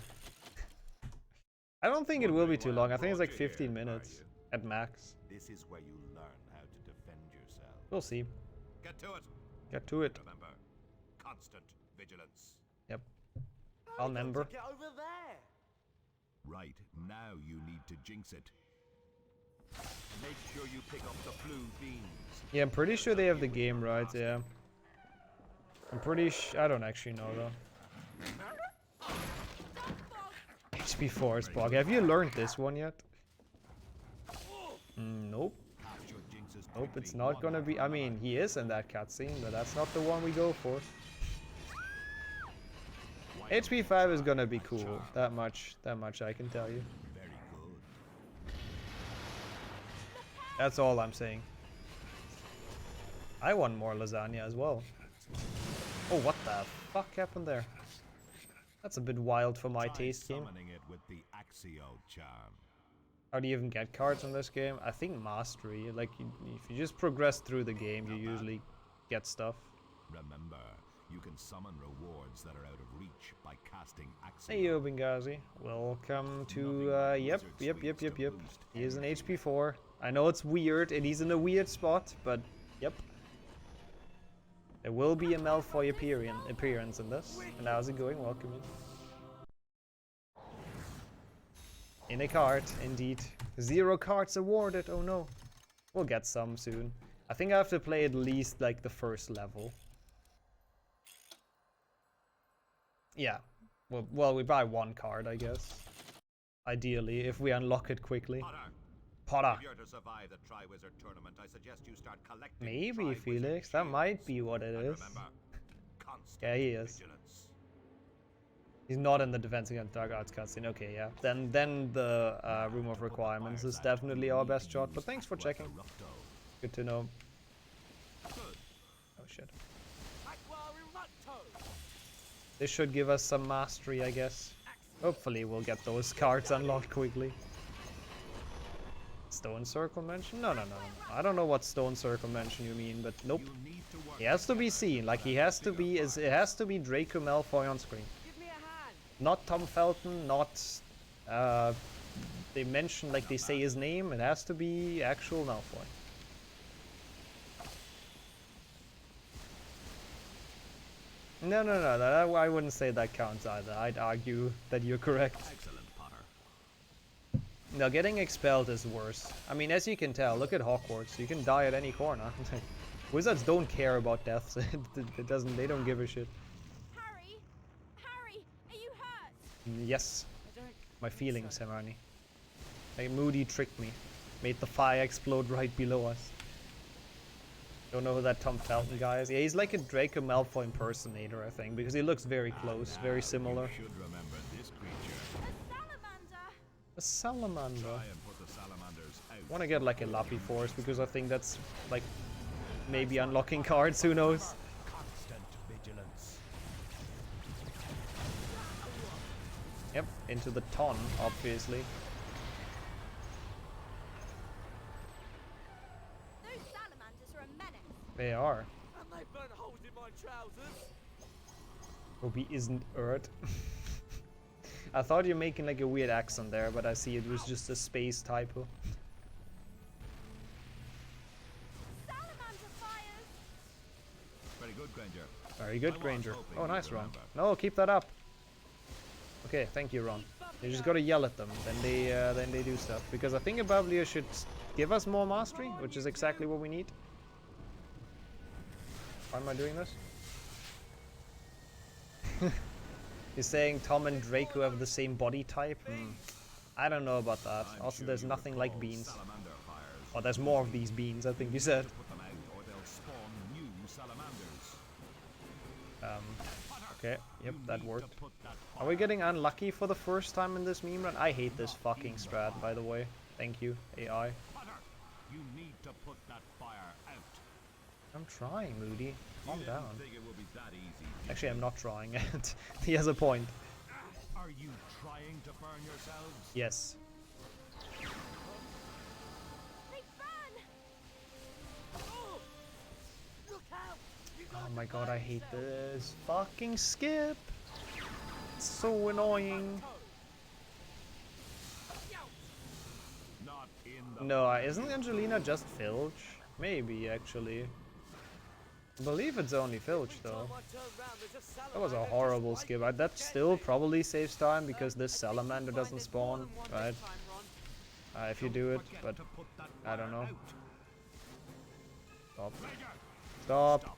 I don't think it will be too long. I think it's like 15 minutes at max. This is where you learn how to defend yourself. We'll see. Get to it. Get to it. Remember, constant vigilance. Yep. I'll remember. Get over there. Right, now you need to jinx it. Make sure you pick up the blue beans. Yeah, I'm pretty sure they have the game right, yeah. I'm pretty I don't actually know though. HP4 is bug. Have you learned this one yet? Nope. Nope, it's not gonna be. I mean, he is in that cutscene, but that's not the one we go for. HP5 is gonna be cool. That much I can tell you. Very good. That's all I'm saying. I want more lasagna as well. Oh, what the fuck happened there? That's a bit wild for my taste game. It with the Axio charm. How do you even get cards in this game? I think mastery. Like, if you just progress through the game, you usually get stuff. Remember, you can summon rewards that are out of reach by casting Axio. Hey yo, Benghazi. Welcome to, yep. He is an HP4. I know it's weird, and he's in a weird spot, but, yep. There will be a Malfoy appearance in this. And how's it going? Welcome in. In a cart, indeed. 0 cards awarded, oh no. We'll get some soon. I think I have to play at least, like, the first level. Yeah. Well, we buy 1 card, I guess. Ideally, if we unlock it quickly. Potter. If you're to survive the Triwizard Tournament, I suggest you start collecting Maybe, Felix. That might be what it is. Remember, constant Yeah, he is. vigilance. He's not in the Defense Against Dark Arts cutscene. Okay, yeah. Then the Room of Requirements is definitely our best shot. But thanks for checking. Good to know. Oh shit. This should give us some mastery, I guess. Hopefully we'll get those cards unlocked quickly. Stone Circle Mansion? No. I don't know what Stone Circle Mansion you mean, but nope. He has to be seen. Like, it has to be Draco Malfoy on screen. Not Tom Felton, not they mention, like, they say his name. It has to be actual Malfoy. No, that, I wouldn't say that counts either. I'd argue that you're correct. Excellent, Potter. No, getting expelled is worse. I mean, as you can tell, look at Hogwarts. You can die at any corner. Wizards don't care about deaths. They don't give a shit. Harry, are you hurt? Yes. My feelings, Hermione. Like, Moody tricked me. Made the fire explode right below us. Don't know who that Tom Felton guy is. Yeah, he's like a Draco Malfoy impersonator, I think, because he looks very close, very similar. You should remember this creature. A salamander. A salamander. Try and put the salamanders out. I want to get like a Lappy Force because I think that's like maybe unlocking cards, who knows? Constant vigilance. Yep, into the ton, obviously. Those salamanders are a menace. They are. And they burn holes in my trousers. Ruby isn't Urt. I thought you're making like a weird accent there, but I see it was just a space typo. Very good, Granger. Very good, Granger. Oh, nice, Ron. No, keep that up. Okay, thank you, Ron. You just gotta yell at them, then they do stuff. Because I think Abavlia should give us more mastery, which is exactly what we need. Why am I doing this? You're saying Tom and Draco have the same body type? I don't know about that. Also, there's nothing like beans. Oh, there's more of these beans, I think you said. Okay, yep, that worked. Are we getting unlucky for the first time in this meme run? I hate this fucking strat, by the way. Thank you, AI. You need to put that fire out. I'm trying, Moody. Calm down. Think it will be that easy. Actually, I'm not trying. He has a point. Are you trying to burn yourselves? Yes. Oh my god, I hate this fucking skip. It's so annoying. Not in the No, isn't Angelina just Filch? Maybe, actually. I believe it's only Filch, though. That was a horrible skip. That still probably saves time because this salamander doesn't spawn, right? If you do it, but I don't know. Stop. Stop.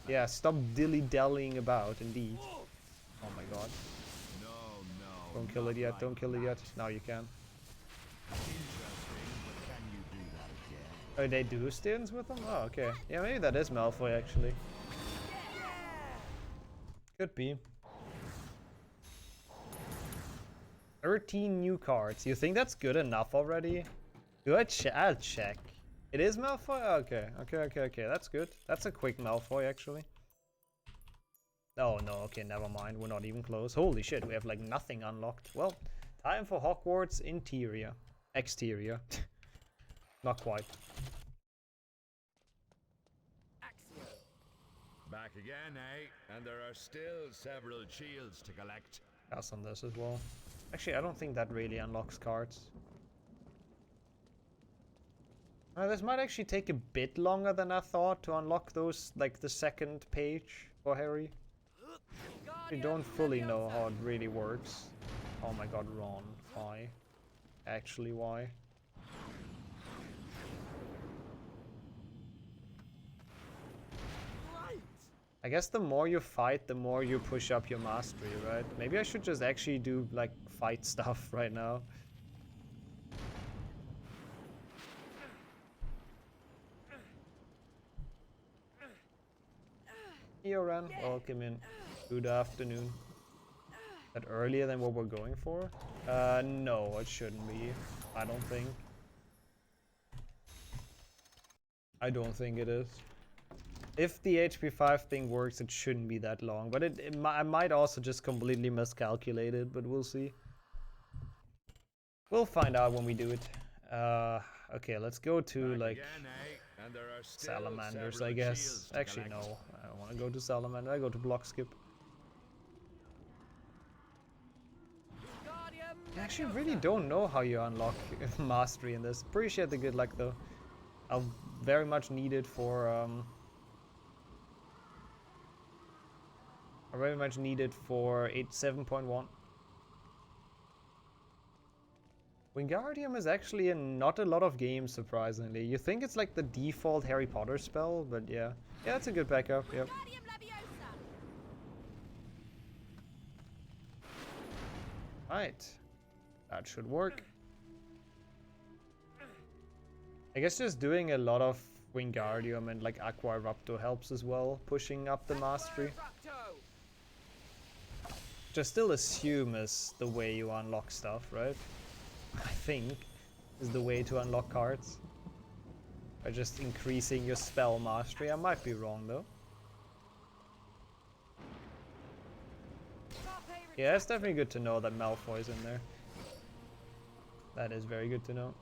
Yeah, stop dilly-dallying about, indeed. Oh my god. No. Don't kill it yet, don't kill it yet. Now you can. Oh, they do students with them? Oh, okay. Yeah, maybe that is Malfoy, actually. Could be. 13 new cards. You think that's good enough already? I'll check. It is Malfoy? Okay. Okay. That's good. That's a quick Malfoy, actually. Oh, no. Okay, never mind. We're not even close. Holy shit, we have, like, nothing unlocked. Well, time for Hogwarts interior. Exterior. Not quite. Back again, eh? And there are still several shields to collect. Pass on this as well. Actually, I don't think that really unlocks cards. This might actually take a bit longer than I thought to unlock those, like the second page for Harry. We don't fully know how it really works. Oh my god, Ron. Why? Actually, why? I guess the more you fight, the more you push up your mastery, right? Maybe I should just actually do, like, fight stuff right now. Ren, welcome in. Good afternoon. That earlier than what we're going for? No, it shouldn't be. I don't think. I don't think it is. If the HP5 thing works, it shouldn't be that long. But I might also just completely miscalculate it, but we'll see. We'll find out when we do it. Okay, let's go to, like, salamanders, I guess. Actually, no. I don't want to go to salamander. I go to block skip. I actually really don't know how you unlock mastery in this. Appreciate the good luck, though. I'll very much need it for, I very much need it for 7.1. Wingardium is actually in not a lot of games, surprisingly. You think it's like the default Harry Potter spell, but yeah. Yeah, it's a good backup, yep. Right. That should work. I guess just doing a lot of Wingardium and like Aqua Raptor helps as well, pushing up the mastery. Which I still assume is the way you unlock stuff, right? I think is the way to unlock cards. By just increasing your spell mastery. I might be wrong though. Yeah, it's definitely good to know that Malfoy's in there. That is very good to know.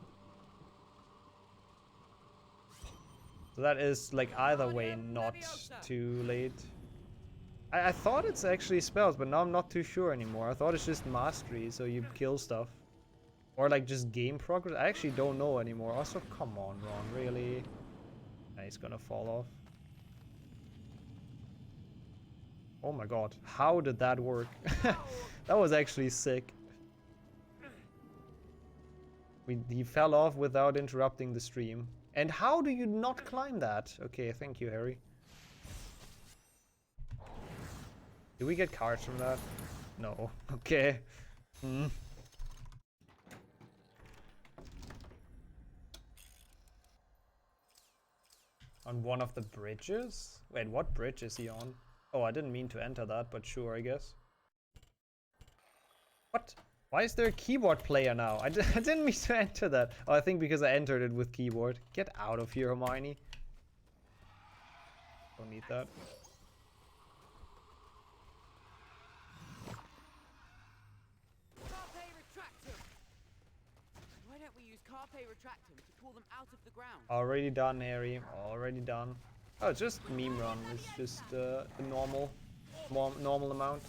So that is like either way not too late. I thought it's actually spells, but now I'm not too sure anymore. I thought it's just mastery, so you kill stuff. Or like just game progress. I actually don't know anymore. Also, come on, Ron, really? Nah, he's gonna fall off. Oh my god, how did that work? That was actually sick. He fell off without interrupting the stream. And how do you not climb that? Okay, thank you, Harry. Do we get cards from that? No. Okay. On one of the bridges? Wait, what bridge is he on? Oh, I didn't mean to enter that, but sure, I guess. What? Why is there a keyboard player now? I didn't mean to enter that. Oh, I think because I entered it with keyboard. Get out of here, Hermione. Don't need that. Carpe retractum. Why don't we use carpe retractum to pull them out of the ground? Already done, Harry. Already done. Oh, it's just Memerun. It's just the normal amount.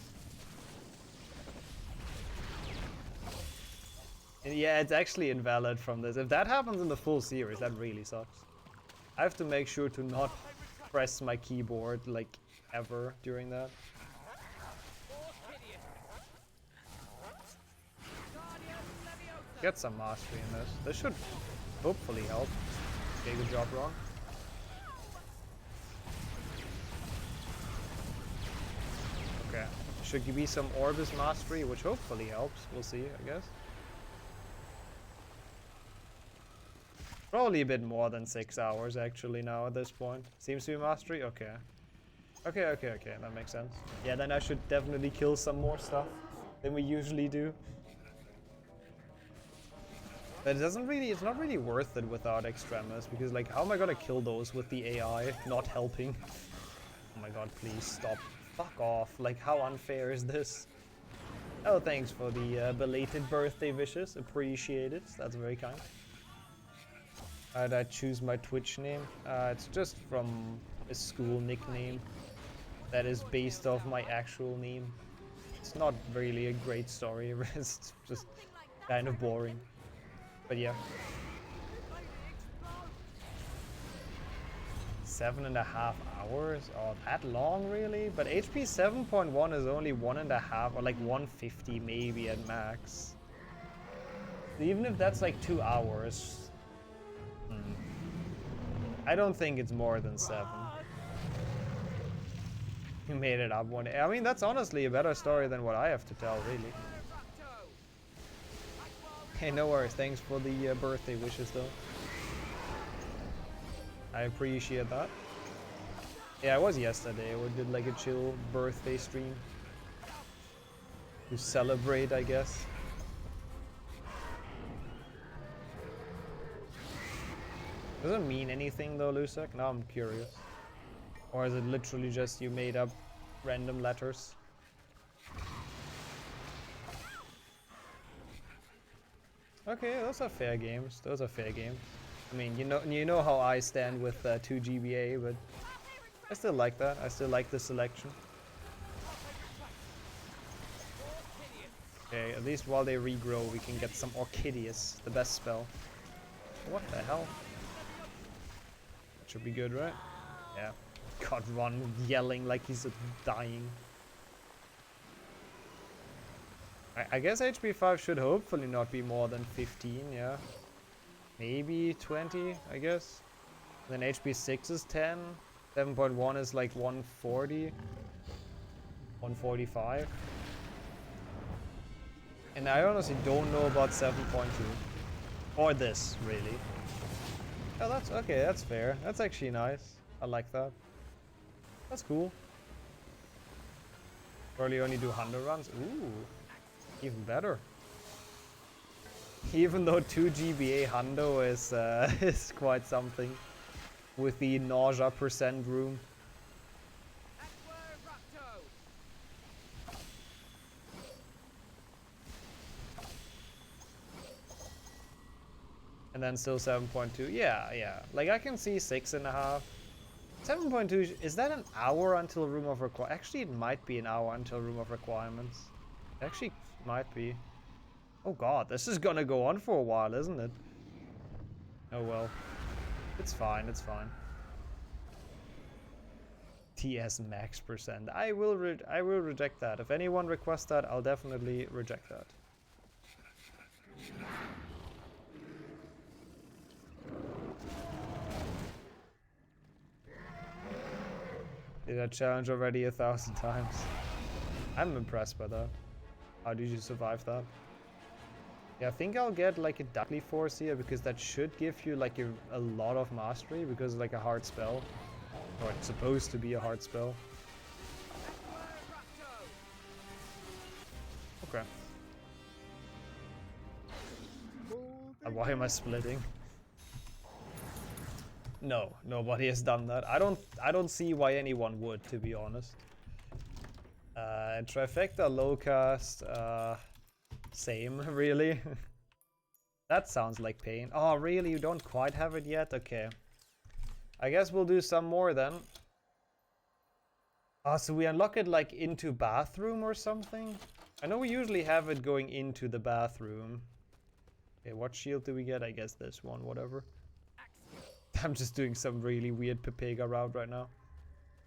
And yeah, it's actually invalid from this. If that happens in the full series, that really sucks. I have to make sure to not press my keyboard like ever during that. Get some mastery in this. This should hopefully help. Okay, good job, Ron. Okay, should give me some Orbis mastery, which hopefully helps. We'll see, I guess. Probably a bit more than 6 hours actually now at this point. Seems to be mastery? Okay. Okay, that makes sense. Yeah, then I should definitely kill some more stuff than we usually do. But it's not really worth it without Extremis, because like, how am I gonna kill those with the AI not helping? Oh my god, please stop. Fuck off. Like, how unfair is this? Oh, thanks for the belated birthday wishes. Appreciate it. That's very kind. Did I choose my Twitch name? It's just from a school nickname that is based off my actual name. It's not really a great story, it's just kind of boring. But yeah. 7.5 hours? Oh, that long really? But HP 7.1 is only 1.5 or like 150 maybe at max. Even if that's like 2 hours. I don't think it's more than 7. You made it up one day. I mean, that's honestly a better story than what I have to tell, really. Hey, no worries. Thanks for the birthday wishes, though. I appreciate that. Yeah, it was yesterday. We did like a chill birthday stream. To celebrate, I guess. Does it mean anything though, Lusek? Now I'm curious. Or is it literally just you made up random letters? Okay, those are fair games. Those are fair games. I mean, you know how I stand with 2 GBA, but I still like that. I still like the selection. Okay, at least while they regrow, we can get some Orchideus, the best spell. What the hell? Should be good, right? Yeah. God, Ron yelling like he's dying. I guess HP5 should hopefully not be more than 15, yeah. Maybe 20, I guess. Then HP6 is 10. 7.1 is like 140. 145. And I honestly don't know about 7.2. Or this, really. Oh, that's okay, that's fair. That's actually nice. I like that. That's cool. Probably only do 100 runs. Ooh, even better. Even though 2 GBA hundo is is quite something with the nausea % room. And then still 7.2. Yeah. Like I can see 6.5. 7.2, is that an hour until Room of Requirements? Actually, it might be an hour until Room of Requirements. It actually might be. Oh god, this is gonna go on for a while, isn't it? Oh well. It's fine, it's fine. TS max %. I will reject that. If anyone requests that, I'll definitely reject that. Did that challenge already 1,000 times. I'm impressed by that. How did you survive that? Yeah, I think I'll get like a Deadly Force here because that should give you like a lot of mastery because it's like a hard spell. Or it's supposed to be a hard spell. Okay. Why am I splitting? No, nobody has done that. I don't see why anyone would, to be honest. Trifecta low cast, same, really. That sounds like pain. Oh, really? You don't quite have it yet? Okay. I guess we'll do some more then. So we unlock it like into bathroom or something? I know we usually have it going into the bathroom. Okay, what shield do we get? I guess this one, whatever. I'm just doing some really weird Pepega route right now.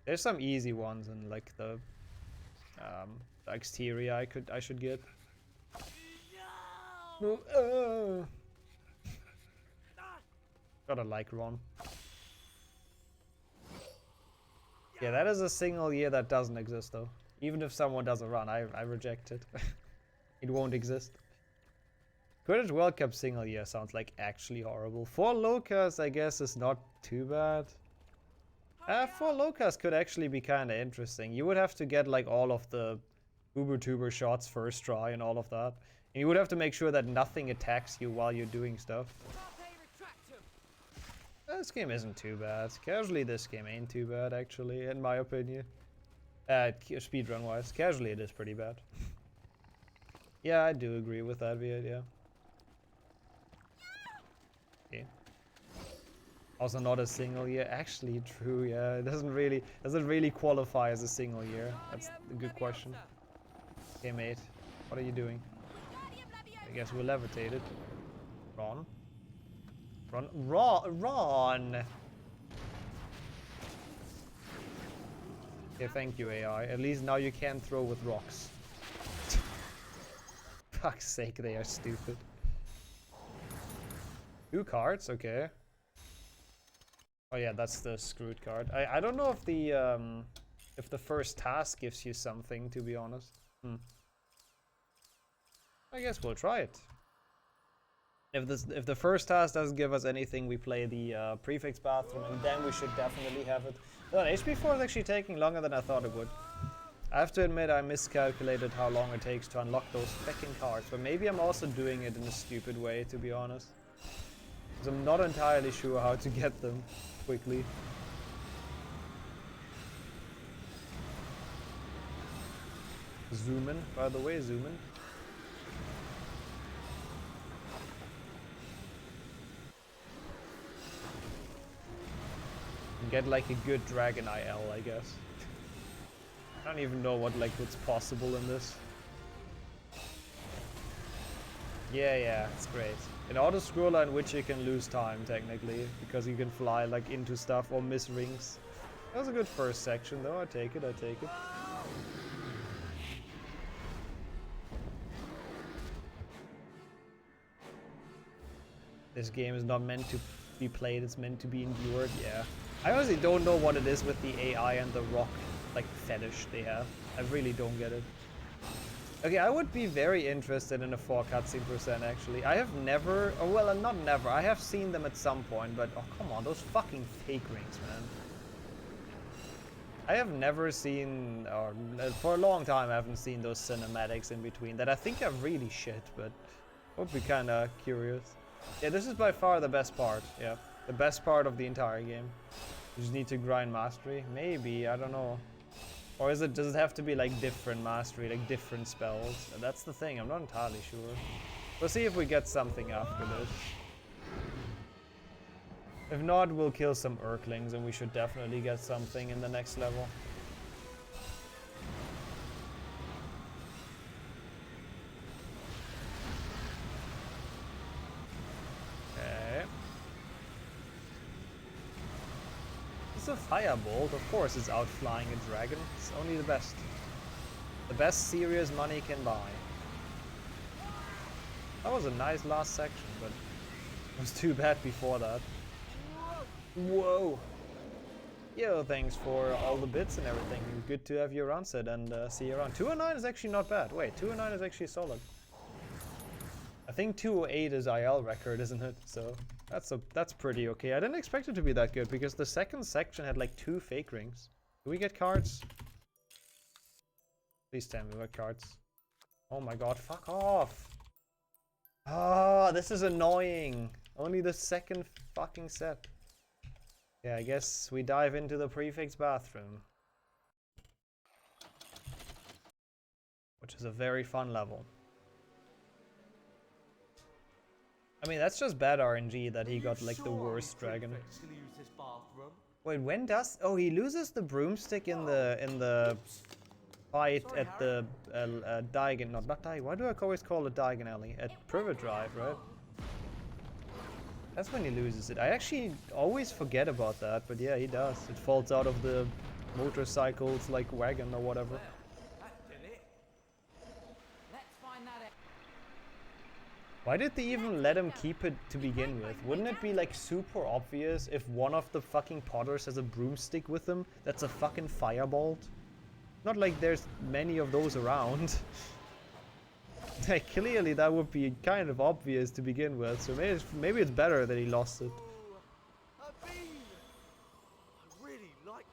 There's some easy ones and like the exterior I should get. No! Gotta like Ron. Yeah, that is a single year that doesn't exist though. Even if someone does a run, I reject it. It won't exist. Quidditch World Cup single year sounds like actually horrible. 4 Locas, I guess, is not too bad. 4 Locas could actually be kind of interesting. You would have to get like all of the Uber-Tuber shots first try and all of that. And you would have to make sure that nothing attacks you while you're doing stuff. This game isn't too bad. Casually, this game ain't too bad, actually, in my opinion. Speedrun-wise. Casually, it is pretty bad. Yeah, I do agree with that, Viet, yeah. Okay. Also not a single year. Actually, true, yeah. It doesn't really qualify as a single year. That's a good question. Okay, mate. What are you doing? I guess we're levitated. Ron? Ron! Okay, thank you, AI. At least now you can throw with rocks. Fuck's sake, they are stupid. 2 cards, okay. Oh yeah, that's the screwed card. I don't know if the first task gives you something, to be honest. I guess we'll try it. If the first task doesn't give us anything, we play the prefix bathroom, and then we should definitely have it. No, HP4 is actually taking longer than I thought it would. I have to admit I miscalculated how long it takes to unlock those fucking cards, but maybe I'm also doing it in a stupid way, to be honest. Because I'm not entirely sure how to get them quickly. Zoom in, by the way, zoom in. And get like a good dragon IL, I guess. I don't even know what's possible in this. Yeah, it's great. An auto-scroller in which you can lose time, technically, because you can fly like into stuff or miss rings. That was a good first section, though. I take it. This game is not meant to be played, it's meant to be endured, yeah. I honestly don't know what it is with the AI and the rock, like, fetish they have. I really don't get it. Okay, I would be very interested in a 4 cutscene %, actually. I have never, oh well, not never, I have seen them at some point, but oh come on, those fucking fake rings, man. I have never seen, or for a long time I haven't seen those cinematics in between that I think are really shit, but I would be kinda curious. Yeah, this is by far the best part, yeah. The best part of the entire game. You just need to grind mastery? Maybe, I don't know. Or does it have to be like different mastery, like different spells? That's the thing, I'm not entirely sure. We'll see if we get something after this. If not, we'll kill some Urklings and we should definitely get something in the next level. Okay. It's a firebolt. Of course it's outflying a dragon. It's only the best. The best serious money can buy. That was a nice last section, but it was too bad before that. Whoa! Yo, thanks for all the bits and everything. Good to have you around, Sid, and see you around. 209 is actually not bad. Wait, 209 is actually solid. I think 208 is IL record, isn't it? So that's pretty okay. I didn't expect it to be that good because the second section had like 2 fake rings. Do we get cards? Please tell me what cards. Oh my god, fuck off! Ah, this is annoying. Only the second fucking set. Yeah, I guess we dive into the prefix bathroom. Which is a very fun level. I mean, that's just bad RNG that he got like the worst dragon. Wait, when does... Oh, he loses the broomstick in the fight at the Diagon... Not Diagon. Why do I always call it Diagon Alley? At Privet Drive, right? That's when he loses it. I actually always forget about that, but yeah, he does. It falls out of the motorcycle's like wagon or whatever. Why did they even let him keep it to begin with? Wouldn't it be like super obvious if one of the fucking Potters has a broomstick with him that's a fucking firebolt? Not like there's many of those around. Like, clearly that would be kind of obvious to begin with, so maybe it's better that he lost it.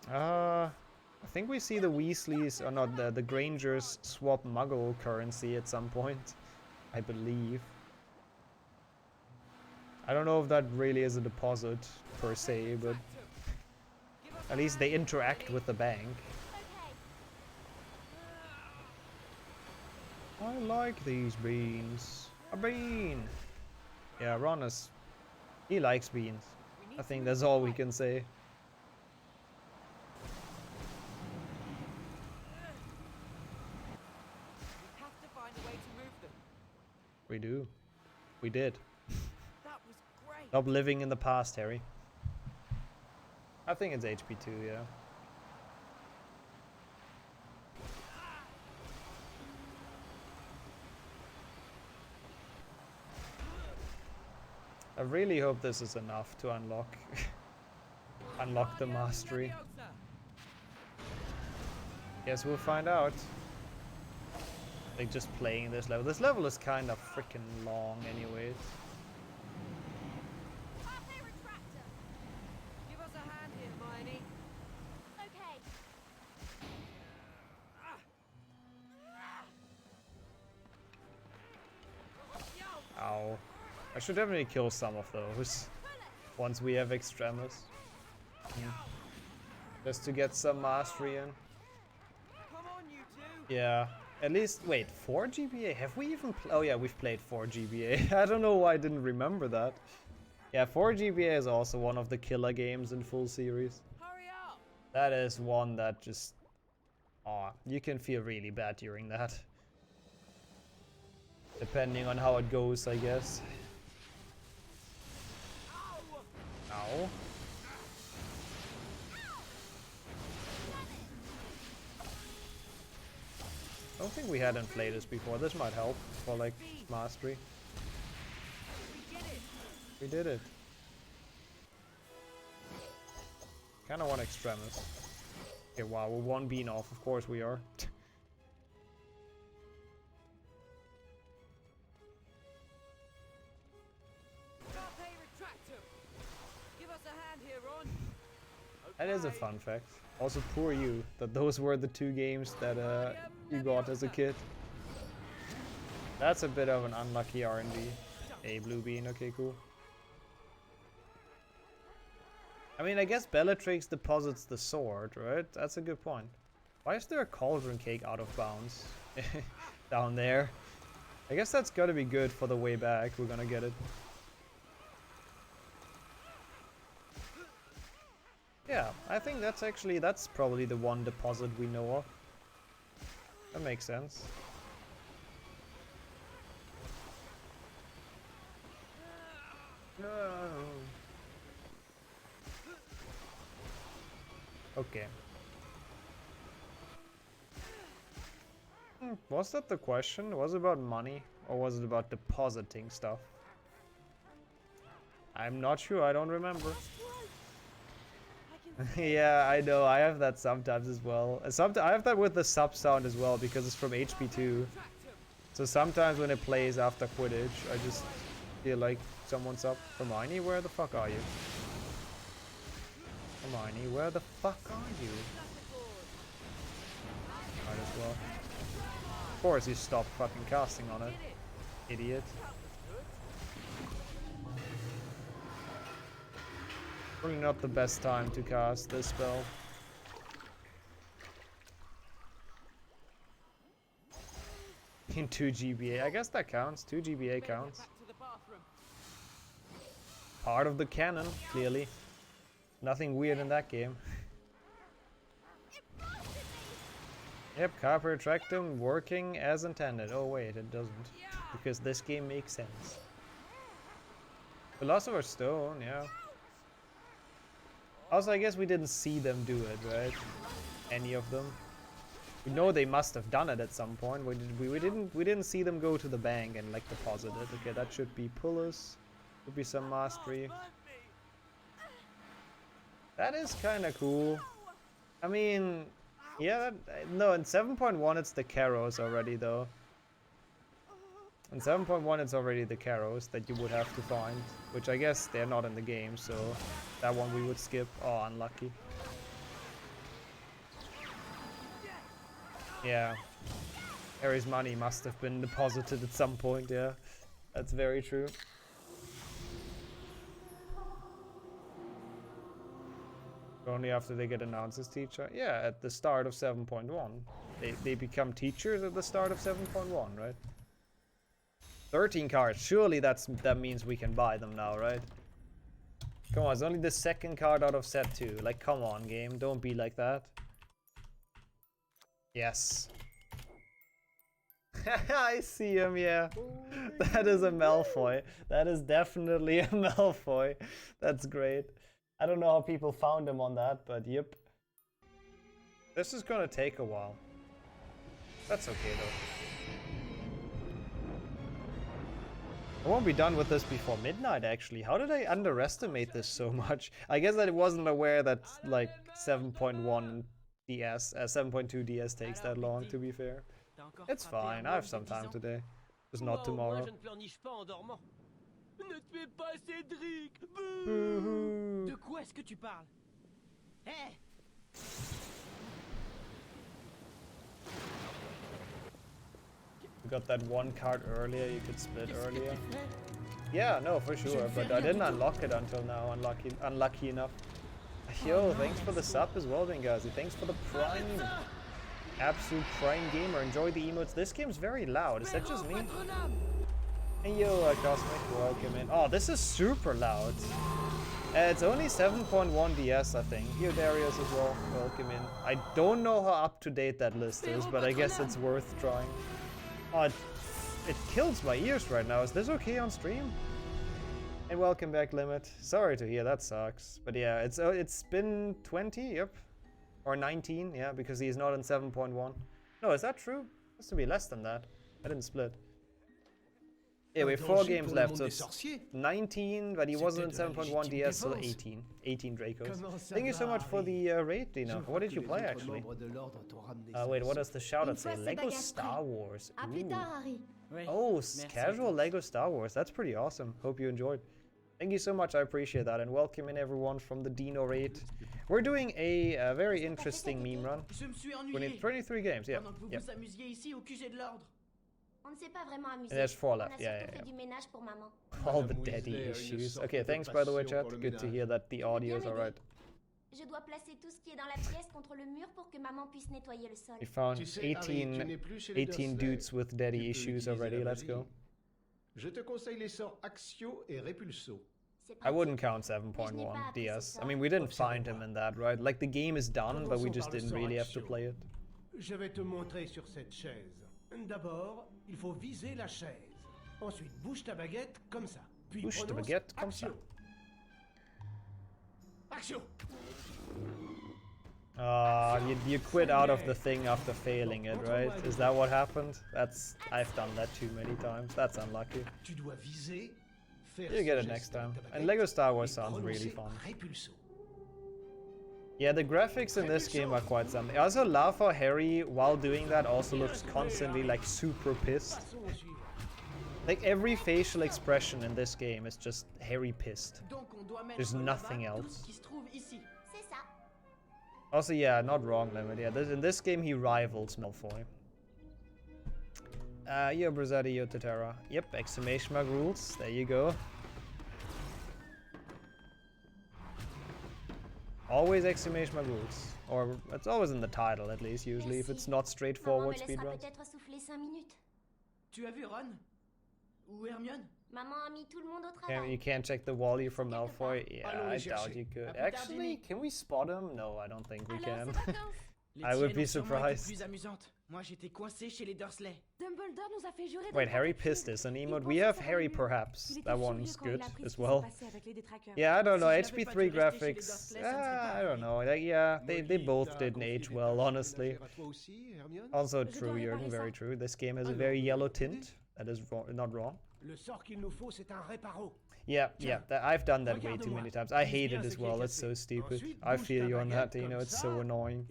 I think we see the Weasleys, or not, the Grangers swap Muggle currency at some point, I believe. I don't know if that really is a deposit per se, but at least they interact with the bank. I like these beans. A bean! Yeah, Ron is... He likes beans. I think that's all we can say. We have to find a way to move them. We do. We did. That was great. Stop living in the past, Harry. I think it's HP2, yeah. I really hope this is enough to unlock unlock the mastery. Guess we'll find out. Like just playing this level. This level is kind of freaking long anyways. Give us a hand here, Hermione. Okay. Ow. I should definitely kill some of those once we have Extremis. Yeah. Just to get some mastery in. Come on, you two. Yeah. At least, wait, 4 GBA? Have we even oh yeah, we've played 4 GBA. I don't know why I didn't remember that. Yeah, 4 GBA is also one of the killer games in full series. Hurry up. That is one that just... Oh, you can feel really bad during that. Depending on how it goes, I guess. Ow. I don't think we had inflators before. This might help for like mastery. We did it. Kinda want Extremis. Okay, wow, we're 1 bean off. Of course we are. That is a fun fact. Also, poor you, that those were the 2 games that you got as a kid. That's a bit of an unlucky RNG. A blue bean, okay, cool. I mean, I guess Bellatrix deposits the sword, right? That's a good point. Why is there a cauldron cake out of bounds down there? I guess that's gotta be good for the way back. We're gonna get it. Yeah, I think that's probably the one deposit we know of. That makes sense. No. Okay. Was that the question? Was it about money? Or was it about depositing stuff? I'm not sure, I don't remember. Yeah, I know, I have that sometimes as well. I have that with the sub sound as well, because it's from HP2. So sometimes when it plays after Quidditch, I just feel like someone's up. Hermione, where the fuck are you? Hermione, where the fuck are you? Might as well. Of course you stopped fucking casting on it. Idiot. Probably not the best time to cast this spell. In 2 GBA. I guess that counts. 2 GBA counts. Part of the canon, clearly. Nothing weird in that game. Yep, Carpe Retractum working as intended. Oh wait, it doesn't. Because this game makes sense. Philosopher's Stone, yeah. Also, I guess we didn't see them do it, right? Any of them. We know they must have done it at some point. We didn't see them go to the bank and like deposit it. Okay, that should be pullers. Could be some mastery. That is kind of cool. I mean, yeah. No, in 7.1 it's the Caros already though. In 7.1 it's already the Caros that you would have to find, which I guess they're not in the game, so that one we would skip. Oh, unlucky. Yeah. Harry's money must have been deposited at some point, yeah. That's very true. Only after they get announced as teacher. Yeah, at the start of 7.1. They become teachers at the start of 7.1, right? 13 cards. Surely that means we can buy them now, right? Come on, it's only the second card out of set 2. Like, come on, game. Don't be like that. Yes. I see him, yeah. That is a Malfoy. That is definitely a Malfoy. That's great. I don't know how people found him on that, but yep. This is gonna take a while. That's okay though. I won't be done with this before midnight actually. How did I underestimate this so much? I guess I wasn't aware that like 7.1 DS, 7.2 DS takes that long, to be fair. It's fine, I have some time today. Just not tomorrow. Ne tuez pas Cédric! Boo-hoo. De quoi est-ce que tu parles? Hé! You got that one card earlier, you could split earlier. Yeah, no, for sure, but I didn't unlock it until now, unlucky enough. Yo, thanks for the sub as well, Bengazi. Thanks for the prime. Absolute prime gamer. Enjoy the emotes. This game's very loud. Is that just me? Hey yo, Cosmic, welcome in. Oh, this is super loud. It's only 7.1 DS, I think. Yo, Darius as well, welcome in. I don't know how up to date that list is, but I guess it's worth trying. Oh, it kills my ears right now. Is this okay on stream? And welcome back, Limit. Sorry to hear, that sucks. But yeah, it's been 20, yep. Or 19, yeah, because he's not in 7.1. No, is that true? It has to be less than that. I didn't split. Yeah, we have 4 games left, so it's 19, but he wasn't in 7.1 DS, so 18. 18 Dracos. Thank you so much for the raid, Dino. What did you play, actually? Wait, what does the shout-out say? Lego Star Wars. Ooh. Oh, casual Lego Star Wars. That's pretty awesome. Hope you enjoyed. Thank you so much, I appreciate that. And welcome in everyone from the Dino raid. We're doing a very interesting meme run. We need 23 games, yeah. Yep. And there's 4 left, yeah. All the daddy issues. Okay, thanks by the way, chat. Good to hear that the audio is alright. We found 18 dudes with daddy issues already, let's go. Je te conseille les sorts Axio et Repulso. I wouldn't count 7.1 DS. I mean, we didn't find him in that, right? Like, the game is done, but we just didn't really have to play it. Je vais te montrer sur cette chaise. D'abord, il faut viser la chaise. Ensuite, bouge ta baguette comme ça. Puis Bouge ta baguette comme ça. Action. You quit out of the thing after failing it, right? Is that what happened? I've done that too many times. That's unlucky. Tu dois viser. You get it next time. And Lego Star Wars sounds really fun. Yeah, the graphics in this game are quite something. I also love how Harry, while doing that, also looks constantly like super pissed. Like every facial expression in this game is just Harry pissed. There's nothing else. Also, yeah, not wrong, Limit. Yeah, in this game he rivals Malfoy. Yo, Brazetti, yo, Tatera. Yep, exclamation mark rules. There you go. Always exclamation mark rules. Or it's always in the title, at least, usually, if it's not straightforward speedruns. Tu as vu Ron? Ou Hermione? Maman a mis tout le monde au travail. You can't check the Wally from Malfoy? Yeah, I doubt you could. Actually, can we spot him? No, I don't think we can. I would be surprised. Moi, j'étais coincé chez les Dursley. Dumbledore nous a fait jurer. Wait, Harry pissed is an emote? We have Harry perhaps. That one's good as well. Yeah, I don't know. HP3 graphics. I don't know. Yeah, they both didn't age well, honestly. Also true, Jürgen, very true. This game has a very yellow tint. That is not wrong. Yeah, I've done that way too many times. I hate it as well. It's so stupid. I feel you on that. You know, it's so annoying.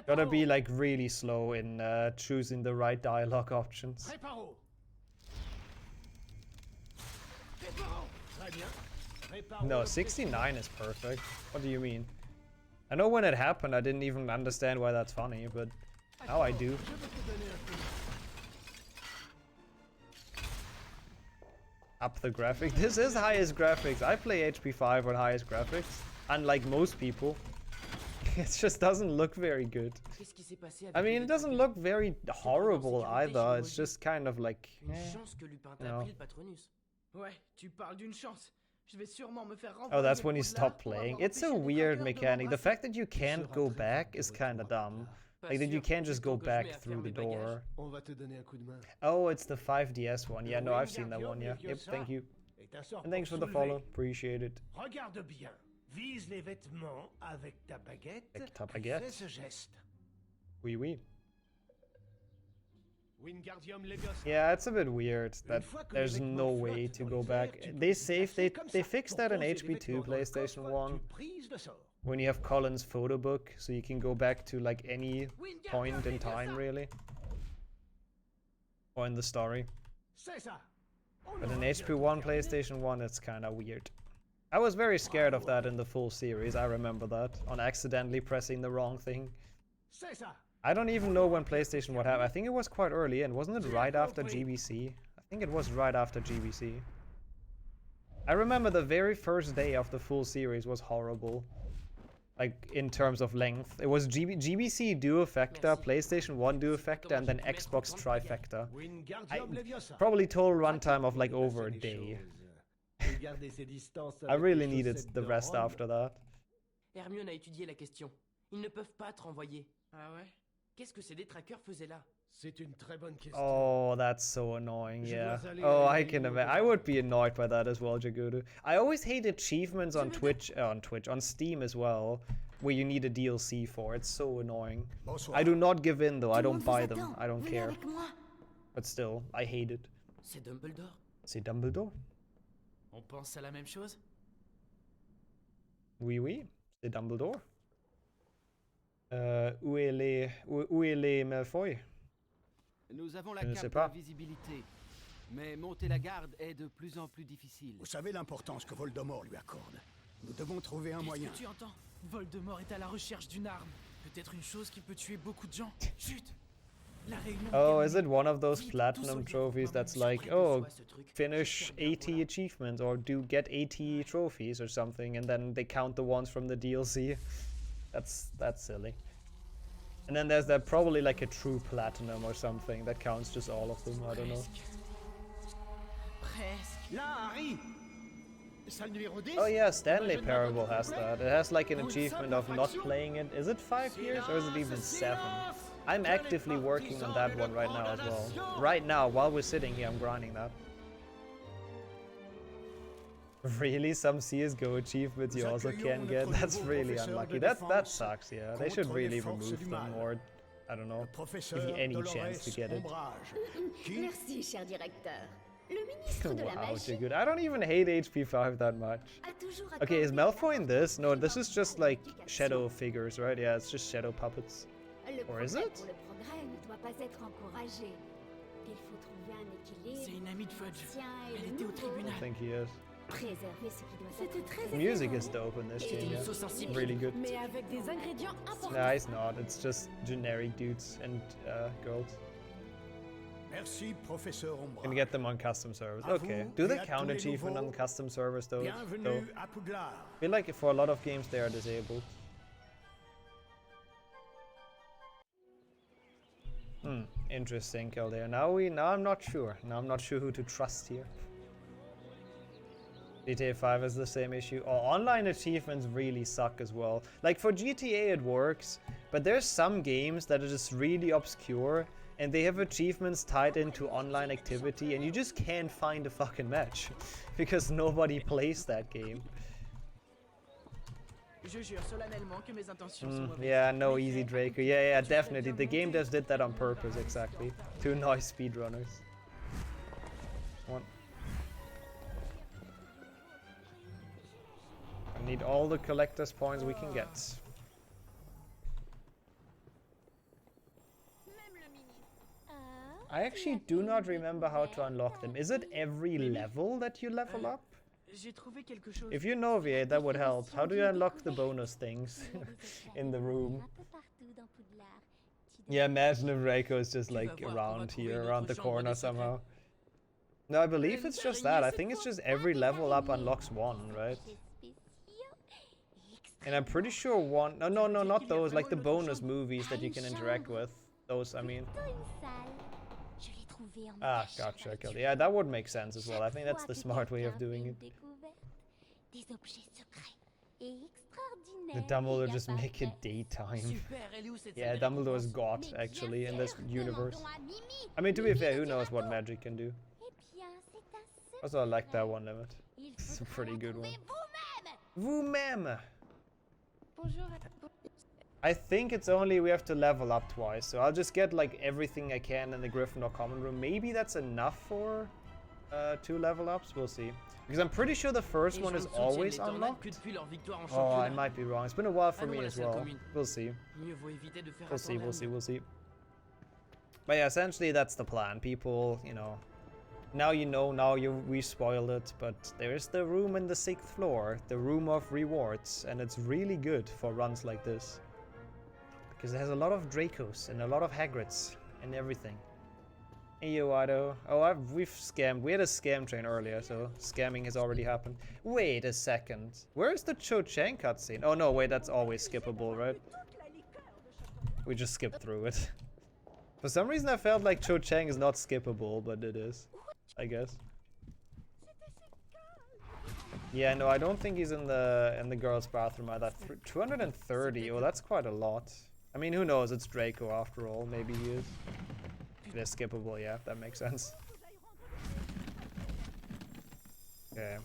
Gotta be like really slow in choosing the right dialogue options. No, 69 is perfect. What do you mean? I know when it happened, I didn't even understand why that's funny, but now I do. Up the graphics. This is highest graphics. I play HP5 on highest graphics, unlike most people. It just doesn't look very good. I mean, it doesn't look very horrible either. It's just kind of like, you know. Oh, that's when you stop playing. It's a weird mechanic. The fact that you can't go back is kind of dumb. Like that you can't just go back through the door. Oh, it's the 5 DS one. Yeah, no, I've seen that one, yeah. Yep, thank you. And thanks for the follow. Appreciate it. Vise les vêtements avec ta baguette. Avec ta baguette. Fais ce geste. Oui, oui. Yeah, it's a bit weird that there's no way to go back. They fixed that in HP2 PlayStation 1 when you have Colin's photo book, so you can go back to like any point in time, really, or in the story. But in HP1 PlayStation 1, it's kind of weird. I was very scared of that in the full series, I remember that, on accidentally pressing the wrong thing. I don't even know when PlayStation what happened. I think it was quite early, and wasn't it right after GBC? I think it was right after GBC. I remember the very first day of the full series was horrible. Like, in terms of length. It was GBC Duo Factor, PlayStation 1 Duo Factor, and then Xbox Trifecta. Probably total runtime of like over a day. I really needed the rest after that. Hermione a étudié la question. Ils ne peuvent pas te renvoyer. Ah ouais? Qu'est-ce que ces détraqueurs faisaient là? C'est une très bonne question. Oh, that's so annoying, yeah. Oh, I can imagine. I would be annoyed by that as well, Jagudu. I always hate achievements on on Steam as well, where you need a DLC for. It's so annoying. I do not give in though. I don't buy them. I don't care. But still, I hate it. C'est Dumbledore? C'est Dumbledore? On pense à la même chose? Oui, oui, c'est Dumbledore. Où est les Malfoy? Nous avons la carte de la visibilité, mais monter la garde est de plus en plus difficile. Vous savez l'importance que Voldemort lui accorde. Nous devons trouver un moyen. Qu'est-ce que tu entends? Voldemort est à la recherche d'une arme. Peut-être une chose qui peut tuer beaucoup de gens. Chut! Oh, is it one of those platinum trophies that's like, oh, finish 80 achievements or get 80 trophies or something, and then they count the ones from the DLC? That's silly. And then there's that probably like a true platinum or something that counts just all of them. I don't know. Presque. Là, Harry! Oh yeah, Stanley Parable has that. It has like an achievement of not playing it. Is it 5 years or is it even 7? I'm actively working on that one right now as well. Right now, while we're sitting here, I'm grinding that. Really? Some CSGO achievements you also can get? That's really unlucky. That sucks, yeah. They should really remove them, or I don't know, give you any chance to get it. Merci, cher directeur. Le ministre de la Wow, magie good. I don't even hate HP5 that much. Okay, is Malfoy in this? No, this is just like shadow figures, right? Yeah, it's just shadow puppets. Or is it? pour le progrès ne doit pas être encouragé. Il faut trouver un équilibre. C'est une amie de Fudge. Tiens, et Elle le était au nouveau. tribunal. I think he is. Préserver ce qui doit être très The music is dope in this game, yeah. Really good. Mais avec des ingrédients importants. Nah, it's not. It's just generic dudes and girls. Merci, Professeur Ombrage. Can get them on custom servers. Okay. Do they count achievement on custom servers though? Bienvenue à Poudlard. I feel like for a lot of games they are disabled. Interesting, Kildare. Now I'm not sure. Now I'm not sure who to trust here. GTA 5 has the same issue. Oh, online achievements really suck as well. Like for GTA it works, but there's some games that are just really obscure and they have achievements tied into online activity and you just can't find a fucking match because nobody plays that game. Je jure solennellement que mes intentions sont mauvaises. Yeah, no easy Draco. Yeah, definitely. The game devs did that on purpose, exactly. To annoy speedrunners. One. We need all the collector's points we can get. I actually do not remember how to unlock them. Is it every level that you level up? If you know, VA, that would help. How do you unlock the bonus things in the room? Yeah, imagine if Draco is just like around here, around the corner somehow. No, I believe it's just that. I think it's just every level up unlocks one, right? And I'm pretty sure one... No, not those. Like the bonus movies that you can interact with. Those, I mean. Ah, gotcha. Okay. Yeah, that would make sense as well. I think that's the smart way of doing it. The Dumbledore just make it daytime. Yeah, Dumbledore's god, actually, in this universe. I mean, to be fair, who knows what magic can do. Also, I like that one limit. It's a pretty good one. Vous-même! I think it's only we have to level up twice, so I'll just get like everything I can in the Gryffindor common room. Maybe that's enough for 2 level ups, we'll see. Because I'm pretty sure the first one is always unlocked. Oh, I might be wrong. It's been a while for me as well. We'll see. We'll see. But yeah, essentially that's the plan. People, you know, now we spoiled it, but there is the room in the 6th floor, the room of rewards, and it's really good for runs like this. Because it has a lot of Dracos and a lot of Hagrids and everything. Hey, yo, Ido. Oh, we've scammed. We had a scam train earlier, so scamming has already happened. Wait a second. Where is the Cho Chang cutscene? Oh no, wait, that's always skippable, right? We just skipped through it. For some reason I felt like Cho Chang is not skippable, but it is, I guess. Yeah, no, I don't think he's in the girls' bathroom either. 230. Oh, that's quite a lot. I mean, who knows? It's Draco after all. Maybe he is. It is skippable, yeah, that makes sense. Okay.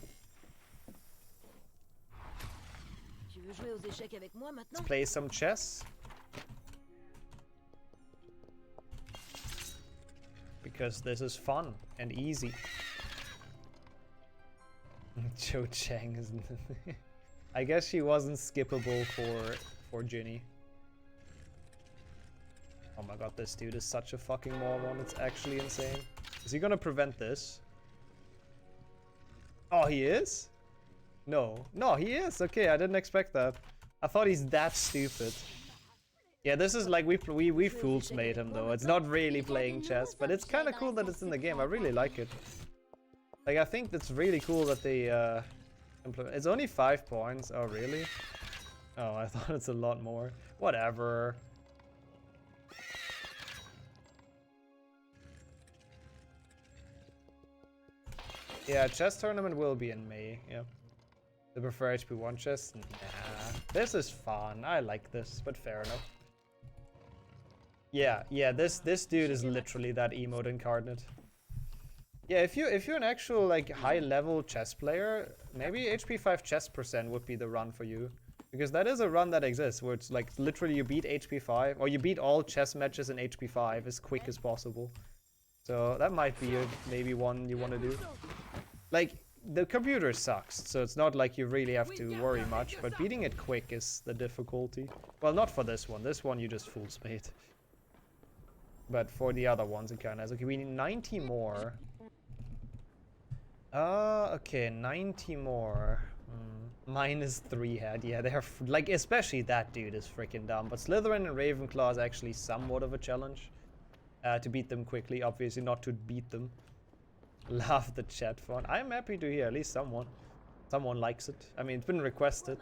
Let's play some chess. Because this is fun and easy. Cho Chang isn't. I guess she wasn't skippable for Ginny. Oh my god, this dude is such a fucking moron. It's actually insane. Is he gonna prevent this? Oh, he is? No, he is. Okay, I didn't expect that. I thought he's that stupid. Yeah, this is like we fools made him though. It's not really playing chess, but it's kind of cool that it's in the game. I really like it. Like, I think that's really cool that they implement. It's only 5 points. Oh, really? Oh, I thought it's a lot more. Whatever. Yeah, chess tournament will be in May. Yeah. You prefer HP1 chess? Nah. This is fun. I like this, but fair enough. Yeah, this dude is literally that emote incarnate. Yeah, if you're an actual like high level chess player, maybe HP5 chess % would be the run for you. Because that is a run that exists where it's like literally you beat HP5 or you beat all chess matches in HP5 as quick as possible. So that might be maybe one you want to do. Like the computer sucks, so it's not like you really have to worry much, but beating it quick is the difficulty. Well, not for this one. This one you just full speed. But for the other ones it kinda is. Okay, we need 90 more. Okay, 90 more. -3 head. Yeah, they're like, especially that dude is freaking dumb. But Slytherin and Ravenclaw is actually somewhat of a challenge. To beat them quickly, obviously not to beat them. Love the chat font. I'm happy to hear at least someone likes it. I mean, it's been requested.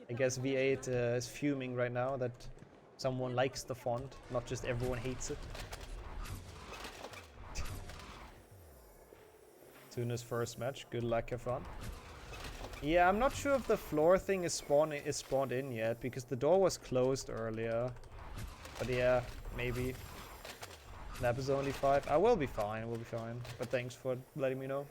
I guess V8 is fuming right now that someone likes the font, not just everyone hates it. Tuna's first match. Good luck, have fun. Yeah, I'm not sure if the floor thing is spawned in yet, because the door was closed earlier. But yeah, maybe. Lap is only 5. I will be fine, we'll be fine. But thanks for letting me know.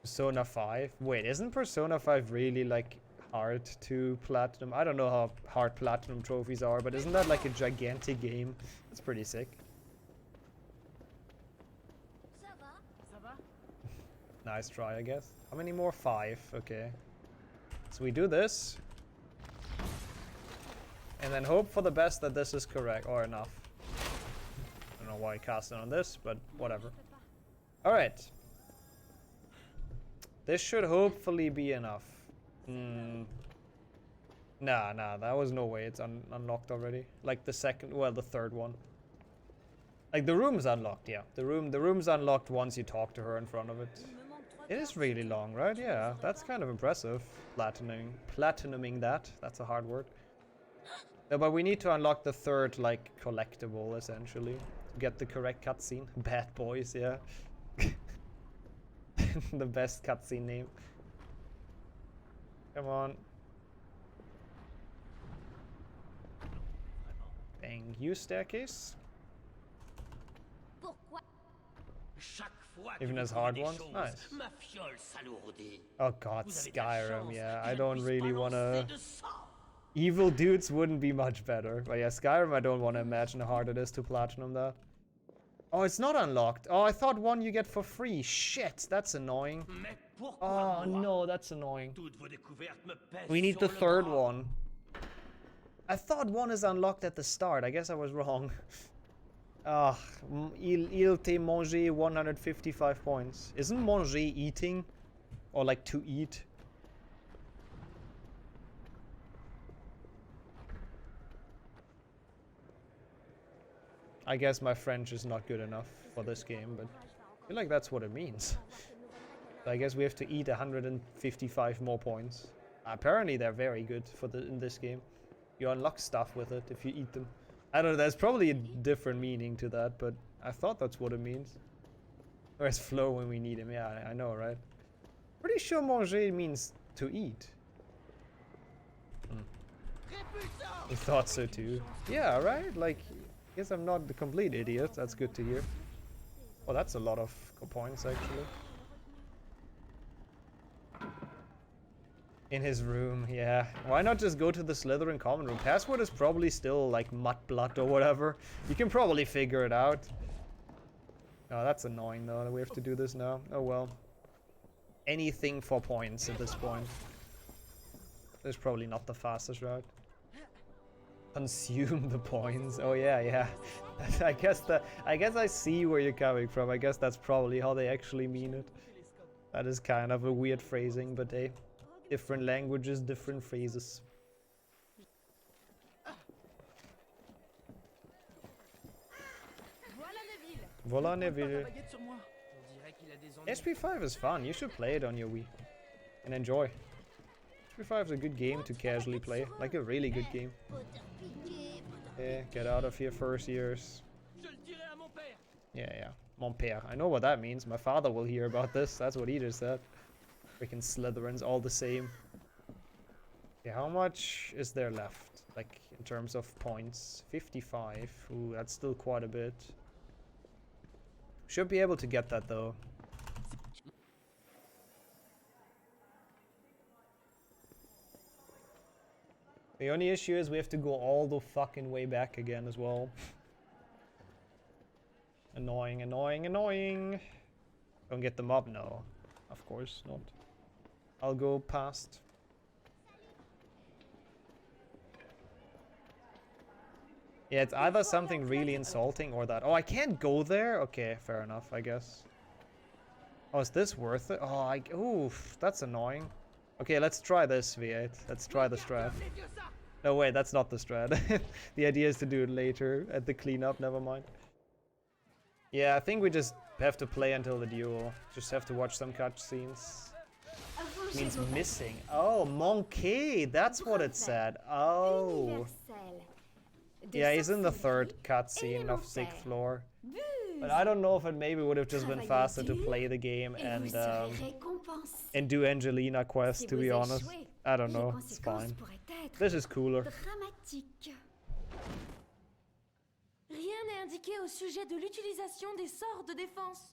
Persona 5? Wait, isn't Persona 5 really like hard to platinum? I don't know how hard platinum trophies are, but isn't that like a gigantic game? It's pretty sick. Nice try, I guess. How many more? 5. Okay. So we do this. And then hope for the best that this is correct or enough. I don't know why I cast it on this, but whatever. Alright. This should hopefully be enough. Nah, that was no way. It's unlocked already. Like the second, well, the third one. Like the room's unlocked, yeah. The room's unlocked once you talk to her in front of it. It is really long, right? Yeah, that's kind of impressive. Platinuming that. That's a hard word. No, but we need to unlock the third, like, collectible, essentially. To get the correct cutscene. Bad Boys, yeah. The best cutscene name. Come on. Thank you, staircase. Even as hard ones? Nice. Oh god, Skyrim, yeah. I don't really wanna... Evil dudes wouldn't be much better. But yeah, Skyrim, I don't want to imagine how hard it is to platinum that. Oh, it's not unlocked. Oh, I thought one you get for free. Shit, that's annoying. Oh no, that's annoying. We need the third one. I thought one is unlocked at the start. I guess I was wrong. Ah, il te manger 155 points. Isn't manger eating? Or like to eat? I guess my French is not good enough for this game, but I feel like that's what it means. So I guess we have to eat 155 more points. Apparently they're very good for in this game. You unlock stuff with it if you eat them. I don't know, there's probably a different meaning to that, but I thought that's what it means. Where's Flo when we need him? Yeah, I know, right? Pretty sure manger means to eat. We thought so too. Yeah, right? Like... Guess I'm not the complete idiot. That's good to hear. Oh, that's a lot of points, actually. In his room, yeah. Why not just go to the Slytherin common room? Password is probably still, like, Muttblood or whatever. You can probably figure it out. Oh, that's annoying, though, that we have to do this now. Oh, well. Anything for points at this point. This is probably not the fastest route. Consume the points. Oh yeah. I guess I see where you're coming from. I guess that's probably how they actually mean it. That is kind of a weird phrasing, but hey, different languages, different phrases. Voilà Neville. HP5 is fun. You should play it on your Wii and enjoy. HP5 is a good game to casually play, like a really good game. Yeah, get out of here first years. Yeah. Mon père. I know what that means. My father will hear about this. That's what he just said. Freaking Slytherins, all the same. Okay, how much is there left? Like, in terms of points? 55. Ooh, that's still quite a bit. Should be able to get that, though. The only issue is we have to go all the fucking way back again as well. Annoying, annoying, annoying. Don't get them up? No. Of course not. I'll go past. Yeah, it's either something really insulting or that. Oh, I can't go there? Okay, fair enough, I guess. Oh, is this worth it? Oh, oof, that's annoying. Okay, let's try this, V8. Let's try the strat. No, wait, that's not the strat. The idea is to do it later at the cleanup, never mind. Yeah, I think we just have to play until the duel. Just have to watch some cutscenes. Means missing. Oh, manqué, that's what it said. Oh. Yeah, he's in the third cutscene of 6th floor. But I don't know if it maybe would have just been faster to play the game and do Angelina quest, to be honest. I don't know, it's fine. This is cooler. Rien n'est indiqué au sujet de l'utilisation des sorts de défense.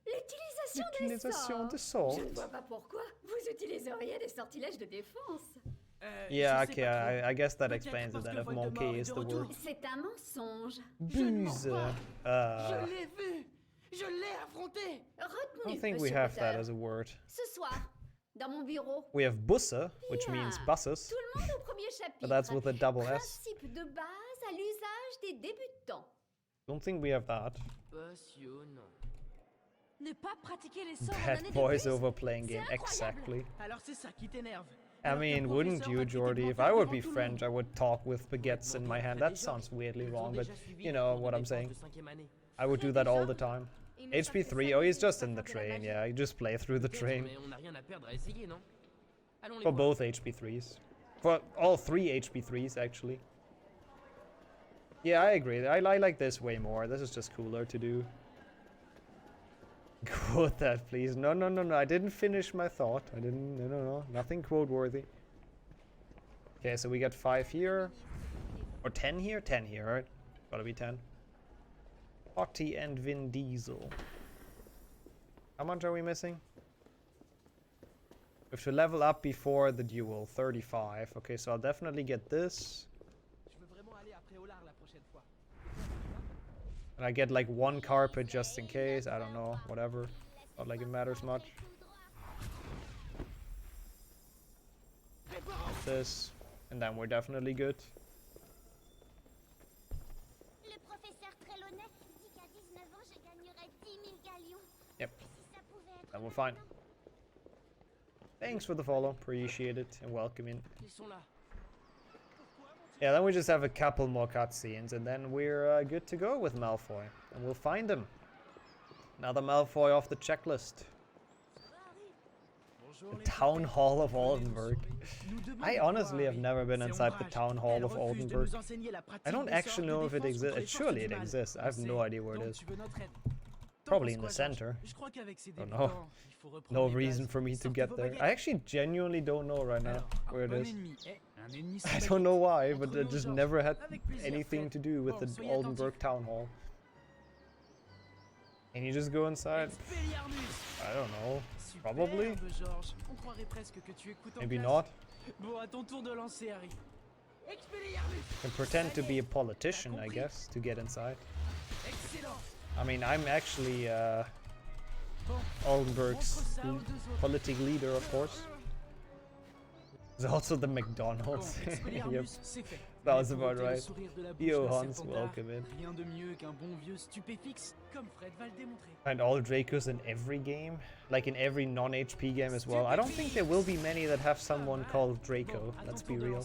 L'utilisation des sorts. Je ne vois pas pourquoi vous utiliseriez des sortilèges de défense. Yeah, okay, I guess that explains it then, if manqué is the word. C'est un mensonge. Buse. Je l'ai vu. Je l'ai affronté. I don't think we have that as a word. Ce soir, dans mon bureau. We have busse, which means buses. Tout le monde au premier chapitre. But that's with a double S. Principe de base à l'usage des débutants. Don't think we have that. Ne pas pratiquer les sorts Bad boys overplaying game, exactly. Alors c'est ça qui t'énerve. I mean, wouldn't you, Jordy? If I would be French, I would talk with baguettes in my hand. That sounds weirdly wrong, but you know what I'm saying. I would do that all the time. HP3, oh, he's just in the train, yeah, you just play through the train. For both HP3s. For all 3 HP3s, actually. Yeah, I agree. I like this way more. This is just cooler to do. Quote that, please. No, no, no, no. I didn't finish my thought. I didn't. No, no, no. Nothing quote worthy. Okay, so we got 5 here. Or 10 here? 10 here, right? Gotta be 10. Ottie and Vin Diesel. How much are we missing? We have to level up before the duel. 35. Okay, so I'll definitely get this. And I get like 1 carpet just in case, I don't know, whatever. Not like it matters much. This, and then we're definitely good. Yep, then we're fine. Thanks for the follow, appreciate it, and welcome in. Yeah, then we just have a couple more cutscenes, and then we're good to go with Malfoy. And we'll find him. Another Malfoy off the checklist. The Town Hall of Oldenburg. I honestly have never been inside the Town Hall of Oldenburg. I don't actually know if it exists. Surely it exists. I have no idea where it is. Probably in the center. Don't know. No reason for me to get there. I actually genuinely don't know right now where it is. I don't know why, but it just never had anything to do with the Oldenburg Town Hall. Can you just go inside? I don't know. Probably? Maybe not. Can pretend to be a politician, I guess, to get inside. I mean, I'm actually Oldenburg's political leader, of course. There's also the McDonald's. Yep. That was about right. Yo, Hans, welcome in. And all Dracos in every game? Like in every non-HP game as well? I don't think there will be many that have someone called Draco, let's be real.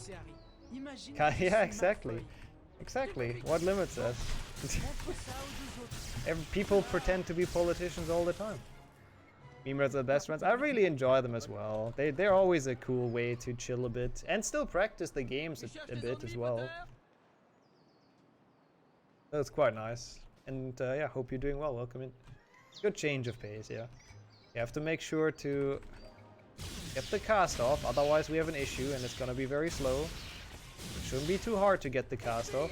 Yeah, exactly. Exactly. What limits us? People pretend to be politicians all the time. Memeruns are the best friends. I really enjoy them as well. They're always a cool way to chill a bit and still practice the games a bit as well. That's quite nice. And yeah, hope you're doing well. Welcome in. Good change of pace, yeah. You have to make sure to get the cast off, otherwise we have an issue and it's gonna be very slow. It shouldn't be too hard to get the cast off.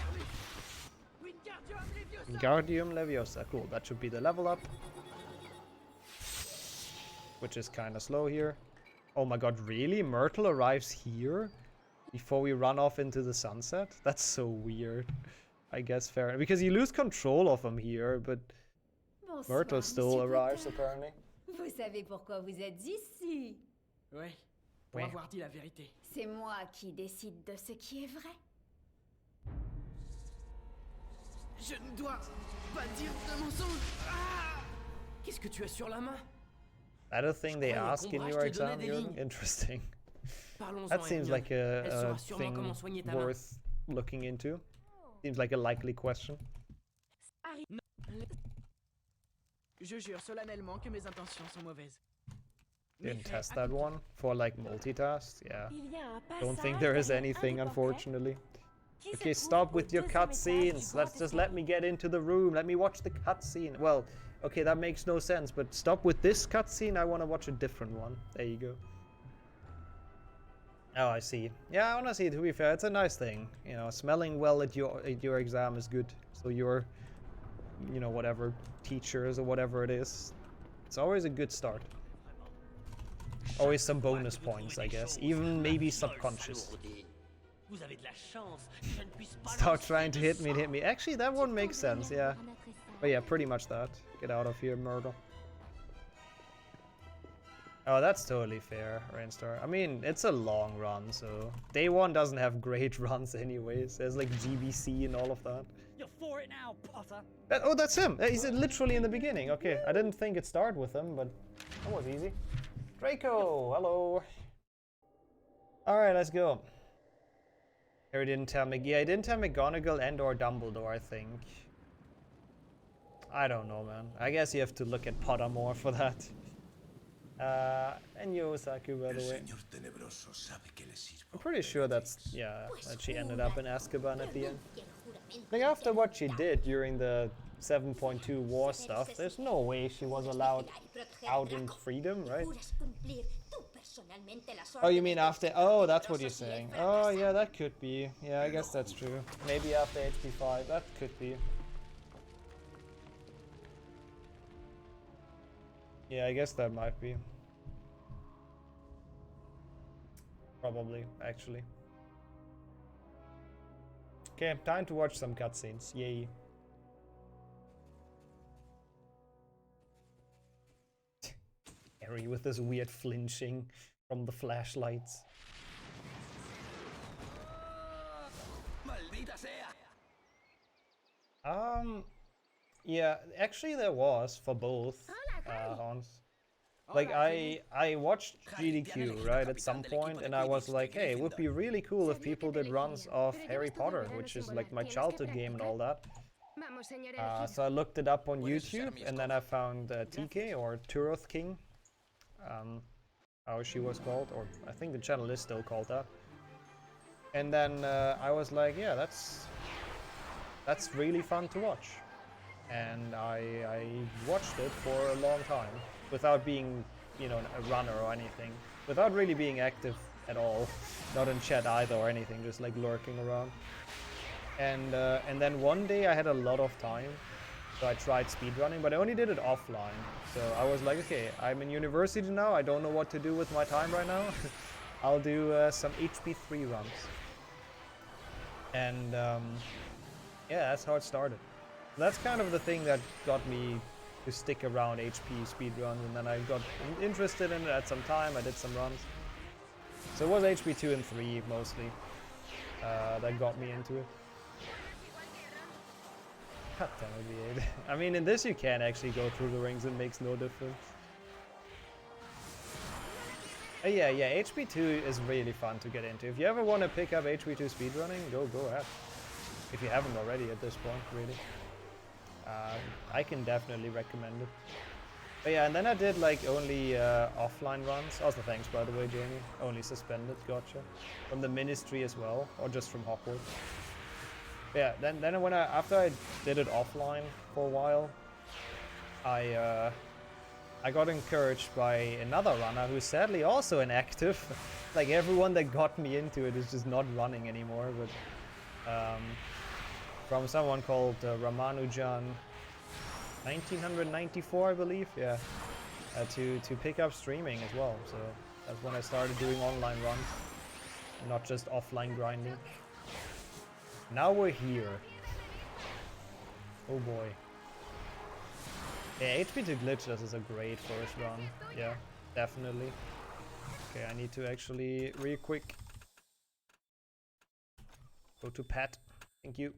Wingardium Leviosa, cool, that should be the level up. Which is kind of slow here. Oh my god, really? Myrtle arrives here? Before we run off into the sunset? That's so weird. I guess fair, because you lose control of him here, but Myrtle still arrives apparently. Vous savez pourquoi vous êtes ici? Ouais, pour avoir dit la vérité. C'est moi qui décide de ce qui est vrai. Je ne dois pas dire de mensonge. Ah! Qu'est-ce que tu as sur la main? That a thing they ask in your exam? Interesting. That seems like a thing worth looking into. Seems like a likely question. Je jure solennellement que mes intentions sont mauvaises. Didn't test that one for like multitask. Yeah. Don't think there is anything, unfortunately. Okay, stop with your cutscenes. Let me get into the room. Let me watch the cutscene. Well, okay, that makes no sense. But stop with this cutscene. I want to watch a different one. There you go. Oh, I see. Yeah, honestly, to be fair, it's a nice thing. You know, smelling well at your exam is good. So your, you know, whatever teachers or whatever it is, it's always a good start. Always some bonus points, I guess. Even maybe subconscious. Start trying to hit me. Actually, that one makes sense, yeah. But yeah, pretty much that. Get out of here, Myrtle. Oh, that's totally fair, Rainstar. I mean, it's a long run, so day one doesn't have great runs anyways. There's like GBC and all of that. You're for it now, Potter. Oh, that's him. He's literally in the beginning. Okay, I didn't think it started with him, but that was easy. Draco, hello. All right, let's go. Harry didn't tell me. Yeah, he didn't tell McGonagall and or Dumbledore, I think. I don't know, man. I guess you have to look at Potter more for that. And Yosaku, by the way. I'm pretty sure that's, yeah, that she ended up in Azkaban at the end. Like, after what she did during the 7.2 war stuff, there's no way she was allowed out in freedom, right? Oh, you mean after? Oh, that's what you're saying. Oh, yeah, that could be. Yeah, I guess that's true. Maybe after HP5, that could be. Yeah, I guess that might be. Probably, actually. Okay, time to watch some cutscenes. Yay. Harry with this weird flinching from the flashlights. Yeah, actually there was for both Hans. Like I watched GDQ, right, at some point, and I was like, hey, it would be really cool if people did runs of Harry Potter, which is like my childhood game and all that. So I looked it up on YouTube, and then I found TK, or Turoth King, how she was called, or I think the channel is still called that. And then I was like, yeah, that's really fun to watch. And I watched it for a long time without being, you know, a runner or anything, without really being active at all, not in chat either or anything, just like lurking around. And then one day I had a lot of time, so I tried speedrunning, but I only did it offline. So I was like, okay, I'm in university now, I don't know what to do with my time right now. I'll do some HP3 runs. And yeah, that's how it started. That's kind of the thing that got me to stick around HP speedruns, and then I got interested in it at some time. I did some runs. So it was HP2 and 3 mostly that got me into it. God damn it, V8. I mean, in this you can actually go through the rings, it makes no difference. Yeah, HP2 is really fun to get into. If you ever want to pick up HP2 speedrunning, go ahead. If you haven't already at this point, really. I can definitely recommend it. But yeah, and then I did like only offline runs. Also thanks, by the way, Jamie. Only suspended, gotcha. From the Ministry as well, or just from Hogwarts. Yeah, then when after I did it offline for a while, I got encouraged by another runner who's sadly also inactive. Like everyone that got me into it is just not running anymore. But from someone called Ramanujan 1994, I believe. Yeah, to pick up streaming as well. So that's when I started doing online runs, not just offline grinding. Now we're here. Oh boy. Yeah, HP2 Glitchless is a great first run. Yeah, definitely. Okay, I need to actually real quick go to Pat. Thank you.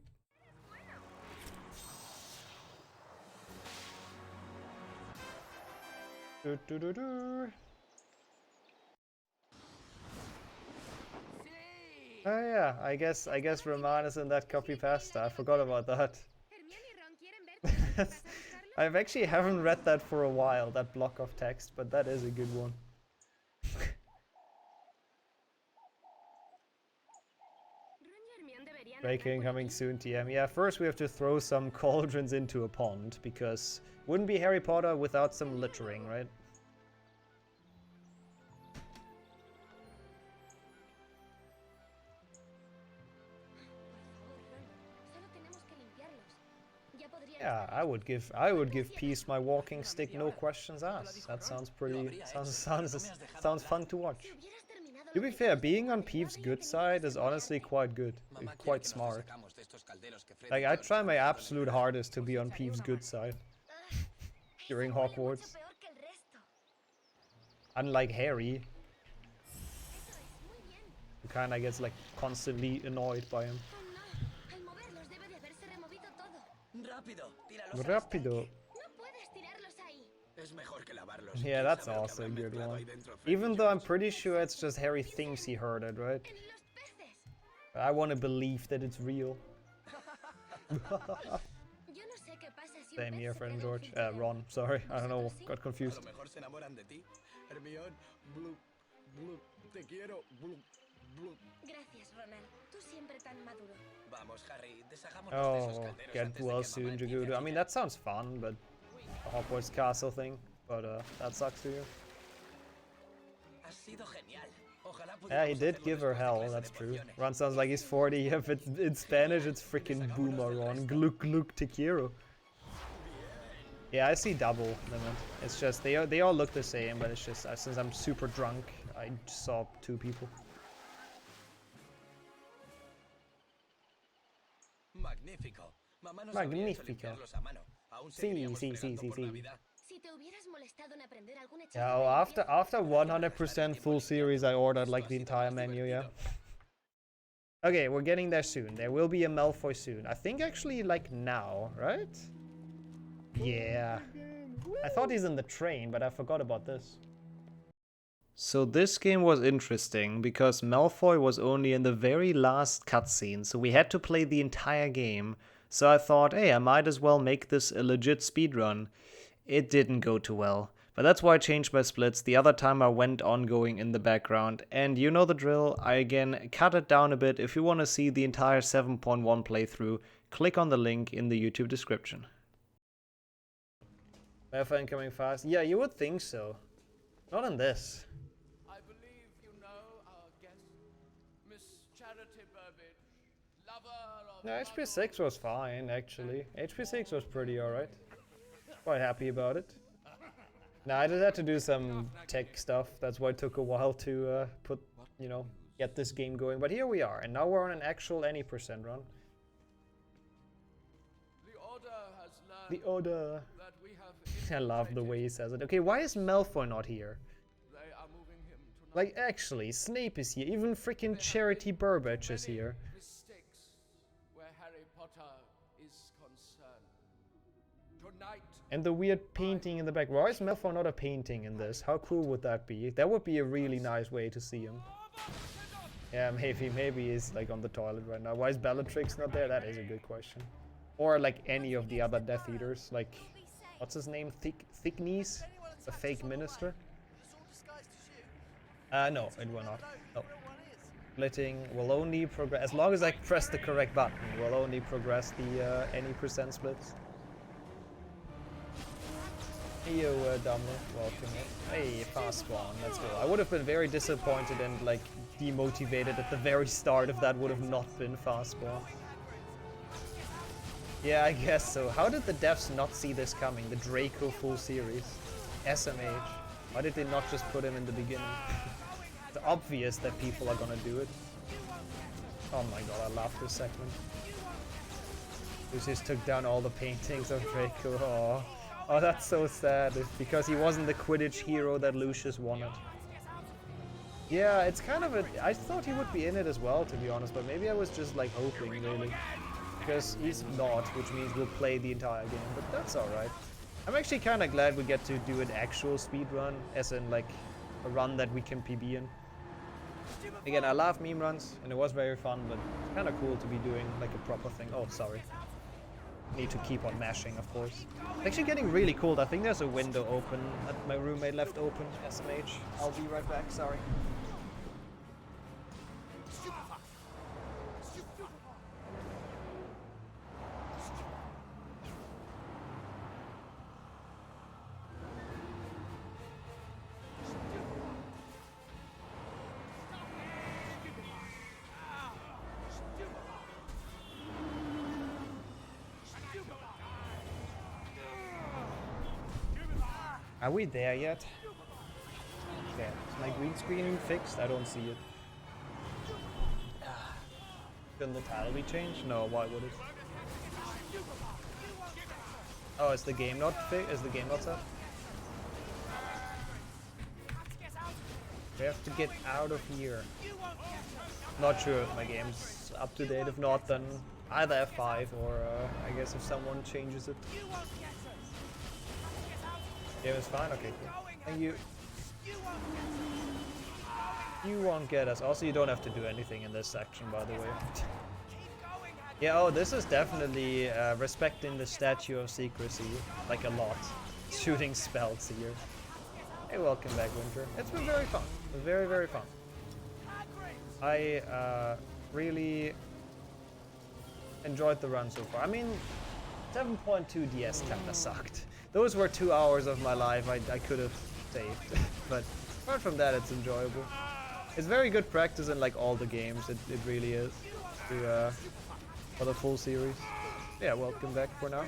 Do, do, do, do. Oh yeah, I guess Roman is in that copy pasta. I forgot about that. I've actually haven't read that for a while, that block of text, but that is a good one. Breaking coming soon, TM. Yeah, first we have to throw some cauldrons into a pond, because wouldn't be Harry Potter without some littering, right? Yeah, I would give Peace my walking stick, no questions asked. That sounds pretty sounds fun to watch. To be fair, being on Peeve's good side is honestly quite good, quite smart. Like I try my absolute hardest to be on Peeve's good side during Hogwarts. Unlike Harry, who kinda gets like constantly annoyed by him. Rapido. Yeah, that's also a good one. Even though I'm pretty sure it's just Harry thinks he heard it, right? I want to believe that it's real. Same here, friend George. Ron, sorry. I don't know, got confused. Oh, get well soon, Jagudo. I mean, that sounds fun, but the Hogwarts Castle thing. But that sucks to you. Yeah, he did give her hell, that's true. Ron sounds like he's 40. If it's in Spanish, it's freaking boomer Ron. Gluk gluk te quiero. Yeah, I see double limit. It's just, they all look the same, but it's just, since I'm super drunk, I saw two people. Magnifico. Sí. Yeah, well, after 100% full series, I ordered like the entire menu, yeah. Okay, we're getting there soon. There will be a Malfoy soon. I think actually like now, right? Yeah. I thought he's in the train, but I forgot about this. So this game was interesting because Malfoy was only in the very last cutscene, so we had to play the entire game. So I thought, hey, I might as well make this a legit speedrun. It didn't go too well, but that's why I changed my splits. The other time I went ongoing in the background, and you know the drill, I again cut it down a bit. If you want to see the entire 7.1 playthrough, click on the link in the YouTube description. Malfoy incoming fast? Yeah, you would think so. Not in this. I believe you know our guest, Miss Charity Burbage, lover of... No, HP6 was fine, actually. HP6 was pretty alright. Quite happy about it. Nah, I just had to do some tech stuff. That's why it took a while to get this game going. But here we are, and now we're on an actual any percent run. The Order has learned the Order. That we have I love the way he says it. Okay, why is Malfoy not here? They are moving him tonight. Like, actually, Snape is here. Even freaking Charity Burbage is here. Mistakes where Harry Potter is concerned. Tonight. And the weird painting in the back. Why is Malfoy not a painting in this? How cool would that be? That would be a really nice way to see him. Yeah, maybe he's like on the toilet right now. Why is Bellatrix not there? That is a good question. Or like any of the other Death Eaters. Like, what's his name? Thicknees? The fake minister? No, it will not. No. Splitting will only progress as long as I press the correct button. Will only progress the any percent splits. Hey, yo, Dominic, welcome in. Hey, fast spawn, let's go. I would have been very disappointed and like demotivated at the very start if that would have not been fast spawn. Yeah, I guess so. How did the devs not see this coming? The Draco full series, SMH. Why did they not just put him in the beginning? It's obvious that people are gonna do it. Oh my god, I love this segment. Lucius took down all the paintings of Draco. Oh. Oh, that's so sad. It's because he wasn't the Quidditch hero that Lucius wanted. Yeah, it's kind of a... I thought he would be in it as well, to be honest, but maybe I was just like hoping, really. Because he's not, which means we'll play the entire game, but that's alright. I'm actually kind of glad we get to do an actual speedrun, as in like a run that we can PB in. Again, I love meme runs, and it was very fun, but it's kind of cool to be doing like a proper thing. Oh, sorry. Need to keep on mashing, of course. It's actually getting really cold. I think there's a window open that my roommate left open. SMH. I'll be right back, sorry. Are we there yet? Okay, is my green screen fixed? I don't see it. Shouldn't the title be changed? No, why would it? Oh, is the game not fixed? Is the game not set? We have to get out of here. Not sure if my game's up to date. If not, then either F5 or I guess if someone changes it. Game is fine? Okay, cool. Thank you. You won't get us. Also, you don't have to do anything in this section, by the way. Yeah, oh, this is definitely respecting the statue of secrecy, like a lot. Shooting spells here. Hey, welcome back, Winter. It's been very fun. Very, very fun. I really enjoyed the run so far. I mean, 7.2 DS kinda sucked. Those were 2 hours of my life I could have saved. But apart from that, it's enjoyable. It's very good practice in like all the games. It really is. For the full series. Yeah, welcome back for now.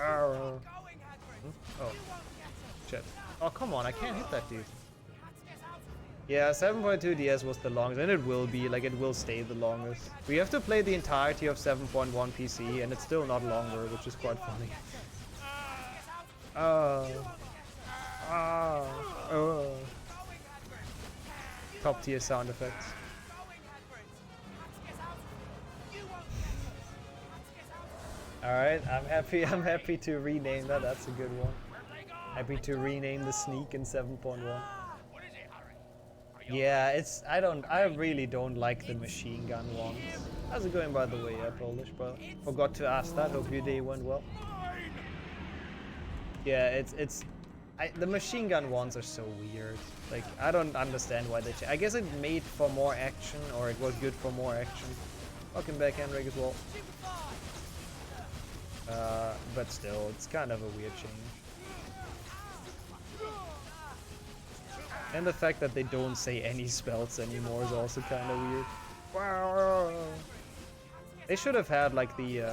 Oh. Shit. Oh, come on, I can't hit that dude. Yeah, 7.2 DS was the longest, and it will be, like, it will stay the longest. We have to play the entirety of 7.1 PC, and it's still not longer, which is quite funny. Top tier sound effects. Alright, I'm happy to rename that, that's a good one. Happy to rename the sneak in 7.1. Yeah, I really don't like the machine gun ones. How's it going, by the way, Polish, but forgot to ask that. Hope your day went well. Yeah, the machine gun ones are so weird. Like, I don't understand why they I guess it made for more action, or it was good for more action. Welcome back, Henrik, as well. But still, it's kind of a weird change. And the fact that they don't say any spells anymore is also kind of weird. Wow. They should have had like the,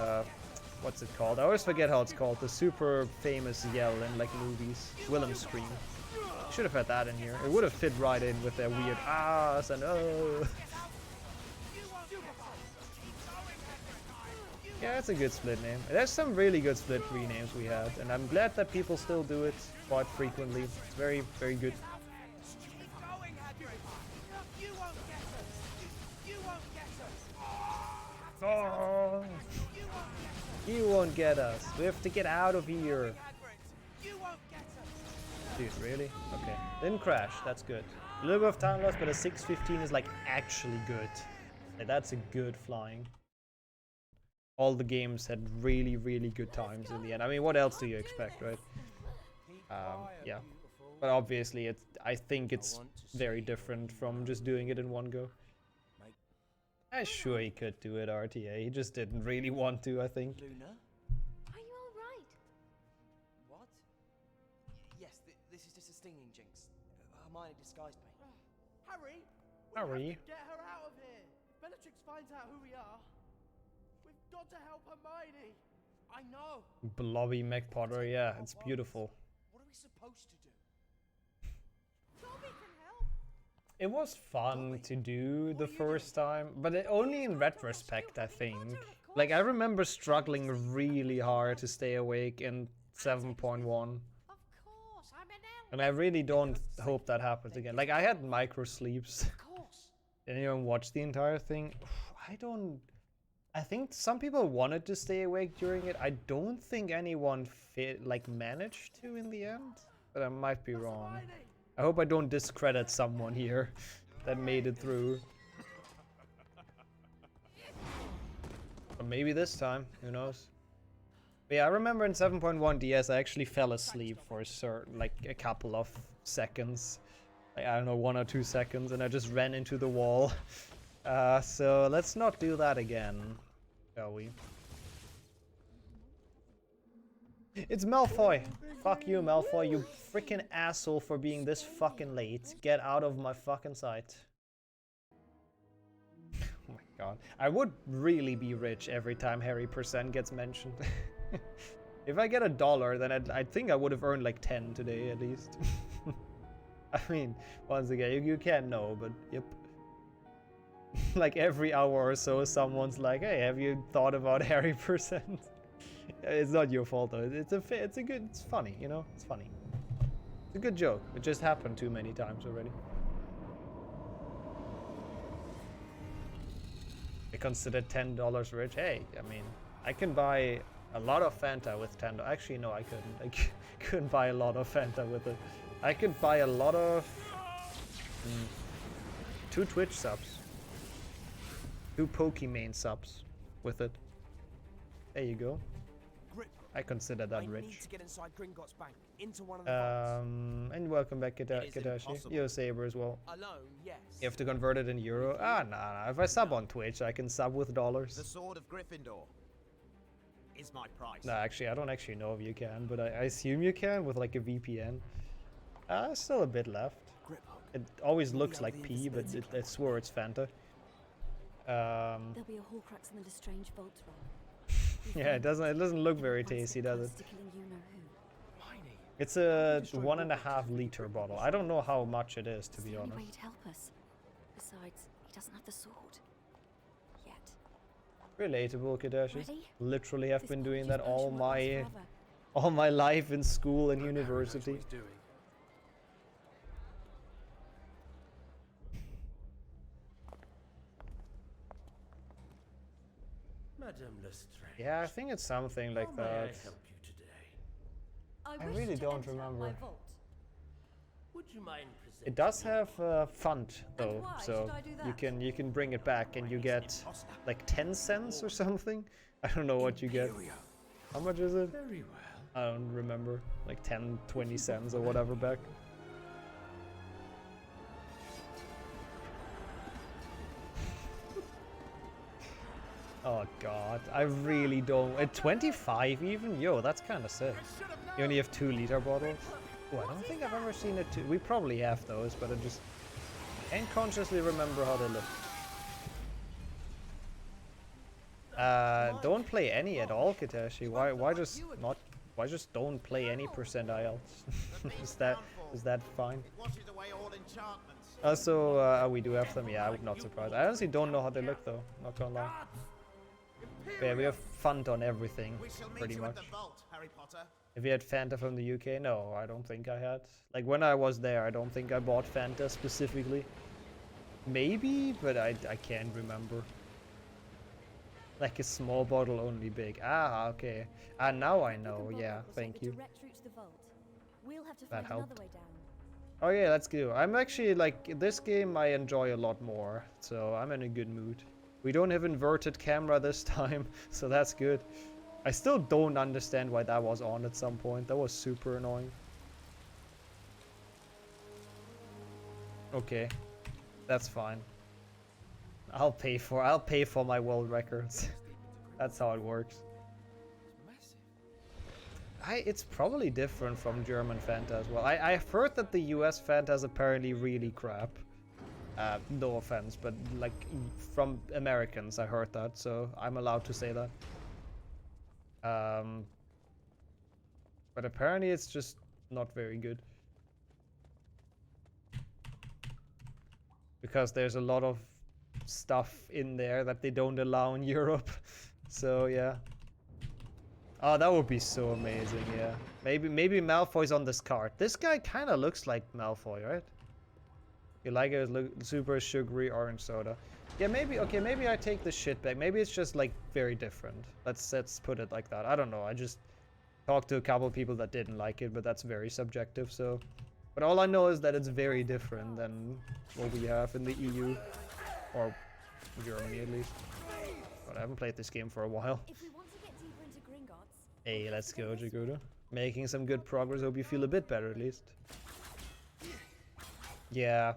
what's it called? I always forget how it's called. The super famous yell in like movies. Willem scream. Should have had that in here. It would have fit right in with their weird ahs and oh. Yeah, it's a good split name. There's some really good split renames we had, and I'm glad that people still do it quite frequently. It's very, very good. Oh, you won't get us. We have to get out of here. Dude, really? Okay. Didn't crash. That's good. A little bit of time loss, but a 615 is like actually good. And that's a good flying. All the games had really, really good times in the end. I mean, what else do you expect, right? Yeah. But obviously, I think it's very different from just doing it in one go. I'm sure he could do it, RTA. He just didn't really want to, I think. Luna? Are you all right? What? Yes, this is just a stinging jinx. Hermione disguised me. Harry! Harry? Get her out of here! If Bellatrix finds out who we are, we've got to help Hermione! I know! Blobby McPotter, yeah, it's beautiful. What are we supposed to do? Dobby can help! It was fun to do the first time, but only in retrospect, I think. Like, I remember struggling really hard to stay awake in 7.1. Of course, I'm an And I really don't hope that happens again. Like, I had micro sleeps. Of course. Didn't even watch the entire thing. I think some people wanted to stay awake during it. I don't think anyone managed to in the end. But I might be wrong. I hope I don't discredit someone here that made it through. Or maybe this time, who knows? But yeah, I remember in 7.1 DS I actually fell asleep for a couple of seconds. Like, I don't know, 1 or 2 seconds, and I just ran into the wall. So let's not do that again, shall we? It's Malfoy! Fuck you, Malfoy, you freaking asshole for being this fucking late. Get out of my fucking sight. Oh my god. I would really be rich every time Harry % gets mentioned. If I get $1, then I think I would have earned like 10 today at least. I mean, once again, you can't know, but yep. Like every hour or so, someone's like, "Hey, have you thought about Harry %?" It's not your fault though. It's funny, you know. It's funny. It's a good joke. It just happened too many times already. I consider $10 rich. Hey, I mean, I can buy a lot of Fanta with $10. Actually, no, I couldn't. I couldn't buy a lot of Fanta with it. I could buy a lot of 2 Twitch subs, 2 Pokimane subs with it. There you go. I consider that rich. Need to get inside Gringotts Bank, into one of the vaults. And welcome back, Kadashi. Yo, Saber as well. Alone, yes. You have to convert it in euro. Nah. If I sub on Twitch, I can sub with dollars. The Sword of Gryffindor is my price. Nah, actually, I don't actually know if you can, but I assume you can with like a VPN. Still a bit left. It always looks like P, but I swear it's Fanta. There'll be a Horcrux in the Lestrange vault run. Yeah, it doesn't look very tasty, does it? It's a 1.5 liter bottle. I don't know how much it is, to be honest. He'd help us. Besides, he doesn't have the sword yet. Relatable, Kadashi. Literally have been doing that all my life in school and university. Madame Lestrange. Yeah, I think it's something like that. How may I help you today? I really don't remember. Would you mind presenting? It does have fund though, so you can bring it back and you get like 10 cents or something. I don't know what you get. How much is it? Very well. I don't remember. Like 10, 20 cents or whatever back. Oh god, I really don't. At 25 even? Yo, that's kind of sick. You only have 2 liter bottles? Oh, I don't think I've ever seen it. We probably have those, but I just can't consciously remember how they look. Don't play any at all, Katashi. Why just don't play any percent IELTS? is that fine? Also, we do have them. Yeah, I'm not surprised. I honestly don't know how they look though. Not gonna lie. But yeah, we have fund on everything, pretty much. If you had Fanta from the UK, no, I don't think I had. Like when I was there, I don't think I bought Fanta specifically. Maybe, but I can't remember. Like a small bottle, only big. Ah, okay. Now I know. Yeah, thank you. That helped. Oh yeah, let's go. I'm actually like this game I enjoy a lot more, so I'm in a good mood. We don't have inverted camera this time, so that's good. I still don't understand why that was on at some point. That was super annoying. Okay, that's fine. I'll pay for my world records. That's how it works. It's probably different from German Fanta as well. I've heard that the US Fanta is apparently really crap. No offense, but like from Americans I heard that, so I'm allowed to say that. But apparently it's just not very good. Because there's a lot of stuff in there that they don't allow in Europe. So yeah. Oh, that would be so amazing, yeah. Maybe Malfoy's on this card. This guy kind of looks like Malfoy, right? You like it? Look, super sugary orange soda. Yeah, maybe. Okay, maybe I take the shit back. Maybe it's just like very different. Let's put it like that. I don't know. I just talked to a couple of people that didn't like it, but that's very subjective. So, but all I know is that it's very different than what we have in the EU or Germany at least. But I haven't played this game for a while. Hey, let's go, Jaguda. Making some good progress. Hope you feel a bit better at least. Yeah.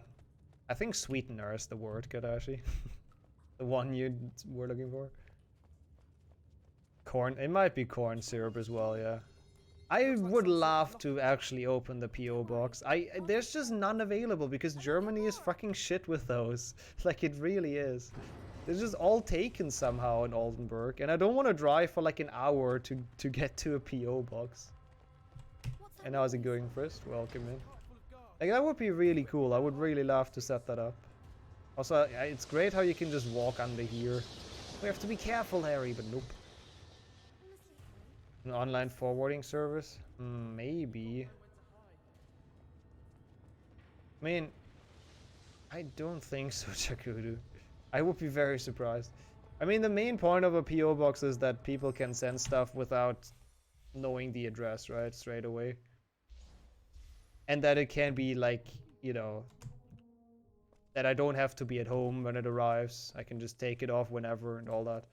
I think sweetener is the word, Kadashi. The one you were looking for. Corn. It might be corn syrup as well, yeah. I would love to actually open the PO box. There's just none available because Germany is fucking shit with those. Like, it really is. They're just all taken somehow in Oldenburg. And I don't want to drive for like an hour to get to a PO box. And how's it going first? Welcome in. Like, that would be really cool. I would really love to set that up. Also, it's great how you can just walk under here. We have to be careful, Harry, but nope. An online forwarding service? Maybe. I mean, I don't think so, Chakudu. I would be very surprised. I mean, the main point of a PO box is that people can send stuff without knowing the address, right? Straight away. And that it can be like, you know, that I don't have to be at home when it arrives. I can just take it off whenever and all that.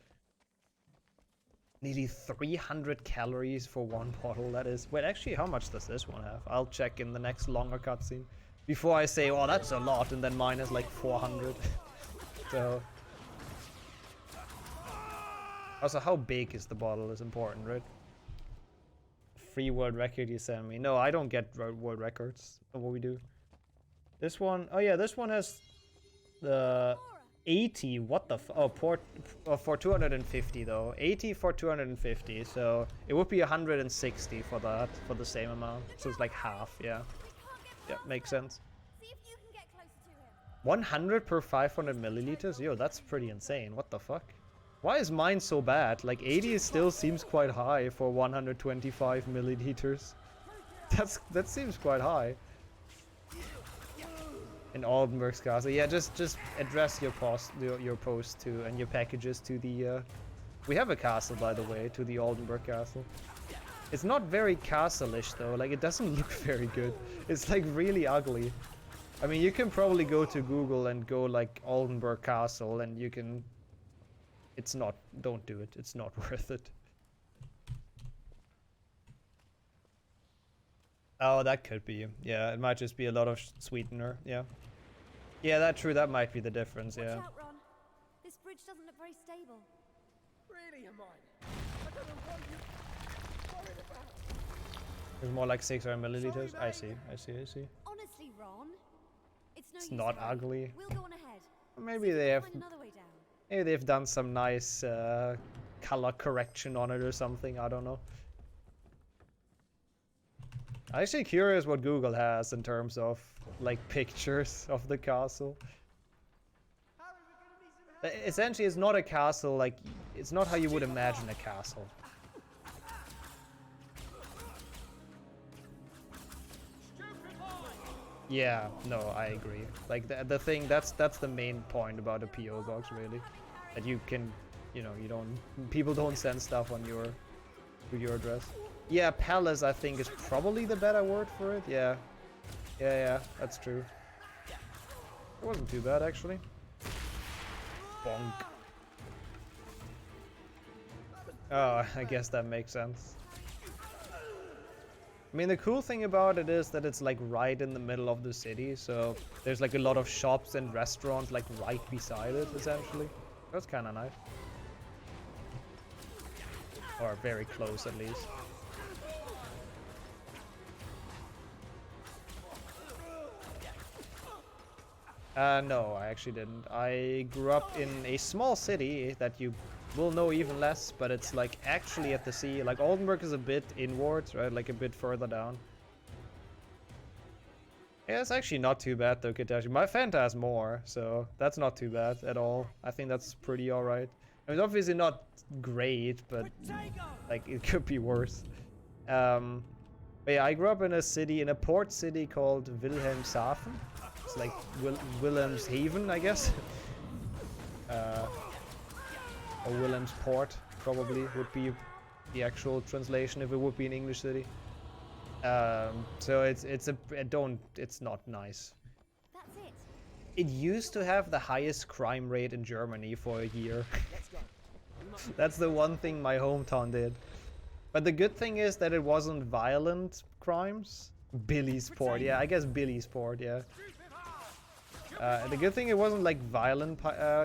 Nearly 300 calories for one bottle, that is. Wait, actually, how much does this one have? I'll check in the next longer cutscene. Before I say, oh, that's a lot, and then mine is like 400. So. Also, how big is the bottle is important, right? Free world record you send me. No, I don't get world records of what we do. This one, oh yeah, this one has the 80. What the for 250 though. 80 for 250. So it would be 160 for that, for the same amount. So it's like half, yeah. Yeah, makes sense. 100 per 500 milliliters? Yo, that's pretty insane. What the fuck? Why is mine so bad? Like 80 still seems quite high for 125 milliliters. That seems quite high. In Oldenburg's castle. Yeah, just address your post to and your packages to the we have a castle, by the way, to the Oldenburg castle. It's not very castle-ish though, like it doesn't look very good. It's like really ugly. I mean, you can probably go to Google and go like Oldenburg castle and you can. It's not, don't do it, it's not worth it. Oh, that could be, yeah, it might just be a lot of sweetener, yeah. Yeah, that's true, that might be the difference, yeah. Watch out, Ron. This bridge doesn't look very stable. Really, Hermione? I don't know what you're worried about. It's more like 600 milliliters. I see. Honestly, Ron, it's not ugly. We'll go on ahead. Maybe they have. Maybe they've done some nice color correction on it or something. I don't know. I'm actually curious what Google has in terms of like pictures of the castle. Essentially, it's not a castle. Like, it's not how you would imagine a castle. Yeah, no, I agree. Like the thing that's the main point about a PO box, really, that you can, you know, people don't send stuff on to your address. Yeah, palace I think is probably the better word for it. Yeah, that's true. It wasn't too bad actually. Bonk. Oh, I guess that makes sense. I mean, the cool thing about it is that it's like right in the middle of the city, so there's like a lot of shops and restaurants like right beside it, essentially. That's kind of nice. Or very close, at least. No, I actually didn't. I grew up in a small city that you will know even less, but it's like actually at the sea. Like Oldenburg is a bit inwards, right? Like a bit further down. Yeah, it's actually not too bad though, Kitashi. My Fanta has more, so that's not too bad at all. I think that's pretty alright. I mean, it's obviously not great, but like it could be worse. But yeah, I grew up in a city, in a port city called Wilhelmshaven. It's like Wilhelmshaven, I guess. Or Wilhelmsport, probably, would be the actual translation if it would be an English city. So it's not nice. That's it. It used to have the highest crime rate in Germany for a year. That's the one thing my hometown did. But the good thing is that it wasn't violent crimes. Billysport, yeah, I guess Billysport, yeah. The good thing it wasn't like violent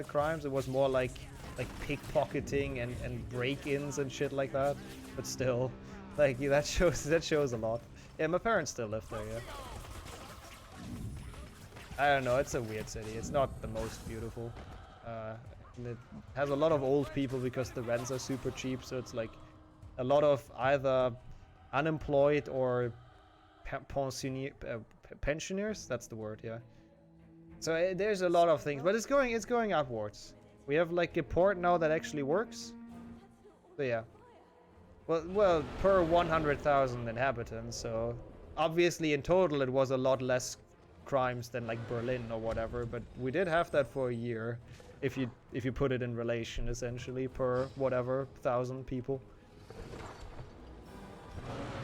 crimes. It was more like pickpocketing and break-ins and shit like that. But still, like that shows a lot. Yeah, my parents still live there, yeah. I don't know, it's a weird city. It's not the most beautiful. And it has a lot of old people because the rents are super cheap, so it's like a lot of either unemployed or pensioners. That's the word, yeah. So there's a lot of things, but it's going upwards. We have like a port now that actually works. So yeah. Well, per 100,000 inhabitants. So obviously in total it was a lot less crimes than like Berlin or whatever. But we did have that for a year, if you put it in relation, essentially per whatever 1,000 people.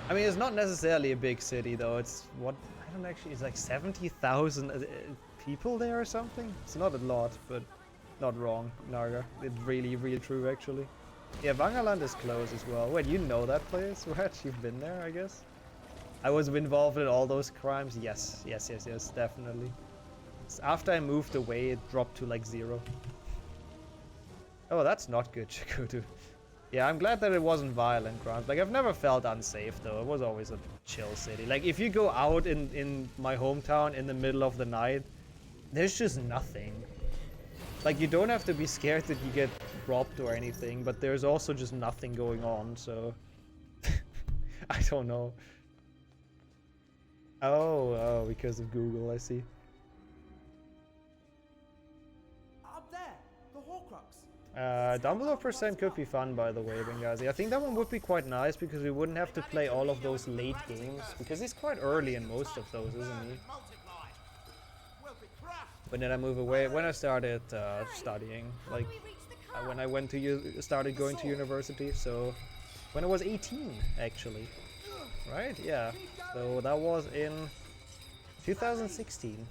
I mean, it's not necessarily a big city though. It's what I don't actually. It's like 70,000 people there or something. It's not a lot, but not wrong, Naga. It's really, really true actually. Yeah, Wangerland is close as well. Wait, you know that place? What? You've been there, I guess? I was involved in all those crimes. Yes, definitely. After I moved away, it dropped to like 0. Oh, that's not good, Chikutu. Yeah, I'm glad that it wasn't violent crimes. Like, I've never felt unsafe, though. It was always a chill city. Like, if you go out in my hometown in the middle of the night, there's just nothing. Like, you don't have to be scared that you get robbed or anything, but there's also just nothing going on, so... I don't know. Oh, because of Google, I see. Up there, the Horcrux. Dumbledore percent could be fun, by the way, Benghazi. I think that one would be quite nice because we wouldn't have to play all of those late games, because he's quite early in most of those, isn't he? When did I move away? When I started studying, like when I went to started going to university. So when I was 18, actually, right? Yeah. So that was in 2016,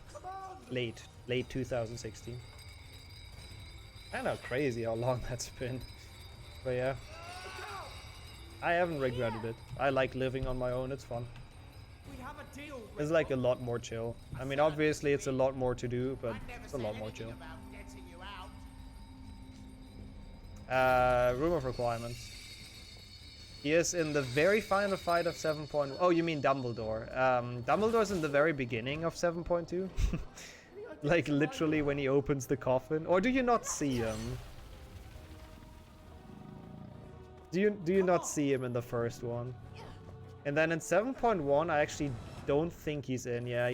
late 2016. Kind of crazy how long that's been, but yeah, I haven't regretted it. I like living on my own. It's fun. It's like a lot more chill. I mean, obviously it's a lot more to do, but it's a lot more chill. Room of Requirements. He is in the very final fight of 7.1. Oh, you mean Dumbledore. Dumbledore's in the very beginning of 7.2. Like literally when he opens the coffin. Or do you not see him? Do you not see him in the first one? And then in 7.1, I actually don't think he's in. Yeah, I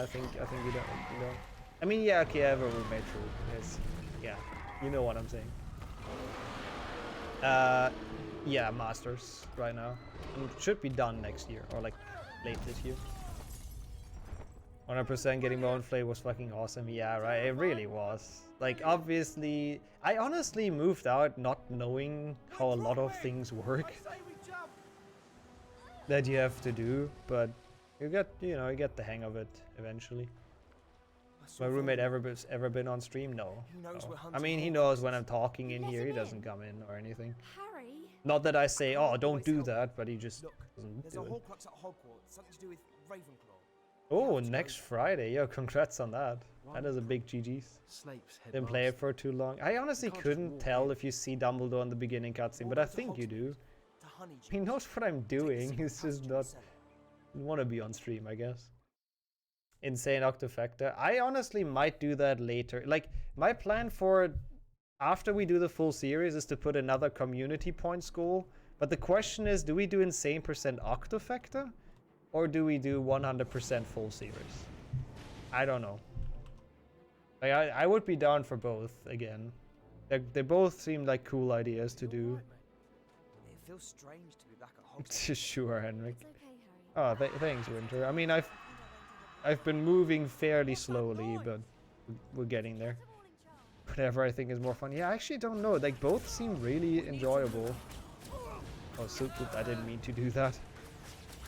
think you don't. I mean, yeah, okay, I have a roommate, true. Yes, yeah, you know what I'm saying. Yeah, Masters right now. And it should be done next year or like late this year. 100% getting my own flavor was fucking awesome. Yeah, right. It really was. Like, obviously, I honestly moved out not knowing how a lot of things work that you have to do, but you get the hang of it eventually. My roommate ever been on stream? No. I mean, he knows when I'm talking in here. He doesn't come in or anything. Harry? Not that I say, oh, don't do that, but he just doesn't There's do a it. Horcrux at Hogwarts, something to do with Ravenclaw. Oh, next Friday. Yo, congrats on that. That is a big GG's. Didn't play it for too long. I honestly couldn't tell if you see Dumbledore in the beginning cutscene, but I think you do. He knows what I'm doing. He's just not want to be on stream, I guess. Insane Octofactor. I honestly might do that later. Like, my plan for after we do the full series is to put another community points goal. But the question is, do we do insane % Octofactor? Or do we do 100% full series? I don't know. Like, I would be down for both again. They both seem like cool ideas to do. It feels strange to be back at Hogwarts. Sure, Henrik. Oh, thanks, Winter. I mean, I've been moving fairly slowly, but we're getting there. Whatever I think is more fun. Yeah, I actually don't know. Like, both seem really enjoyable. Oh, so I didn't mean to do that.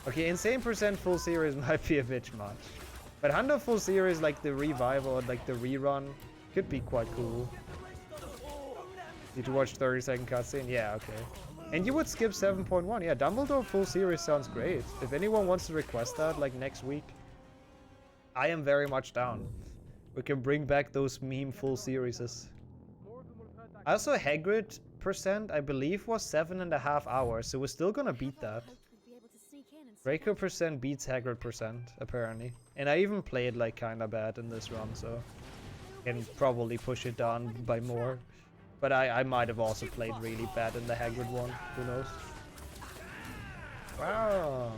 Okay, insane % full series might be a bit much. But 100 full series, like the revival or like the rerun, could be quite cool. Need to watch 30-second cutscene? Yeah, okay. And you would skip 7.1. Yeah, Dumbledore full series sounds great. If anyone wants to request that, like next week, I am very much down. We can bring back those meme full series. Also, Hagrid %, I believe, was 7.5 hours, so we're still gonna beat that. Draco % beats Hagrid %, apparently. And I even played like kinda bad in this run, so can probably push it down by more. But I might have also played really bad in the Hagrid one, who knows. Wow.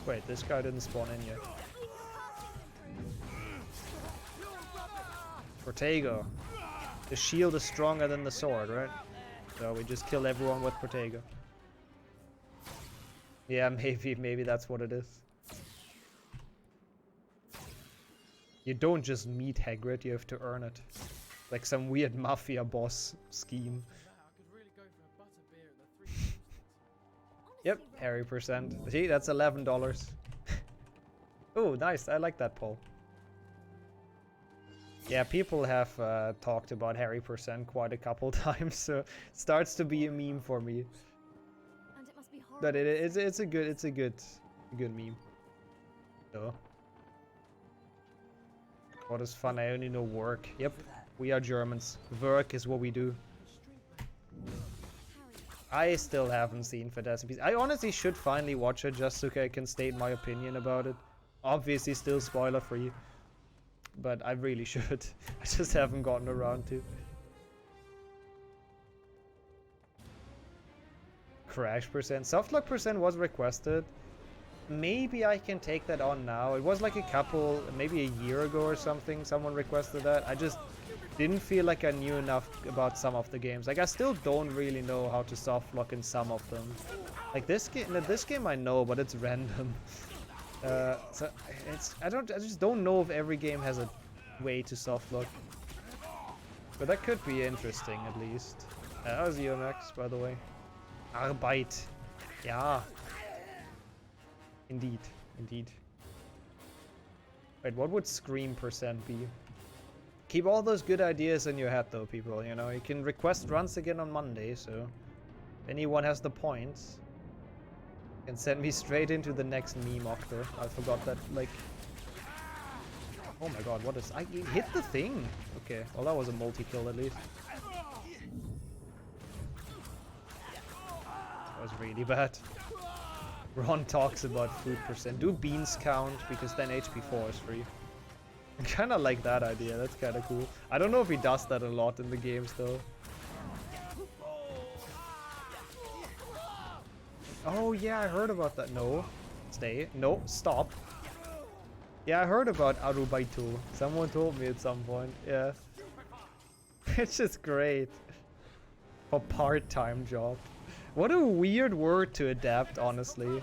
Wait, this guy didn't spawn in yet. Protego. The shield is stronger than the sword, right? So we just kill everyone with Protego. Yeah, maybe that's what it is. You don't just meet Hagrid, you have to earn it. Like some weird mafia boss scheme. Yep, Harry %. See, that's $11. Oh, nice. I like that poll. Yeah, people have talked about Harry % quite a couple times, so it starts to be a meme for me. But it's a good meme. So. What is fun? I only know work. Yep, we are Germans. Work is what we do. I still haven't seen Fantastic Beasts. I honestly should finally watch it just so I can state my opinion about it. Obviously still spoiler free. But I really should. I just haven't gotten around to. Crash %. Softlock % was requested. Maybe I can take that on now. It was like a couple, maybe a year ago or something, someone requested that. I just didn't feel like I knew enough about some of the games. Like, I still don't really know how to softlock in some of them. Like this game I know, but it's random. So I just don't know if every game has a way to softlock. But that could be interesting at least. That was EOMX, by the way. Arbeit. Yeah. Indeed, indeed. Wait, what would Scream % be? Keep all those good ideas in your head though, people, you know. You can request runs again on Monday, so if anyone has the points, can send me straight into the next meme octo. I forgot that, like... Oh my god, what is... I hit the thing! Okay, well that was a multi-kill at least. That was really bad. Ron talks about food %. Do beans count? Because then HP4 is free. I kinda like that idea, that's kinda cool. I don't know if he does that a lot in the games though. Oh yeah, I heard about that. No. Stay. No, stop. Yeah, I heard about Arubaito. Someone told me at some point. Yeah. It's just great. A part-time job. What a weird word to adapt, honestly.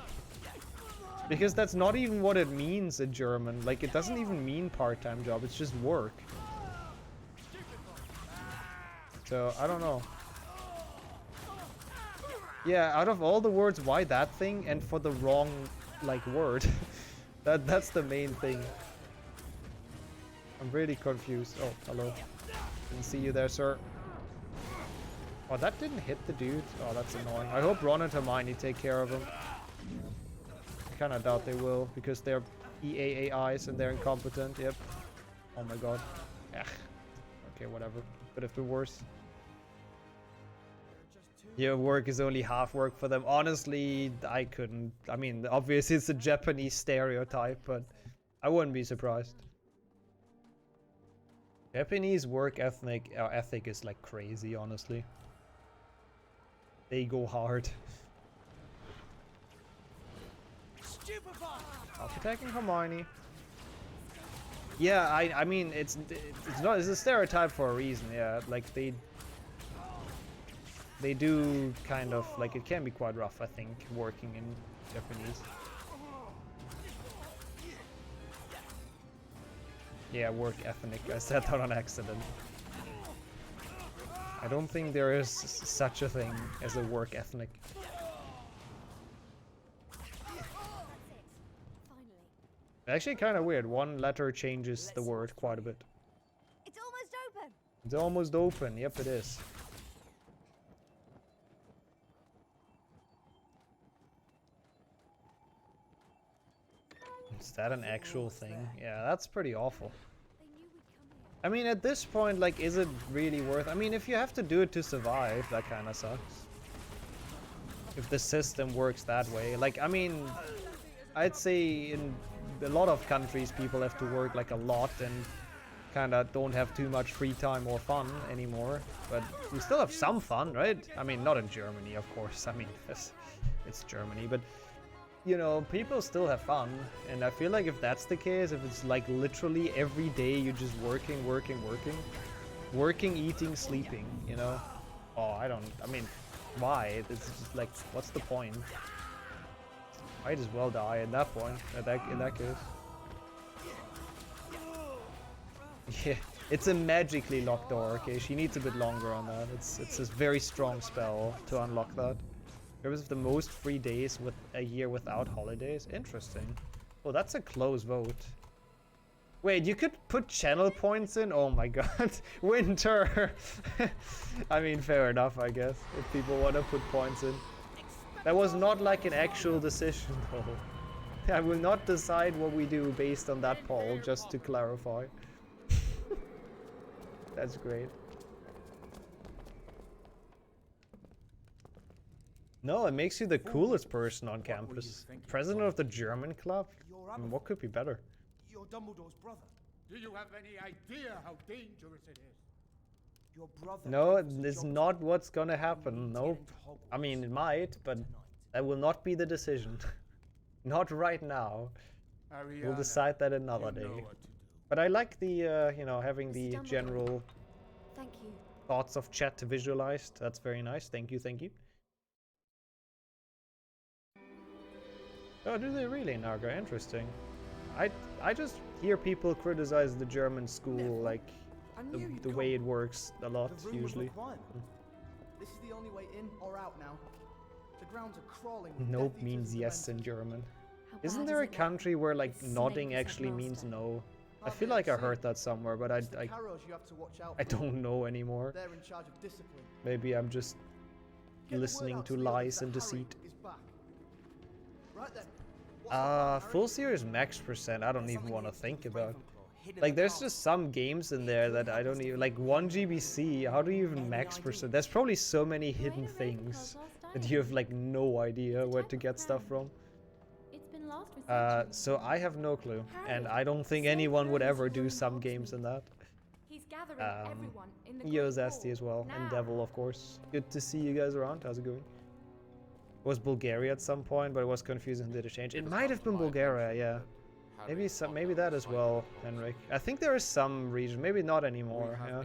Because that's not even what it means in German. Like, it doesn't even mean part-time job, it's just work. So, I don't know. Yeah, out of all the words, why that thing? And for the wrong, like, word. That's the main thing. I'm really confused. Oh, hello. Didn't see you there, sir. Oh, that didn't hit the dude. Oh, that's annoying. I hope Ron and Hermione take care of him. I kind of doubt they will, because they're EA AIs and they're incompetent. Yep. Oh my god. Ugh. Okay, whatever. Could have been worse. Your work is only half work for them. Honestly, I couldn't. I mean, obviously it's a Japanese stereotype, but I wouldn't be surprised. Japanese work ethic is like crazy, honestly. They go hard. Off attacking Hermione. Yeah, I mean it's a stereotype for a reason. Yeah, like they do kind of like, it can be quite rough, I think, working in Japanese. Yeah, work ethic. I said that on accident. I don't think there is such a thing as a work ethic. Actually, kind of weird. One letter changes the word quite a bit. It's almost open. It's almost open. Yep, it is. Is that an actual thing? Yeah, that's pretty awful. I mean, at this point, like, is it really worth... I mean, if you have to do it to survive, that kind of sucks. If the system works that way. Like, I mean, I'd say in a lot of countries, people have to work, like, a lot and kind of don't have too much free time or fun anymore. But we still have some fun, right? I mean, not in Germany, of course. I mean, it's Germany, but... You know, people still have fun, and I feel like if that's the case, if it's like literally every day you're just working, eating, sleeping, you know? Oh, I mean, why? It's just like, what's the point? Might as well die at that point, in that case. Yeah, it's a magically locked door, okay? She needs a bit longer on that. It's a very strong spell to unlock that. There was the most free days with a year without holidays. Interesting. Oh, that's a close vote. Wait, you could put channel points in? Oh my god. Winter! I mean, fair enough, I guess. If people want to put points in. That was not like an actual decision, though. I will not decide what we do based on that poll, just to clarify. That's great. No, it makes you the coolest person on campus. President of the German club? I mean, what could be better? You're Dumbledore's brother. Do you have any idea how dangerous it is? Your brother... No, it's not what's gonna happen. Nope. I mean, it might, but that will not be the decision. Not right now. We'll decide that another day. But I like the, you know, having the general thoughts of chat visualized. That's very nice. Thank you, thank you. Oh, do they really, Naga? Interesting. I just hear people criticize the German school, like, the way it works a lot, usually. This is the only way in or out now. The grounds are crawling. Nope means yes in German. Isn't there a country where, like, nodding actually means no? I feel like I heard that somewhere, but I don't know anymore. They're in charge of discipline. Maybe I'm just listening to lies and deceit. Right then. Full series max percent, I don't even want to think about. Like, there's just some games in there that I don't even, like 1 GBC, how do you even max percent? There's probably so many hidden things that you have like no idea where to get stuff from. So I have no clue, and I don't think anyone would ever do some games in that. Yozasti as well, and Devil, of course. Good to see you guys around. How's it going? It was Bulgaria at some point, but it was confusing. Did it change? It might have been Bulgaria, yeah. Maybe that as well, Henrik. I think there is some region, maybe not anymore. Yeah.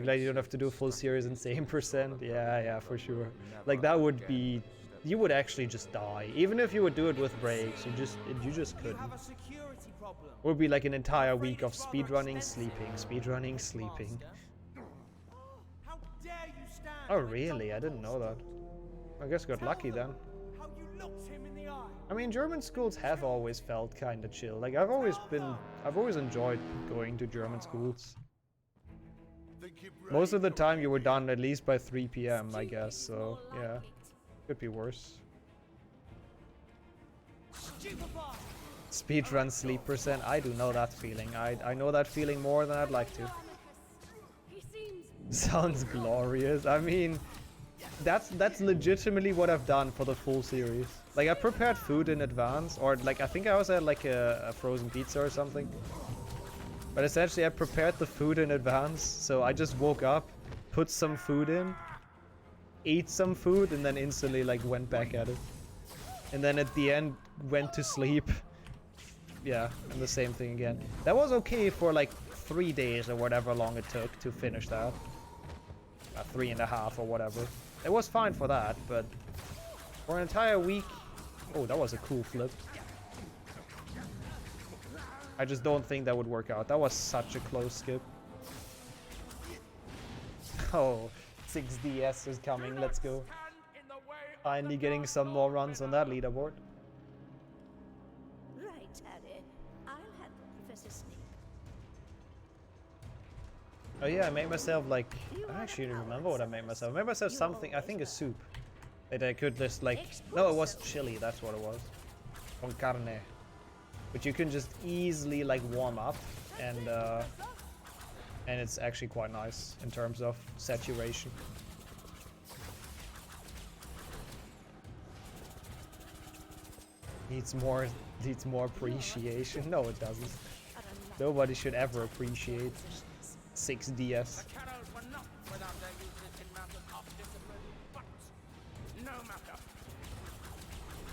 Glad you don't have to do a full series in same percent. Yeah, for sure. Like that would be, you would actually just die. Even if you would do it with breaks, you just couldn't. It would be like an entire week of speedrunning, sleeping. Oh really? I didn't know that. I guess got lucky then. I mean, German schools have always felt kind of chill. Like I've always enjoyed going to German schools. Most of the time you were done at least by 3 PM, I guess, so yeah. Could be worse. Speedrun sleep percent. I do know that feeling. I know that feeling more than I'd like to. Sounds glorious. I mean, that's legitimately what I've done for the full series. Like, I prepared food in advance, or like I think I also had like a frozen pizza or something. But essentially I prepared the food in advance, so I just woke up, put some food in, ate some food, and then instantly like went back at it. And then at the end went to sleep. Yeah, and the same thing again. That was okay for like 3 days or whatever long it took to finish that. 3.5 or whatever. It was fine for that, but for an entire week... Oh, that was a cool flip. I just don't think that would work out. That was such a close skip. Oh, 6 DS is coming. Let's go. Finally getting some more runs on that leaderboard. Right, Harry. I'll handle Professor Snape. Oh yeah, I made myself like... I don't actually remember what I made myself. I made myself something, I think a soup. That I could just like... No, it was chili, that's what it was. Con carne. Which you can just easily like warm up, and it's actually quite nice in terms of saturation. Needs more appreciation. No, it doesn't. Nobody should ever appreciate 6 DS.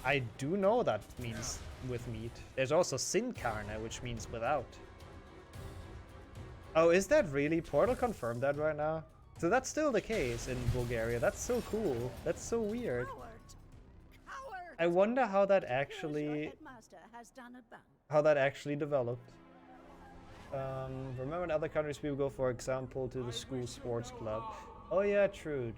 I do know that means with meat. There's also sin carne, which means without. Oh, is that really? Portal confirmed that right now? So that's still the case in Bulgaria. That's so cool. That's so weird. I wonder how that actually developed. Remember in other countries people go, for example, to the school sports club. Oh yeah, true.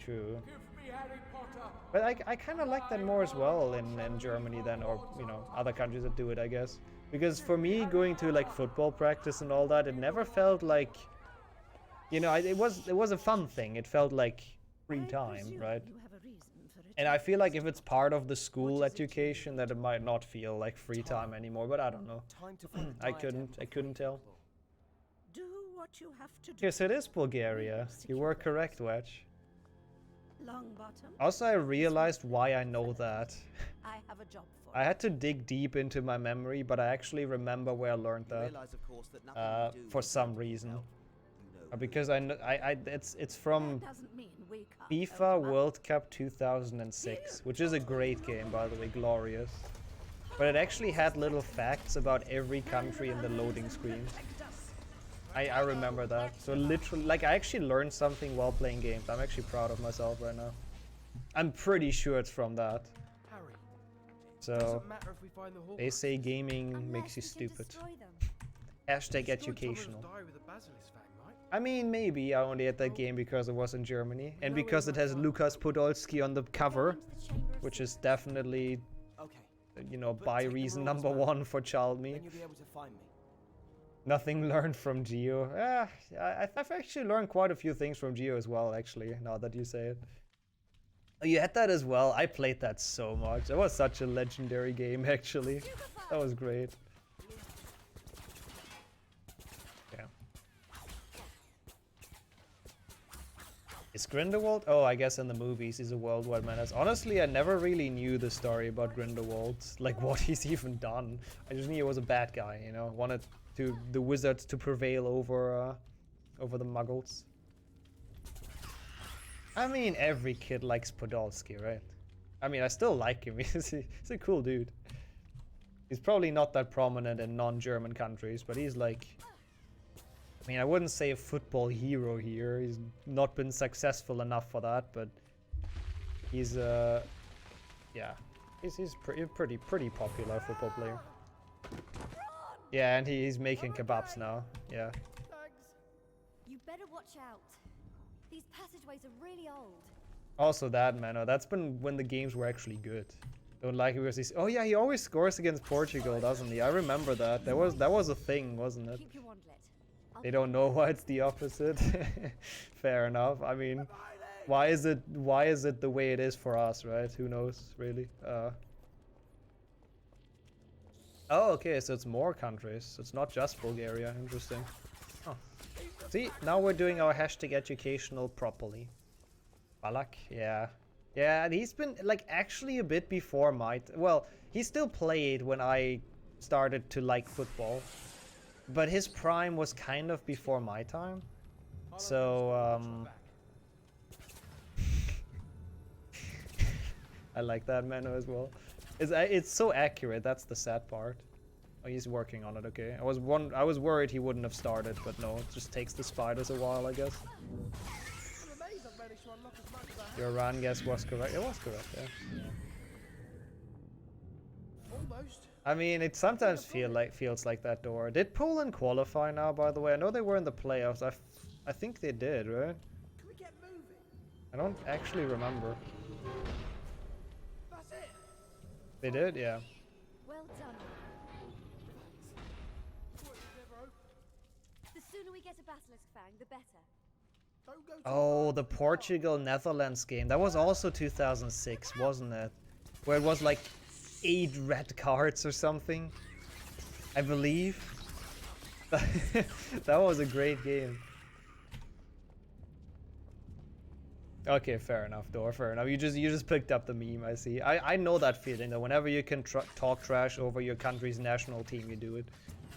But I kind of like that more as well in Germany than, or you know, other countries that do it, I guess. Because for me, going to like football practice and all that, it never felt like, you know, it was a fun thing. It felt like free time, right? And I feel like if it's part of the school education, that it might not feel like free time anymore. But I don't know. I couldn't tell. Do what you have to do. Yes, it is Bulgaria. You were correct, Wedge. Longbottom. Also, I realized why I know that. I have a job for I had to dig deep into my memory, but I actually remember where I learned that. For some reason. Because it's from FIFA World Cup 2006, which is a great game, by the way, glorious. But it actually had little facts about every country in the loading screen. I remember that. So literally, like, I actually learned something while playing games. I'm actually proud of myself right now. I'm pretty sure it's from that. So, they say gaming makes you stupid. Hashtag educational. I mean, maybe I only had that game because it was in Germany. And because it has Lukas Podolski on the cover. Which is definitely, you know, by reason number 1 for child me. Nothing learned from Geo. I've actually learned quite a few things from Geo as well, actually, now that you say it. Oh, you had that as well? I played that so much. That was such a legendary game, actually. That was great. Yeah. Is Grindelwald? Oh, I guess in the movies he's a worldwide menace. Honestly, I never really knew the story about Grindelwald. Like, what he's even done. I just knew he was a bad guy, you know? Wanted the wizards to prevail over the muggles. I mean, every kid likes Podolski, right? I mean, I still like him. He's a cool dude. He's probably not that prominent in non-German countries, but he's like... I mean, I wouldn't say a football hero here. He's not been successful enough for that, but... He's, yeah. He's pretty popular football player. Yeah, and he's making kebabs now. Yeah. You better watch out. These passageways are really old. Also that, man. That's been when the games were actually good. Don't like it because he's... Oh yeah, he always scores against Portugal, doesn't he? I remember that. That was a thing, wasn't it? Keep your wand lit. They don't know why it's the opposite. Fair enough. I mean, why is it the way it is for us, right? Who knows, really? Oh, okay, so it's more countries. It's not just Bulgaria. Interesting. Oh. See, now we're doing our hashtag educational properly. Balak, yeah. Yeah, and he's been, like, actually a bit before my... well, he still played when I started to like football. But his prime was kind of before my time. So, I like that Mano as well. It's so accurate, that's the sad part. Oh, he's working on it, okay. I was worried he wouldn't have started, but no, it just takes the spiders a while, I guess. Your run guess was correct. It was correct, yeah. Almost. I mean, it sometimes feels like that door. Did Poland qualify now, by the way? I know they were in the playoffs. I think they did, right? Can we get moving? I don't actually remember. That's it. They did, yeah. Well done. The sooner we get a Basilisk Fang, the better. Oh, the Portugal-Netherlands game. That was also 2006, wasn't it? Where it was like 8 red cards or something, I believe. That was a great game. Okay, fair enough, Dor, fair enough. You just picked up the meme, I see. I know that feeling, though. Whenever you can talk trash over your country's national team, you do it.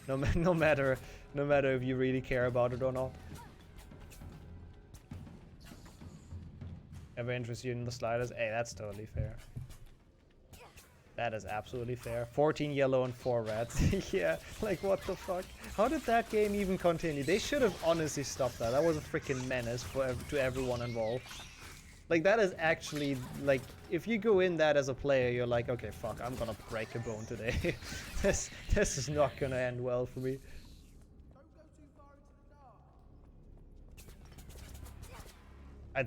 No matter if you really care about it or not. Ever interested in the sliders? Hey, that's totally fair. That is absolutely fair. 14 yellow and 4 reds. Yeah, like what the fuck? How did that game even continue? They should have honestly stopped that. That was a freaking menace to everyone involved. Like, that is actually, like, if you go in that as a player, you're like, okay, fuck, I'm gonna break a bone today. This is not gonna end well for me.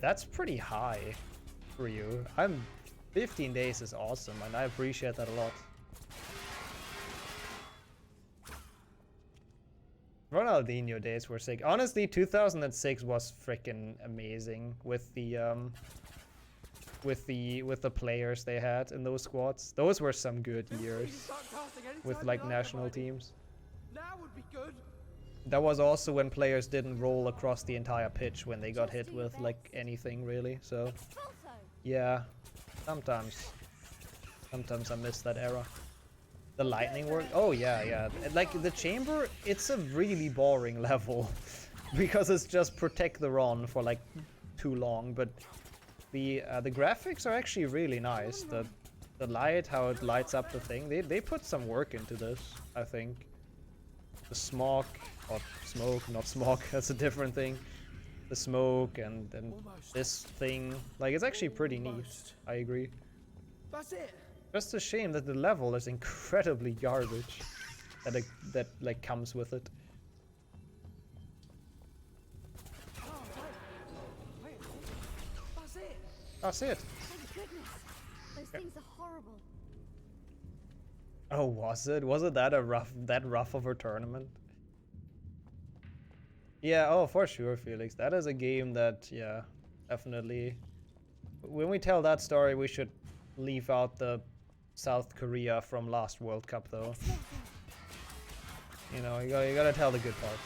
That's pretty high for you. 15 days is awesome, and I appreciate that a lot. Ronaldinho days were sick. Honestly, 2006 was freaking amazing with the players they had in those squads. Those were some good years with like national teams. Now would be good. That was also when players didn't roll across the entire pitch when they got hit with like anything really. So yeah, sometimes I miss that era. The lightning work. Oh yeah. Like the chamber, it's a really boring level because it's just protect the Ron for like too long. But the graphics are actually really nice. The light, how it lights up the thing. They put some work into this, I think. The smoke, or smoke, not smoke. That's a different thing. The smoke and this thing, like it's actually pretty neat. I agree. That's it. Just a shame that the level is incredibly garbage that like comes with it. That's it. That's it. Thank goodness. Those things are horrible. Oh, was it? Was it that rough of a tournament? Yeah, oh, for sure, Felix. That is a game that, yeah, definitely. When we tell that story, we should leave out the South Korea from last World Cup, though. You know, you gotta tell the good parts.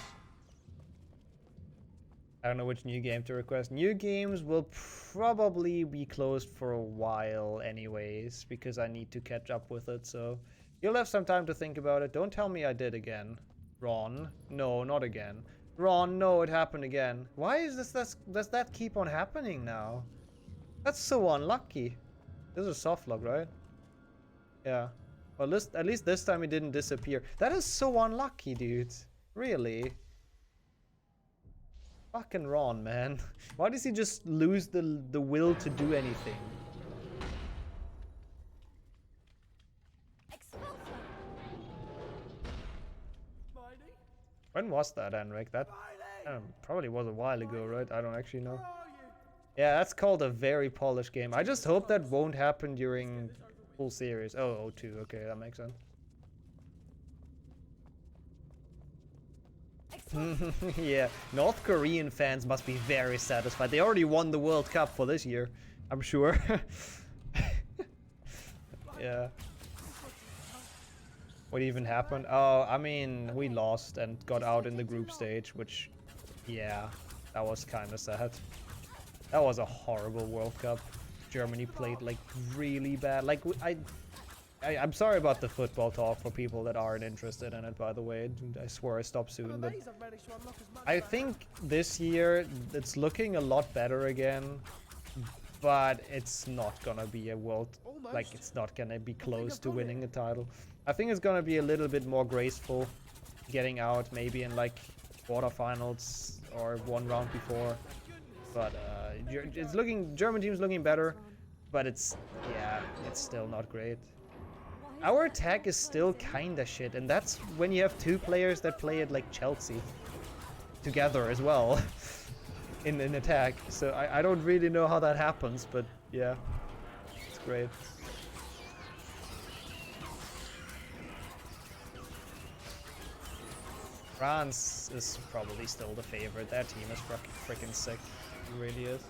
I don't know which new game to request. New games will probably be closed for a while anyways, because I need to catch up with it, so you'll have some time to think about it. Don't tell me I did again. Ron. No, not again. Ron, no, it happened again. Why is this? Does that keep on happening now? That's so unlucky. This is a soft lock, right? Yeah. Well, at least this time it didn't disappear. That is so unlucky, dude. Really? Fucking Ron, man. Why does he just lose the will to do anything? When was that, Henrik? That probably was a while ago, right? I don't actually know. Yeah, that's called a very polished game. I just hope that won't happen during full series. Oh, 02. Okay, that makes sense. Yeah, North Korean fans must be very satisfied. They already won the World Cup for this year, I'm sure. Yeah. What even happened? Oh, I mean, we lost and got out in the group stage, which, yeah, that was kind of sad. That was a horrible World Cup. Germany played like really bad. Like I'm sorry about the football talk for people that aren't interested in it, by the way. I swear I stop soon, but I think this year it's looking a lot better again, but it's not gonna be a world, like it's not gonna be close to winning a title. I think it's gonna be a little bit more graceful, getting out maybe in like quarterfinals or one round before. But it's looking, German team's looking better, but it's, yeah, it's still not great. Our attack is still kinda shit, and that's when you have two players that play it like Chelsea together as well in an attack. So I don't really know how that happens, but yeah, it's great. France is probably still the favorite. Their team is freaking sick. It really is.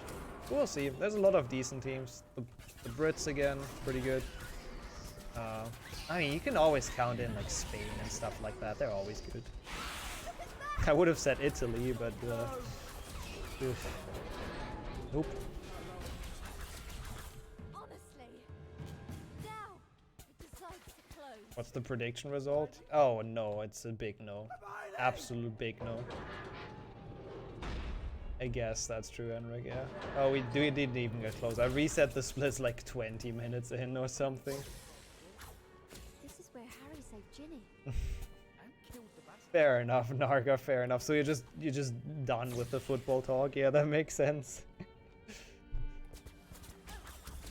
We'll see. There's a lot of decent teams. The Brits again, pretty good. I mean, you can always count in like Spain and stuff like that. They're always good. I would have said Italy, but nope. What's the prediction result? Oh no, it's a big no. Absolute big no. I guess that's true, Henrik, yeah. Oh, we didn't even get close. I reset the splits like 20 minutes in or something. This is where Harry saved Ginny. Fair enough, Narga, fair enough. So you're just done with the football talk? Yeah, that makes sense.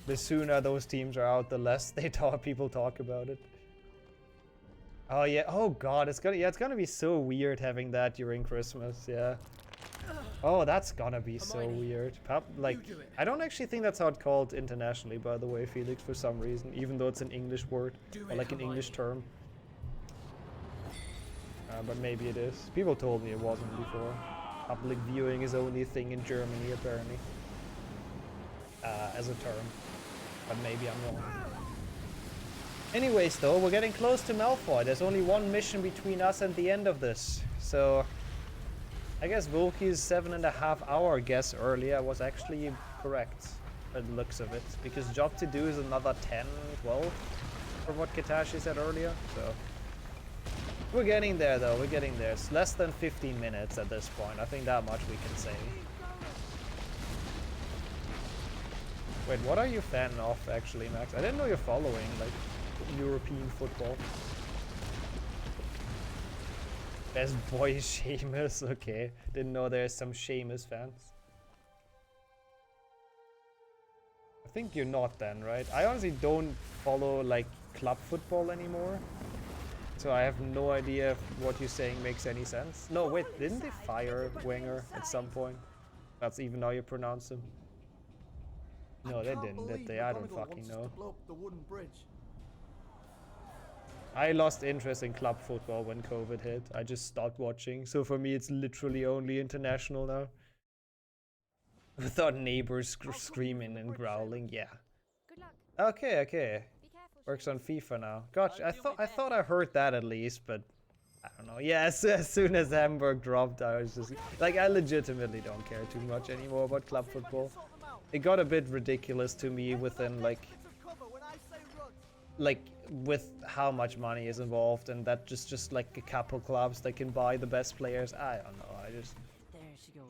The sooner those teams are out, the less people talk about it. Oh yeah, oh god, it's gonna be so weird having that during Christmas, yeah. Oh, that's gonna be so weird. Like, I don't actually think that's how it's called internationally, by the way, Felix, for some reason, even though it's an English word, or like an English term. But maybe it is. People told me it wasn't before. Public viewing is only a thing in Germany, apparently. As a term. But maybe I'm wrong. Anyways, though, we're getting close to Malfoy. There's only one mission between us and the end of this. So, I guess Volky's 7.5 hour guess earlier was actually correct, by the looks of it. Because job to do is another 10, 12, from what Katashi said earlier. So, we're getting there, though. We're getting there. It's less than 15 minutes at this point. I think that much we can say. Wait, what are you fanning off, actually, Max? I didn't know you're following, like, European football. Best boy Seamus, okay. Didn't know there's some Seamus fans. I think you're not then, right? I honestly don't follow like club football anymore. So I have no idea if what you're saying makes any sense. No, wait, didn't they fire Wenger at some point? That's even how you pronounce him. No, they didn't, did they? I don't fucking know. I lost interest in club football when COVID hit. I just stopped watching. So for me, it's literally only international now. Without neighbors screaming and growling, yeah. Okay, okay. Works on FIFA now. Gotcha. I thought I heard that at least, but I don't know. Yeah, as soon as Hamburg dropped, I was just like, I legitimately don't care too much anymore about club football. It got a bit ridiculous to me within like with how much money is involved, and that just like a couple clubs that can buy the best players. I don't know. I just. There she goes.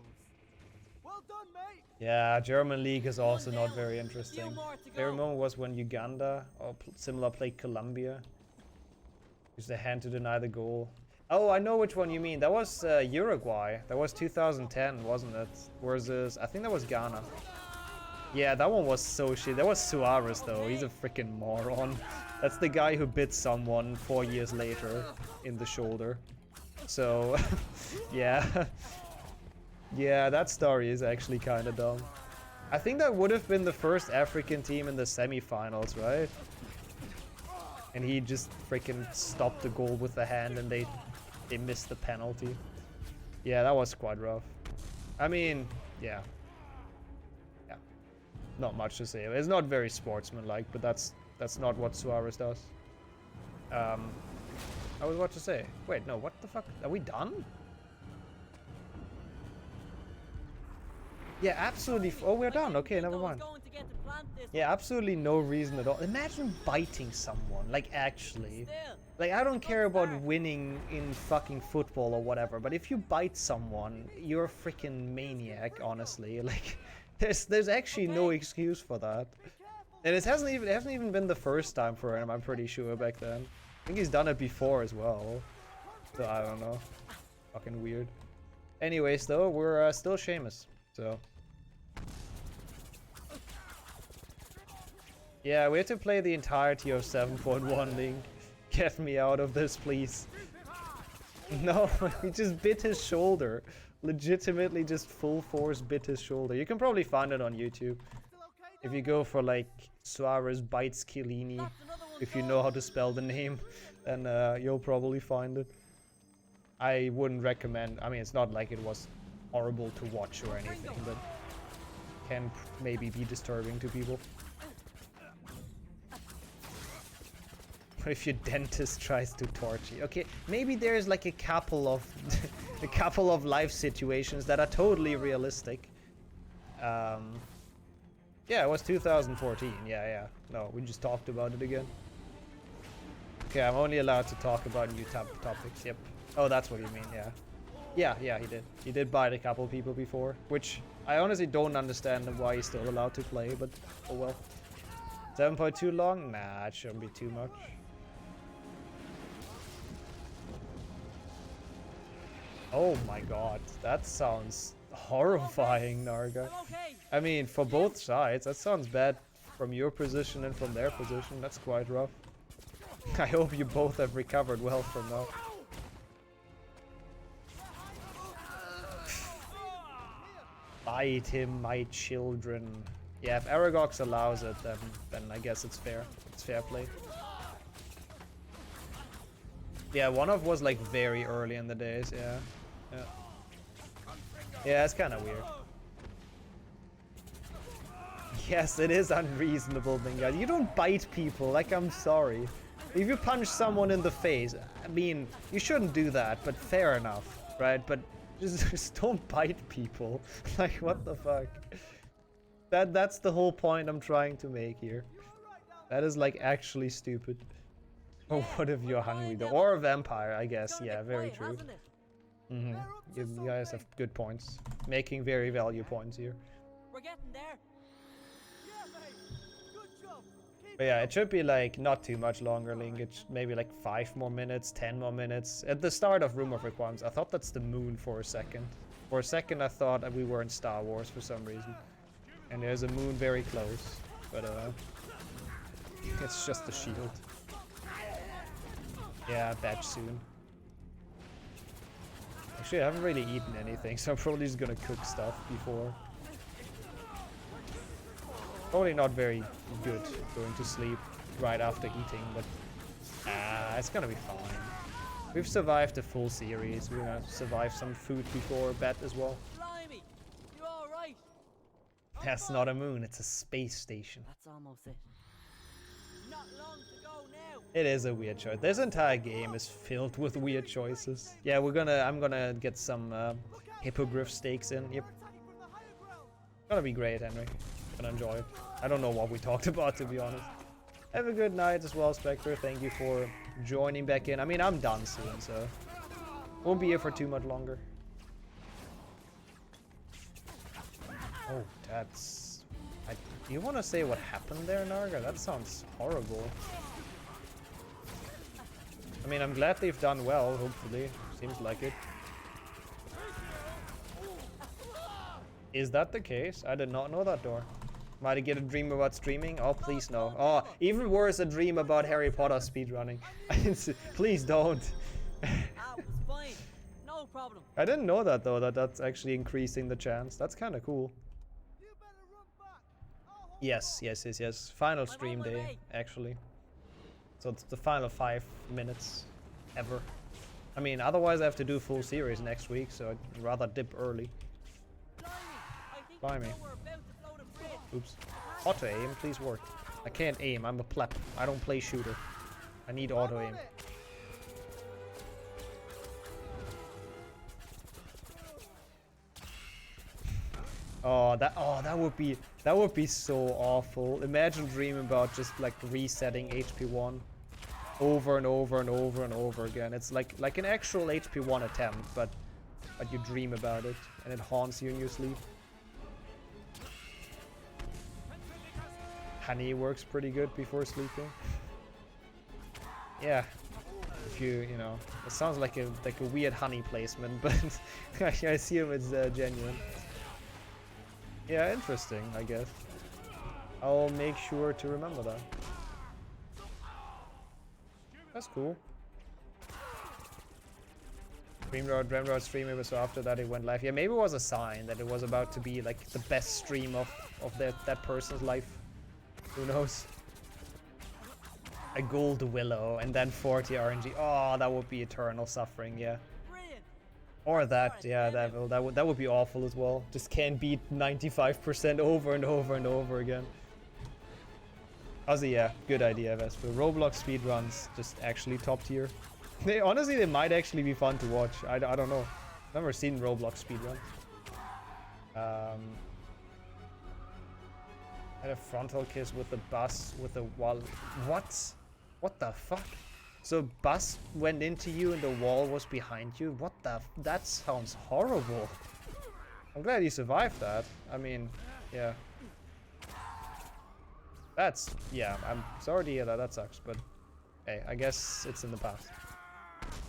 Well done, mate. Yeah, German league is also not very interesting. I remember was when Uganda or similar played Colombia. Used the hand to deny the goal. Oh, I know which one you mean. That was Uruguay. That was 2010, wasn't it? Versus, I think that was Ghana. Yeah, that one was so shit. That was Suarez, though. He's a freaking moron. That's the guy who bit someone 4 years later in the shoulder. So, yeah. Yeah, that story is actually kind of dumb. I think that would have been the first African team in the semi-finals, right? And he just freaking stopped the goal with the hand and they missed the penalty. Yeah, that was quite rough. I mean, yeah. Yeah. Not much to say. It's not very sportsmanlike, but that's not what Suarez does. I was about to say. Wait, no, what the fuck? Are we done? Yeah, absolutely. Oh, we're done. Okay, never mind. Yeah, absolutely no reason at all. Imagine biting someone, like actually. Like, I don't care about winning in fucking football or whatever, but if you bite someone, you're a freaking maniac, honestly. Like, there's actually no excuse for that. And it hasn't even been the first time for him, I'm pretty sure, back then. I think he's done it before as well. So, I don't know. Fucking weird. Anyways, though, we're still Seamus. So. Yeah, we have to play the entirety of 7.1, Link. Get me out of this, please. No, he just bit his shoulder. Legitimately just full force bit his shoulder. You can probably find it on YouTube. If you go for like Suarez bites Chiellini, if you know how to spell the name, then you'll probably find it. I wouldn't recommend, I mean, it's not like it was horrible to watch or anything, but can maybe be disturbing to people. If your dentist tries to torture you. Okay, maybe there's like a couple of a couple of life situations that are totally realistic. Yeah, it was 2014. Yeah. No, we just talked about it again. Okay, I'm only allowed to talk about new topics. Yep. Oh, that's what you mean. Yeah, he did. He did bite a couple people before, which I honestly don't understand why he's still allowed to play, but oh well. 7.2 long? Nah, it shouldn't be too much. Oh my god, that sounds horrifying, Narga. I mean, for both sides, that sounds bad from your position and from their position. That's quite rough. I hope you both have recovered well from that. Bite him, my children. Yeah, if Aragox allows it, then I guess it's fair. It's fair play. Yeah, one of was like very early in the days, yeah. Yeah, it's kind of weird. Yes, it is unreasonable, Binga. You don't bite people, like, I'm sorry. If you punch someone in the face, I mean, you shouldn't do that, but fair enough, right? But just don't bite people. Like, what the fuck? That's the whole point I'm trying to make here. That is, like, actually stupid. Or what if you're hungry, though? Or a vampire, I guess. Yeah, very true. You guys have good points. Making very value points here. We're getting there. But yeah, it should be like not too much longer, Link. It's maybe like 5 more minutes, 10 more minutes. At the start of Room of Requirements, I thought that's the moon for a second. For a second, I thought that we were in Star Wars for some reason. And there's a moon very close. But it's just the shield. Yeah, batch soon. Actually, I haven't really eaten anything, so I'm probably just gonna cook stuff before. Probably not very good going to sleep right after eating, but it's gonna be fine. We've survived the full series. We're gonna survive some food before bed as well. Blimey, you all right? That's not a moon, it's a space station. That's almost it. Not long to go now. It is a weird choice. This entire game is filled with weird choices. Yeah, I'm gonna get some hippogriff steaks in. Yep. Gonna be great, Henry. Gonna enjoy it. I don't know what we talked about, to be honest. Have a good night as well, Spectre. Thank you for joining back in. I mean, I'm done soon, so won't be here for too much longer. Oh, that's... Do you want to say what happened there, Narga? That sounds horrible. I mean, I'm glad they've done well, hopefully. Seems like it. Is that the case? I did not know that, door. Might I get a dream about streaming? Oh, please no. Oh, even worse, a dream about Harry Potter speedrunning. Please don't. It's fine. No problem. I didn't know that, though, that's actually increasing the chance. That's kind of cool. Yes. Final stream day, actually. So it's the final 5 minutes ever. I mean, otherwise I have to do full series next week, so I'd rather dip early. Blimey. Oops. Auto aim, please work. I can't aim, I'm a pleb. I don't play shooter. I need auto aim. Oh, that would be so awful. Imagine dreaming about just like resetting HP1 over and over and over and over again. It's like an actual HP1 attempt, but you dream about it and it haunts you in your sleep. Honey works pretty good before sleeping. Yeah, if you know, it sounds like a weird honey placement, but I assume it's genuine. Yeah, interesting, I guess. I'll make sure to remember that. That's cool. Dreamroad streamer, so after that it went live. Yeah, maybe it was a sign that it was about to be like the best stream of that person's life. Who knows? A gold willow and then 40 RNG. Oh, that would be eternal suffering, yeah. Or that, yeah, that would be awful as well. Just can't beat 95% over and over and over again. Also, yeah, good idea, Vesper. Roblox speedruns, just actually top tier. Honestly, they might actually be fun to watch. I don't know. I've never seen Roblox speedruns. Had a frontal kiss with the bus with the wall. What the fuck? So bus went into you and the wall was behind you? What the? That sounds horrible. I'm glad you survived that. I mean, yeah. Yeah, I'm sorry to hear that. That sucks, but hey, I guess it's in the past.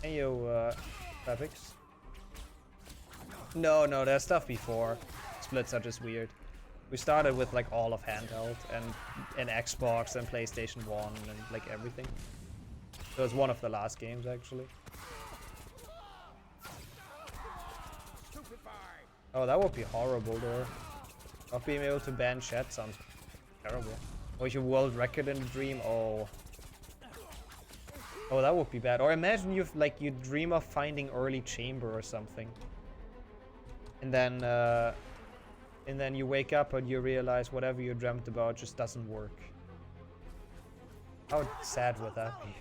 Hey, yo, Pepix. No, there's stuff before. Splits are just weird. We started with like all of handheld and Xbox and PlayStation 1 and like everything. So it's one of the last games actually. Oh, that would be horrible though. Not being able to ban chat sounds terrible. Or your world record in a dream. Oh, that would be bad. Or imagine you dream of finding early chamber or something, and then you wake up and you realize whatever you dreamt about just doesn't work. How sad would that be?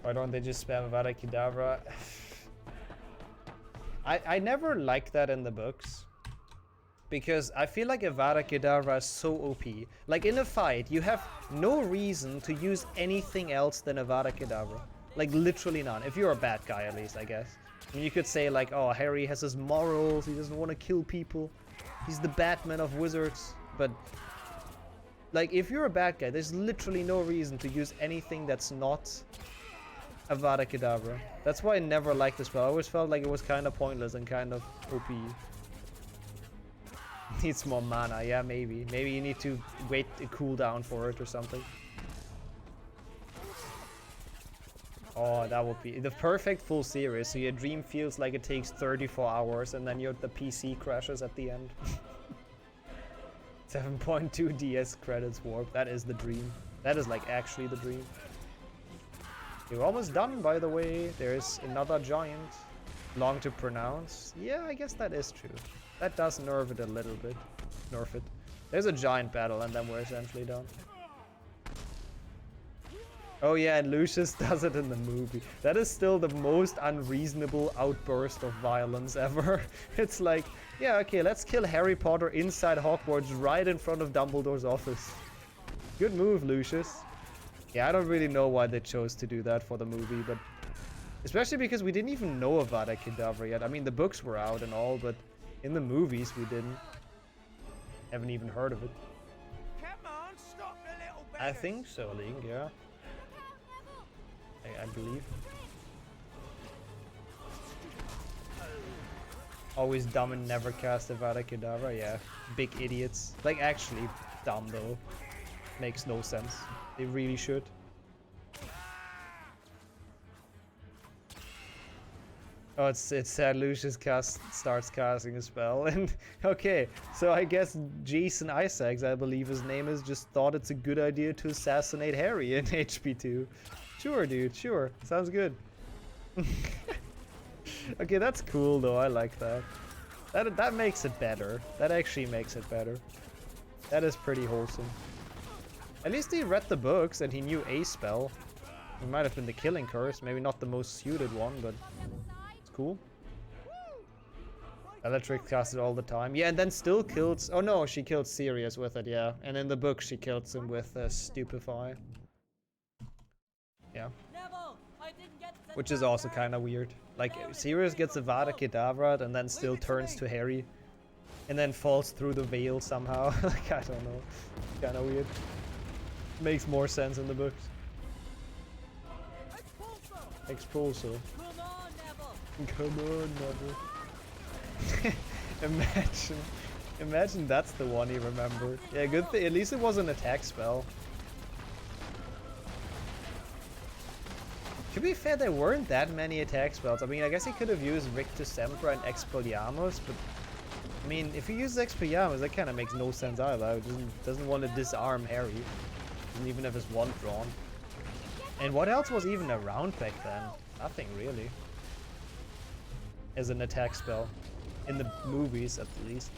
Why don't they just spam Avada Kedavra? I never liked that in the books. Because I feel like Avada Kedavra is so OP. Like in a fight, you have no reason to use anything else than Avada Kedavra. Like literally none. If you're a bad guy at least, I guess. I mean, you could say like, oh, Harry has his morals, he doesn't want to kill people. He's the Batman of wizards. But like, if you're a bad guy, there's literally no reason to use anything that's not Avada Kedavra. That's why I never liked this spell. I always felt like it was kind of pointless and kind of OP. Needs more mana, yeah, maybe. Maybe you need to wait a cooldown for it or something. Oh, that would be the perfect full series. So your dream feels like it takes 34 hours and then the PC crashes at the end. 7.2 DS credits warp. That is the dream. That is like actually the dream. You're almost done, by the way. There's another giant. Long to pronounce. Yeah, I guess that is true. That does nerf it a little bit. Nerf it. There's a giant battle and then we're essentially done. Oh yeah, and Lucius does it in the movie. That is still the most unreasonable outburst of violence ever. It's like, yeah, okay, let's kill Harry Potter inside Hogwarts right in front of Dumbledore's office. Good move, Lucius. Yeah, I don't really know why they chose to do that for the movie, but especially because we didn't even know Avada Kedavra yet. I mean, the books were out and all, but in the movies we didn't. Haven't even heard of it. Come on, stop the little I think so, Link, yeah. I believe. Always dumb and never cast Avada Kedavra, yeah. Big idiots. Like, actually dumb, though. Makes no sense. They really should. Oh, it's sad Lucius starts casting a spell. And okay, so I guess Jason Isaacs, I believe his name is, just thought it's a good idea to assassinate Harry in HP2. Sure, dude, sure. Sounds good. Okay, that's cool though, I like that. That makes it better. That actually makes it better. That is pretty wholesome. At least he read the books and he knew a spell. It might have been the Killing Curse, maybe not the most suited one, but it's cool. Electric casted all the time. Yeah, and then still kills... Oh no, she killed Sirius with it, yeah. And in the book she kills him with Stupefy. Yeah. Which is also kind of weird. Like, Sirius gets Avada Kedavra and then still turns to Harry. And then falls through the veil somehow. Like, I don't know. Kind of weird. Makes more sense in the books. Expulso. Come on, Neville. Imagine that's the one he remembered. Yeah, good thing. At least it was an attack spell. To be fair, there weren't that many attack spells. I mean, I guess he could have used Rictus Sempra and Expelliarmus, but I mean, if he uses Expelliarmus, that kind of makes no sense either. He doesn't want to disarm Harry. Doesn't even have his wand drawn. And what else was even around back then? Nothing really. As an attack spell. In the movies, at least.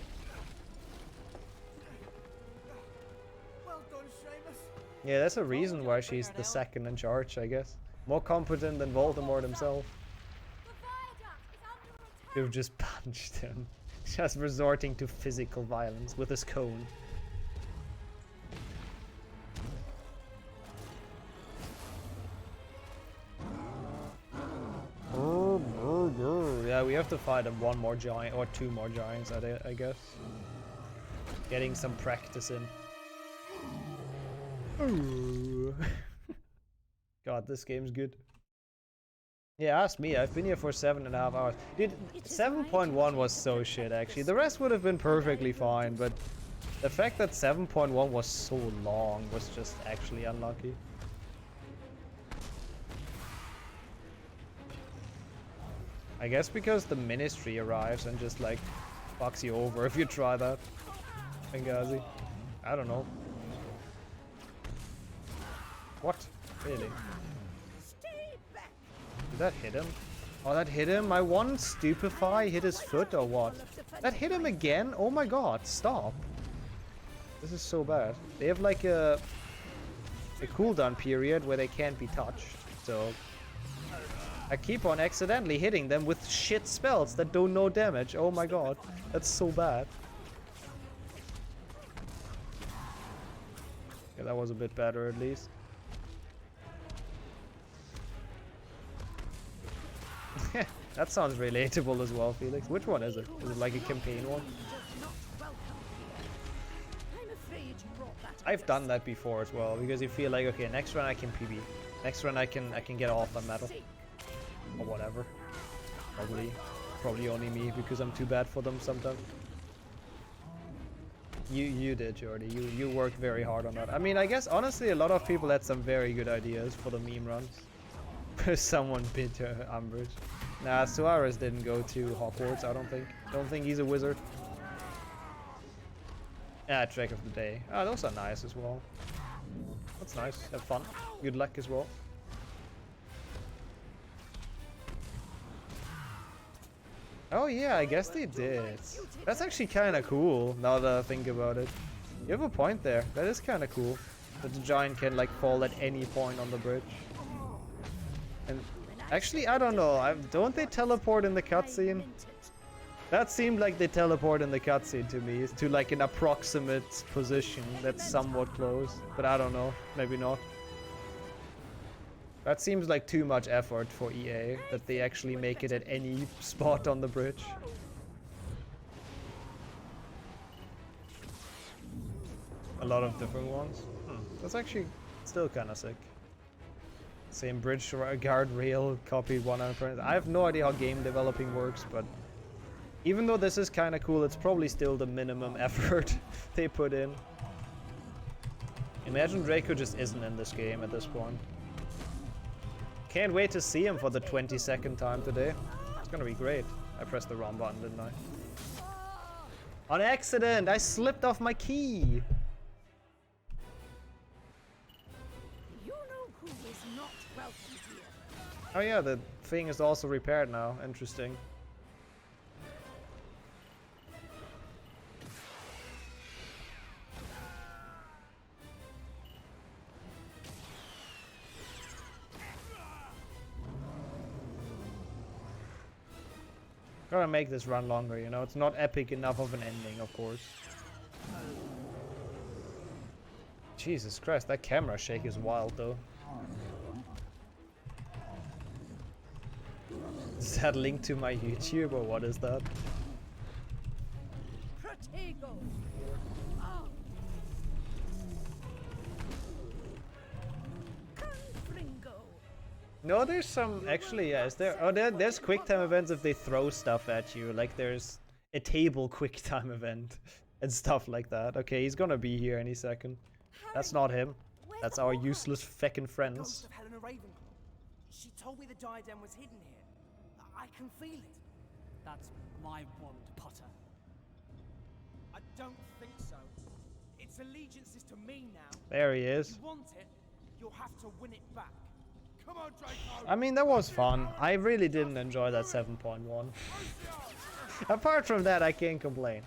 Yeah, that's a reason why she's the second in charge, I guess. More competent than Voldemort himself. You've just punched him. Just resorting to physical violence with his cone. Yeah, we have to fight one more giant, or two more giants, I guess. Getting some practice in. God, this game's good. Yeah, ask me. I've been here for 7.5 hours. Dude, 7.1 was so shit, actually. The rest would have been perfectly fine, but the fact that 7.1 was so long was just actually unlucky. I guess because the Ministry arrives and just, like, fucks you over if you try that. Benghazi. I don't know. What? Really? Did that hit him? Oh, that hit him? My one Stupefy hit his foot or what? That hit him again? Oh my god, stop. This is so bad. They have like a cooldown period where they can't be touched. So I keep on accidentally hitting them with shit spells that do no damage. Oh my god. That's so bad. Yeah, that was a bit better at least. That sounds relatable as well, Felix. Which one is it? Is it like a campaign one? I've done that before as well, because you feel like, okay, next run I can PB. Next run I can get off a medal. Or whatever. Probably only me, because I'm too bad for them sometimes. You did, Jordy. You worked very hard on that. I mean, I guess honestly a lot of people had some very good ideas for the meme runs. Someone bit Umbridge. Nah, Suarez didn't go to Hogwarts, I don't think. Don't think he's a wizard. Ah, Trick of the Day. Ah, those are nice as well. That's nice. Have fun. Good luck as well. Oh yeah, I guess they did. That's actually kind of cool, now that I think about it. You have a point there. That is kind of cool. That the giant can like fall at any point on the bridge. And actually, I don't know. Don't they teleport in the cutscene? That seemed like they teleport in the cutscene to me, to like an approximate position that's somewhat close. But I don't know. Maybe not. That seems like too much effort for EA, that they actually make it at any spot on the bridge. A lot of different ones. That's actually still kind of sick. Same bridge guardrail, copied 100%. I have no idea how game developing works, but even though this is kind of cool, it's probably still the minimum effort they put in. Imagine Draco just isn't in this game at this point. Can't wait to see him for the 22nd time today. It's gonna be great. I pressed the wrong button, didn't I? On accident! I slipped off my key! You know who is not welcome Oh yeah, the thing is also repaired now. Interesting. Gotta make this run longer, you know? It's not epic enough of an ending, of course. Jesus Christ, that camera shake is wild, though. Is that linked to my YouTube, or what is that? Protego. Oh. Confringo. No, there's some, actually, yeah, is there? Oh, there's quick time events if they throw stuff at you. Like, there's a table quick time event and stuff like that. Okay, he's gonna be here any second. That's not him. That's our useless feckin' friends. Ghost of Helena Ravenclaw. She told me the diadem was hidden here. I can feel it. That's my wand, Potter. I don't think so. Its allegiance is to me now. There he is. If you want it, you'll have to win it back. Come on, Draco. I mean, that was fun. I really didn't enjoy that 7.1. Apart from that, I can't complain.